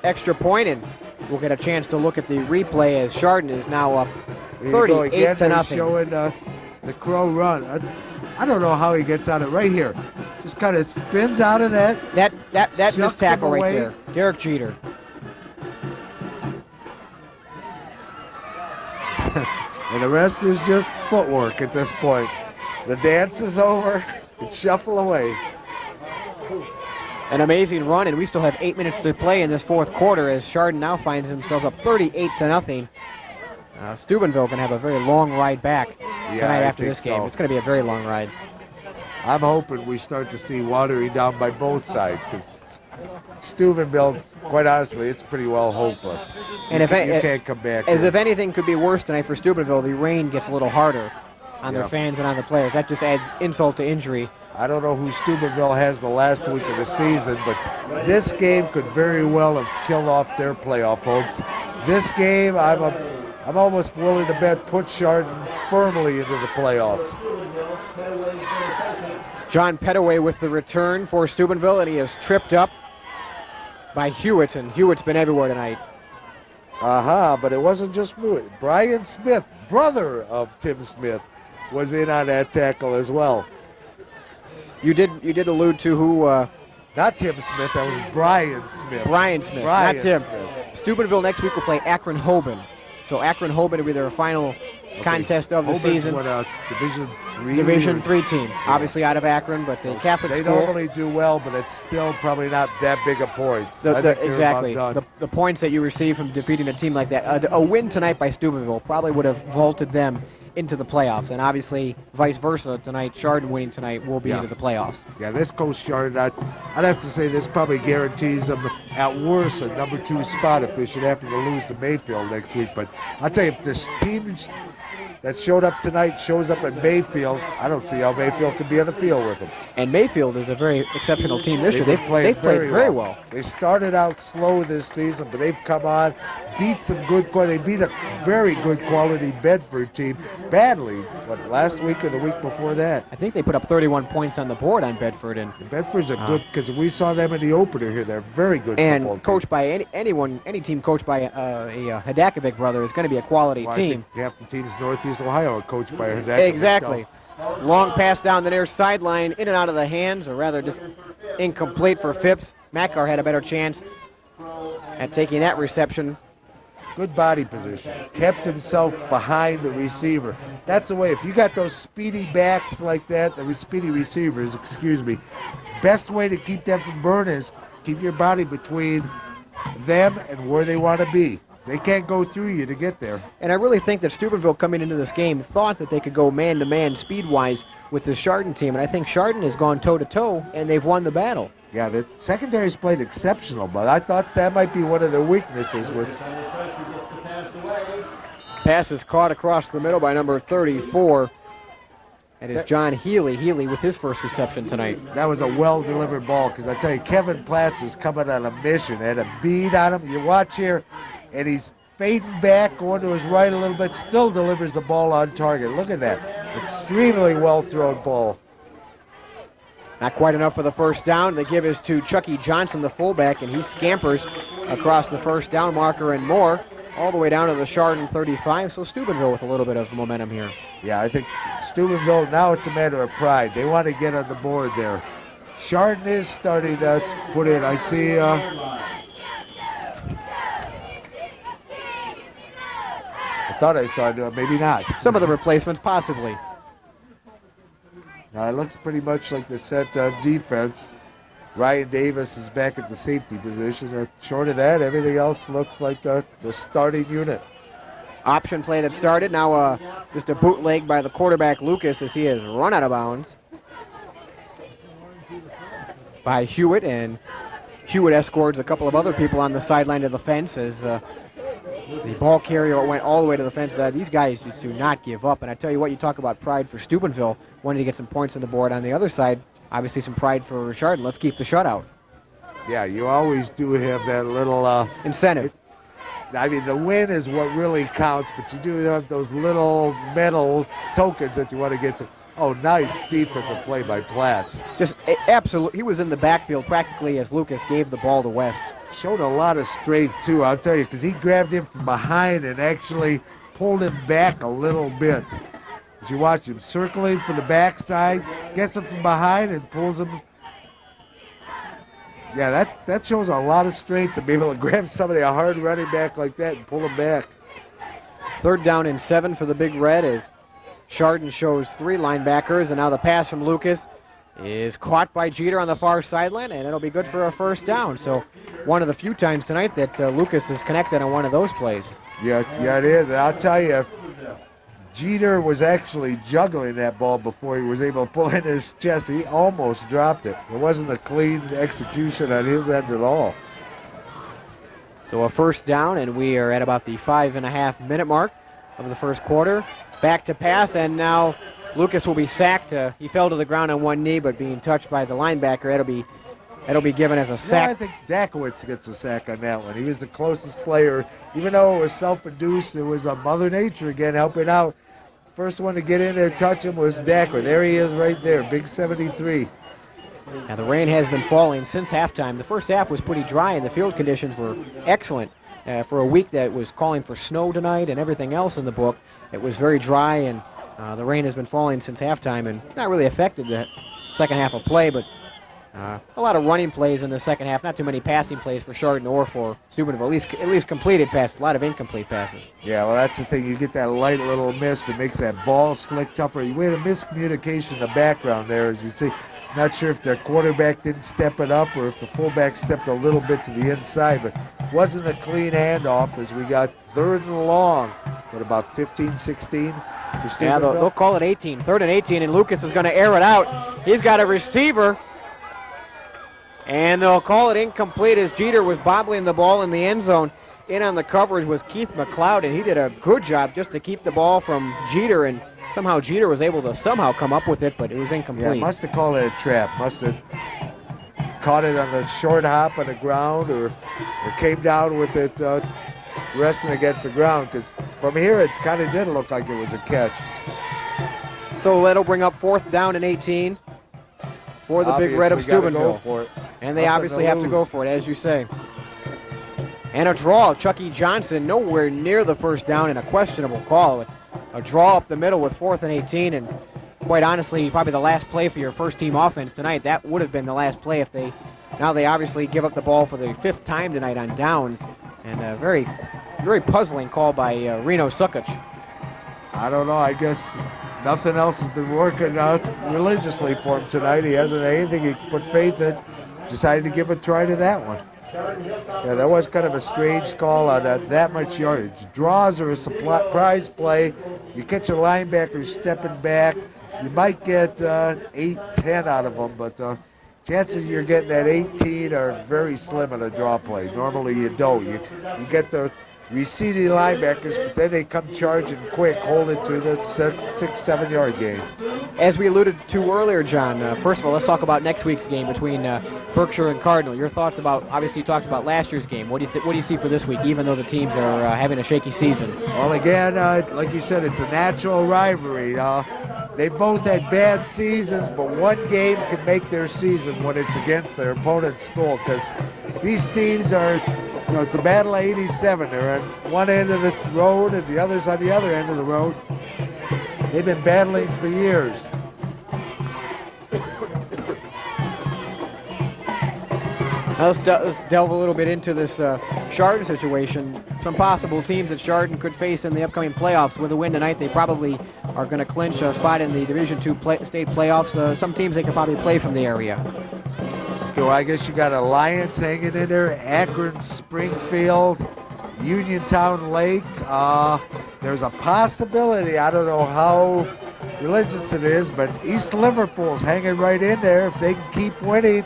extra point, and we'll get a chance to look at the replay as Chardon is now up 38 to nothing. Showing the crow run. I don't know how he gets on it right here. Just kind of spins out of that. That missed tackle right there. Derek Jeter. And the rest is just footwork at this point. The dance is over. It's shuffle away. An amazing run, and we still have 8 minutes to play in this fourth quarter as Chardon now finds himself up 38 to nothing. Steubenville can have a very long ride back tonight after this game. So. It's going to be a very long ride. I'm hoping we start to see watering down by both sides, because Steubenville, quite honestly, it's pretty well hopeless. And you can't come back. If anything could be worse tonight for Steubenville, the rain gets a little harder on their fans and on the players. That just adds insult to injury. I don't know who Steubenville has the last week of the season, but this game could very well have killed off their playoff hopes. This game, I'm almost willing to bet put Chardon firmly into the playoffs. John Pettaway with the return for Steubenville, and he is tripped up by Hewitt, and Hewitt's been everywhere tonight. But it wasn't just Hewitt. Brian Smith, brother of Tim Smith, was in on that tackle as well. You did allude to who... not Tim Smith, that was Brian Smith. Brian Smith, not Tim. Steubenville next week will play Akron-Hoban. So Akron-Hoban will be their final contest of the season. What, Division 3 team. Obviously out of Akron, but the Catholic school. They normally do well, but it's still probably not that big of points. Exactly. The points that you receive from defeating a team like that. A win tonight by Steubenville probably would have vaulted them into the playoffs, and obviously vice versa tonight. Chardon winning tonight will be into the playoffs. Yeah, this coach Chardon, I'd have to say this probably guarantees them at worst a number 2 spot if they should happen to lose to Mayfield next week. But I'll tell you, if this team that showed up tonight shows up at Mayfield, I don't see how Mayfield could be on the field with them. And Mayfield is a very exceptional team this year. They've played very well. They started out slow this season, but they've come on, beat some good quality. They beat a very good quality Bedford team badly, last week or the week before that. I think they put up 31 points on the board on Bedford. And Bedford's a good, because we saw them in the opener here. They're very good. And coached by any team coached by a Hadakovic brother is going to be a quality team. I think half the teams Northeast Ohio are coached by Hadakovic. Exactly. Long pass down the near sideline, in and out of the hands, or rather just incomplete for Phipps. Makar had a better chance at taking that reception. Good body position. Kept himself behind the receiver. That's the way. If you got those speedy backs like that, speedy receivers, best way to keep them from burning is keep your body between them and where they want to be. They can't go through you to get there. And I really think that Steubenville coming into this game thought that they could go man-to-man speed-wise with this Chardon team, and I think Chardon has gone toe-to-toe, and they've won the battle. Yeah, the secondary's played exceptional, but I thought that might be one of their weaknesses. Pass is caught across the middle by number 34. That is John Healy. Healy with his first reception tonight. That was a well-delivered ball, because I tell you, Kevin Platts is coming on a mission. Had a bead on him. You watch here, and he's fading back, going to his right a little bit, still delivers the ball on target. Look at that. Extremely well-thrown ball. Not quite enough for the first down. The give is to Chucky Johnson, the fullback, and he scampers across the first down marker and more, all the way down to the Chardon 35. So Steubenville with a little bit of momentum here. Yeah, I think Steubenville, now it's a matter of pride. They want to get on the board there. Chardon is starting to put in. I see thought I saw it, maybe not. Some of the replacements, possibly. Now it looks pretty much like the set defense. Ryan Davis is back at the safety position. Short of that, everything else looks like the starting unit. Option play that started. Now just a bootleg by the quarterback, Lucas, as he has run out of bounds by Hewitt, and Hewitt escorts a couple of other people on the sideline to the fence as the ball carrier went all the way to the fence. These guys just do not give up. And I tell you what, you talk about pride for Steubenville, wanting to get some points on the board. On the other side, obviously some pride for Chardon. Let's keep the shutout. Yeah, you always do have that little incentive. I mean, the win is what really counts, but you do have those little medal tokens that you want to get to. Oh, nice defensive play by Platts. Just absolutely, he was in the backfield practically as Lucas gave the ball to West. Showed a lot of strength, too, I'll tell you, because he grabbed him from behind and actually pulled him back a little bit. As you watch him circling from the backside, gets him from behind and pulls him. Yeah, that shows a lot of strength to be able to grab somebody, a hard running back like that, and pull him back. 3rd down and 7 for the Big Red as Chardon shows 3 linebackers, and now the pass from Lucas is caught by Jeter on the far sideline, and it'll be good for a 1st down. So one of the few times tonight that Lucas is connected on one of those plays. Yeah, it is. And I'll tell you, Jeter was actually juggling that ball before he was able to pull in his chest. He almost dropped it. It wasn't a clean execution on his end at all. So a 1st down, and we are at about the 5.5-minute mark of the 1st quarter. Back to pass, and now Lucas will be sacked. He fell to the ground on one knee, but being touched by the linebacker, it'll be given as a sack. Yeah, I think Dakowitz gets a sack on that one. He was the closest player. Even though it was self-induced, it was Mother Nature again helping out. First one to get in there, touch him, was Dakowitz. There he is right there, big 73. Now the rain has been falling since halftime. The first half was pretty dry, and the field conditions were excellent. For a week that was calling for snow tonight and everything else in the book, it was very dry, and the rain has been falling since halftime and not really affected the second half of play, but a lot of running plays in the second half, not too many passing plays for Chardon or for Steubenville, at least completed passes, a lot of incomplete passes. Yeah, well, that's the thing. You get that light little miss that makes that ball slick tougher. You had a miscommunication in the background there, as you see. Not sure if the quarterback didn't step it up or if the fullback stepped a little bit to the inside, but it wasn't a clean handoff as we got 3rd and long, what, about 15, 16? Yeah, they'll call it 18, 3rd and 18, and Lucas is going to air it out. He's got a receiver, and they'll call it incomplete as Jeter was bobbling the ball in the end zone. In on the coverage was Keith McLeod, and he did a good job just to keep the ball from Jeter, and somehow Jeter was able to come up with it, but it was incomplete. Yeah, must have called it a trap. Must have caught it on the short hop on the ground or came down with it resting against the ground, because from here it kind of did look like it was a catch. So that'll bring up 4th down and 18 for the Big Red of Steubenville. And they obviously have to go for it, as you say. And a draw. Chucky Johnson nowhere near the 1st down, and a questionable call with a draw up the middle with 4th and 18. And quite honestly, probably the last play for your first-team offense tonight. That would have been the last play if they obviously give up the ball for the 5th time tonight on downs. And a very, very puzzling call by Reno Sukic. I don't know. I guess nothing else has been working out religiously for him tonight. He hasn't had anything he put faith in. Decided to give a try to that one. Yeah, that was kind of a strange call on that much yardage. Draws are a surprise play. You catch a linebacker stepping back, you might get 8-10 out of them, but chances you're getting that 18 are very slim in a draw play. Normally you don't. You get the receding linebackers, but then they come charging quick, hold it to the 6-7 yard gain. As we alluded to earlier, John, first of all, let's talk about next week's game between Berkshire and Cardinal. Your thoughts about, obviously you talked about last year's game. What do you see for this week, even though the teams are having a shaky season? Well, again, like you said, it's a natural rivalry. They both had bad seasons, but one game can make their season when it's against their opponent's school, because these teams are, it's a battle of 87. They're on one end of the road and the other's on the other end of the road. They've been battling for years. Now let's delve a little bit into this Chardon situation. Some possible teams that Chardon could face in the upcoming playoffs. With a win tonight, they probably are going to clinch a spot in the Division II state playoffs. Some teams they could probably play from the area. Okay, well, I guess you got Alliance hanging in there, Akron, Springfield, Uniontown Lake. There's a possibility, I don't know how religious it is, but East Liverpool's hanging right in there if they can keep winning.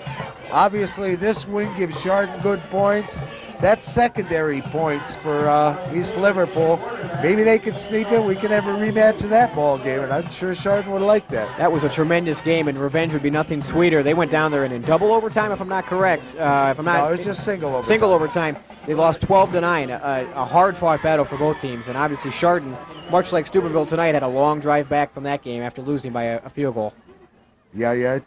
Obviously, this win gives Chardon good points. That's secondary points for East Liverpool. Maybe they can sneak in. We can have a rematch of that ball game, and I'm sure Chardon would like that. That was a tremendous game, and revenge would be nothing sweeter. They went down there and in double overtime, if I'm not correct. No, it was just single overtime. Single overtime. They lost 12-9. A hard-fought battle for both teams, and obviously Chardon, much like Steubenville tonight, had a long drive back from that game after losing by a field goal. Yeah.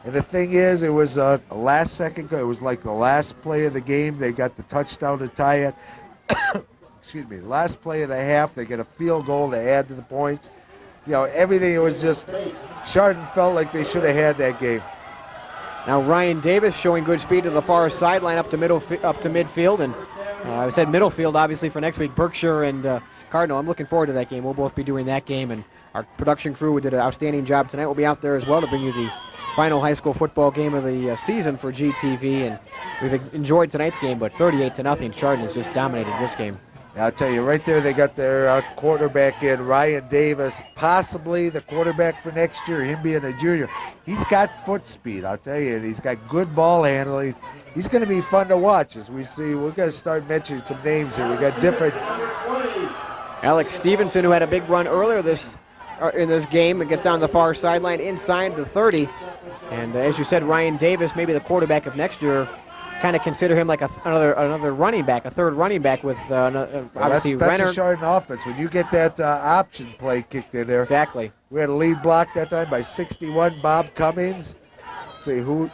And the thing is, it was a last-second goal. It was like the last play of the game. They got the touchdown to tie it. Excuse me. Last play of the half, they get a field goal to add to the points. You know, everything, it was just, Chardon felt like they should have had that game. Now Ryan Davis showing good speed to the far sideline up to midfield, and I said middle field obviously for next week. Berkshire and Cardinal. I'm looking forward to that game. We'll both be doing that game, and our production crew did an outstanding job tonight. We'll be out there as well to bring you the final high school football game of the season for GTV, and we've enjoyed tonight's game, but 38-0, Chardon has just dominated this game. I'll tell you, right there, they got their quarterback in, Ryan Davis, possibly the quarterback for next year, him being a junior. He's got foot speed, I'll tell you, and he's got good ball handling. He's going to be fun to watch as we see. We're going to start mentioning some names here. We got different. Alex Stevenson, who had a big run earlier in this game, and gets down the far sideline inside the 30. And as you said, Ryan Davis, maybe the quarterback of next year. Kind of consider him like another running back, a third running back with obviously that's Renner. A Chardon offense. When you get that option play kicked in there. Exactly. We had a lead block that time by 61, Bob Cummings. Let's see, who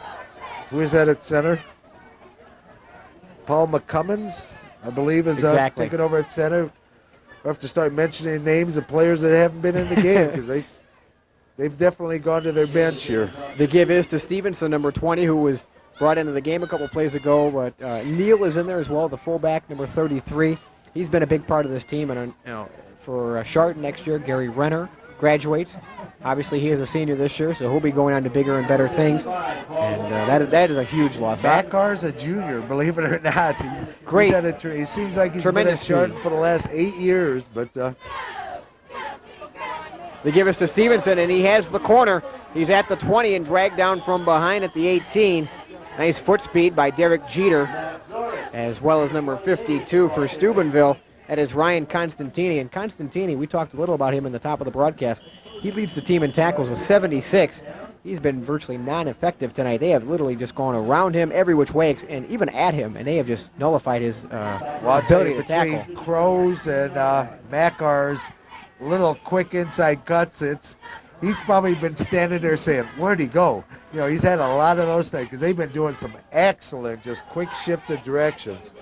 is that at center? Paul McCummins, I believe, is taking over at center. We'll have to start mentioning names of players that haven't been in the game because they've definitely gone to their bench here. The give is to Stevenson, number 20, who was brought into the game a couple plays ago, but Neal is in there as well, the fullback, number 33. He's been a big part of this team, and for Chardon next year, Gary Renner graduates. Obviously, he is a senior this year, so he'll be going on to bigger and better things, and that is a huge loss. Makar's a junior, believe it or not. He's great. He seems like he's Tremendous been at Chardon for the last 8 years, but. They give us to Stevenson, and he has the corner. He's at the 20 and dragged down from behind at the 18. Nice foot speed by Derek Jeter, as well as number 52 for Steubenville. That is Ryan Constantini. And Constantini, we talked a little about him in the top of the broadcast. He leads the team in tackles with 76. He's been virtually non-effective tonight. They have literally just gone around him every which way and even at him, and they have just nullified his ability to tackle. Between Crow's and Makar's little quick inside cuts, he's probably been standing there saying, where'd he go? You know, he's had a lot of those things because they've been doing some excellent, just quick shifted directions.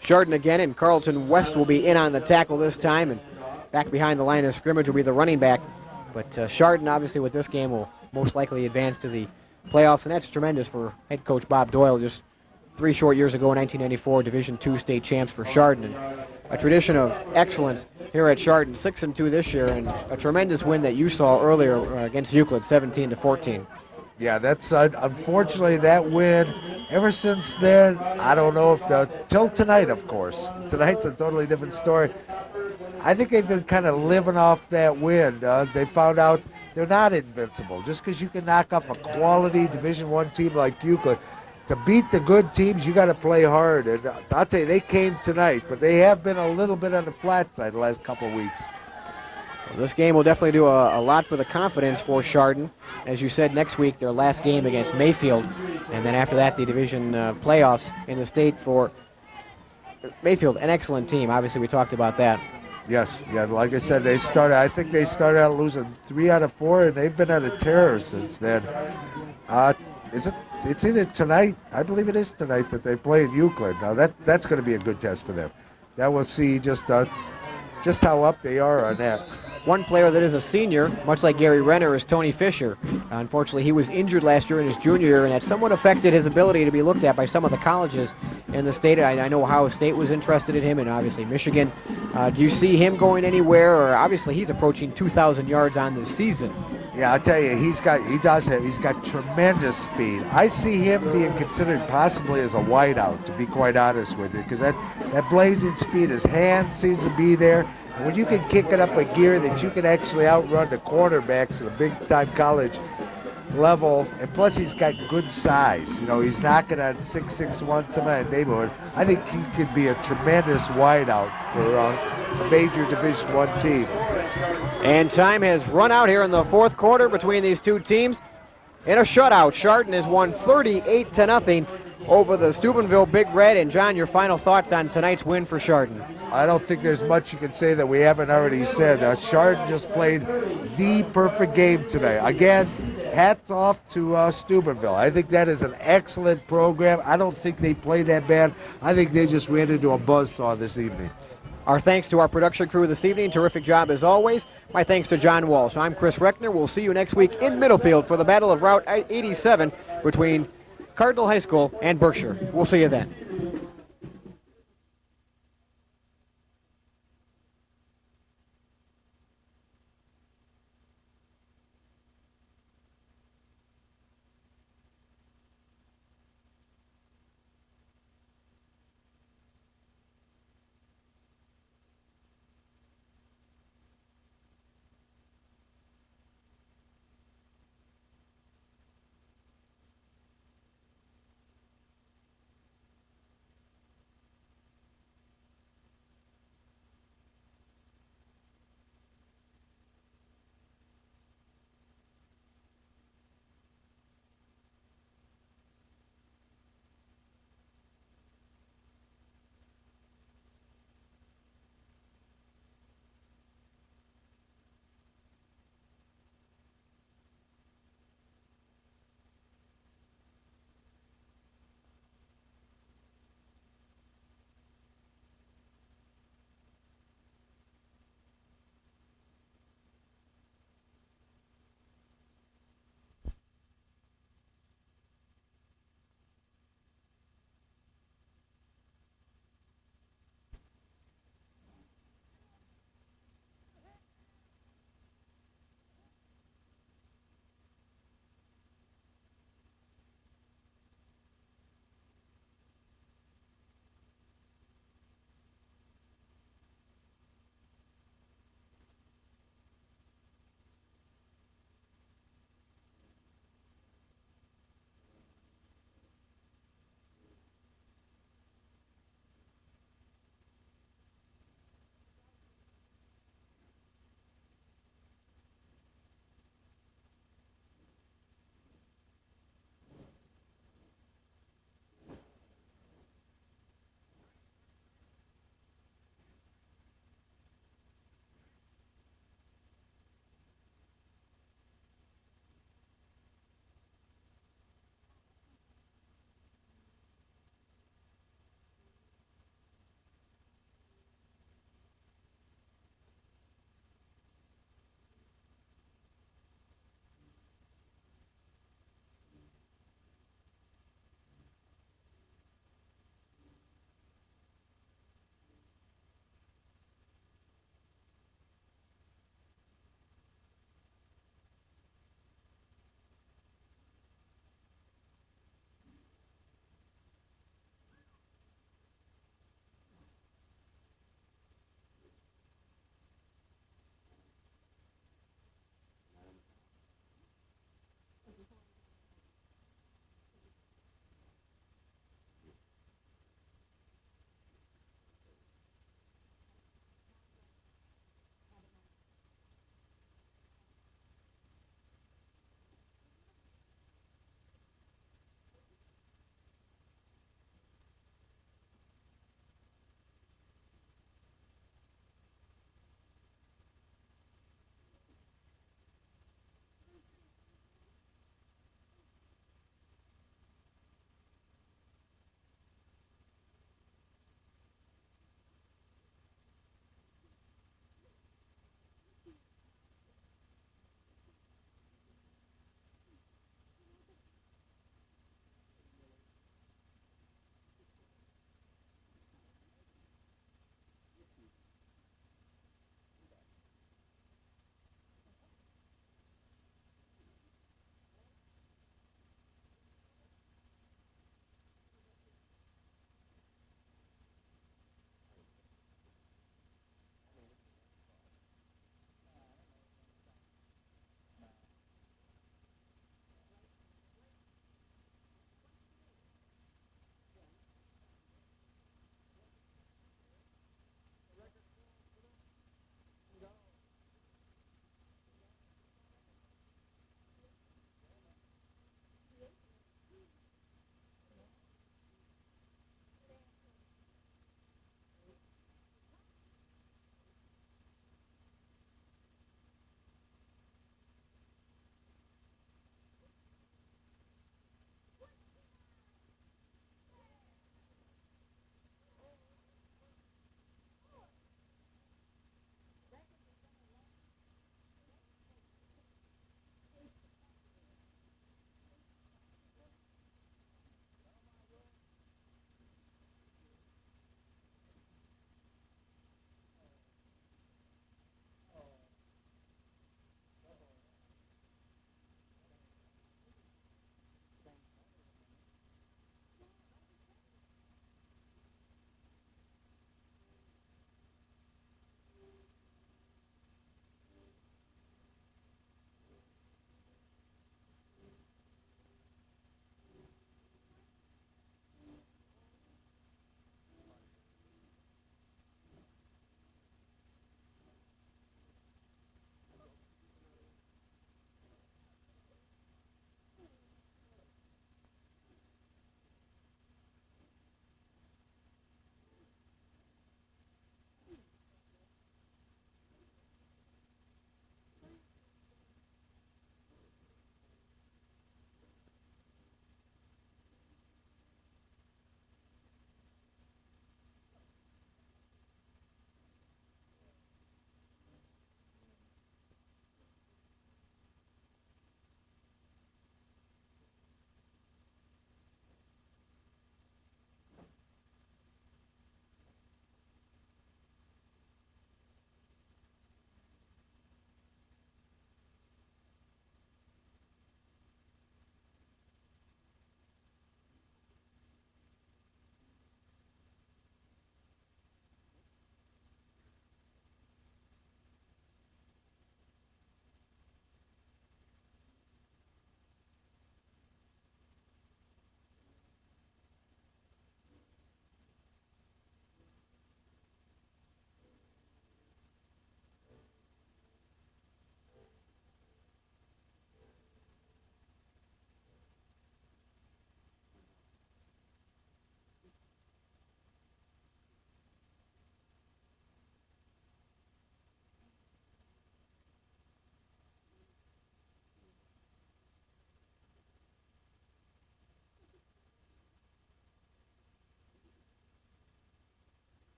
Chardon again, and Carlton West will be in on the tackle this time, and back behind the line of scrimmage will be the running back. But Chardon, obviously, with this game will most likely advance to the playoffs, and that's tremendous for head coach Bob Doyle. Just 3 short years ago in 1994, Division II state champs for Chardon. And a tradition of excellence here at Chardon, 6-2 this year, and a tremendous win that you saw earlier against Euclid, 17-14. Yeah, that's unfortunately that win. Ever since then, I don't know if till tonight, of course. Tonight's a totally different story. I think they've been kind of living off that win. They found out they're not invincible. Just because you can knock off a quality Division I team like Euclid, to beat the good teams, you got to play hard. And I'll tell you, they came tonight, but they have been a little bit on the flat side the last couple of weeks. Well, this game will definitely do a lot for the confidence for Chardon. As you said, next week, their last game against Mayfield. And then after that, the division playoffs in the state for Mayfield, an excellent team. Obviously, we talked about that. Yes, yeah, like I said, I think they started out losing 3 out of 4, and they've been on a tear since then. It's either tonight, I believe it is tonight, that they play in Euclid. Now that's going to be a good test for them. That will see just how up they are on that. One player that is a senior, much like Gary Renner, is Tony Fisher. Unfortunately, he was injured last year in his junior year, and that somewhat affected his ability to be looked at by some of the colleges in the state. I know Ohio State was interested in him, and obviously Michigan. Do you see him going anywhere? Or obviously he's approaching 2,000 yards on this season. Yeah, I'll tell you, he's got tremendous speed. I see him being considered possibly as a wideout, to be quite honest with you, because that blazing speed, his hand seems to be there. And when you can kick it up a gear that you can actually outrun the cornerbacks at a big-time college level, and plus he's got good size. You know, he's knocking on 6'6", some in that neighborhood. I think he could be a tremendous wideout for a major Division I team. And time has run out here in the fourth quarter between these two teams. In a shutout, Chardon has won 38-0 over the Steubenville Big Red. And John, your final thoughts on tonight's win for Chardon? I don't think there's much you can say that we haven't already said. Chardon just played the perfect game today. Again, hats off to Steubenville. I think that is an excellent program. I don't think they played that bad. I think they just ran into a buzzsaw this evening. Our thanks to our production crew this evening. Terrific job as always. My thanks to John Walsh. I'm Chris Reckner. We'll see you next week in Middlefield for the Battle of Route 87 between Cardinal High School and Berkshire. We'll see you then.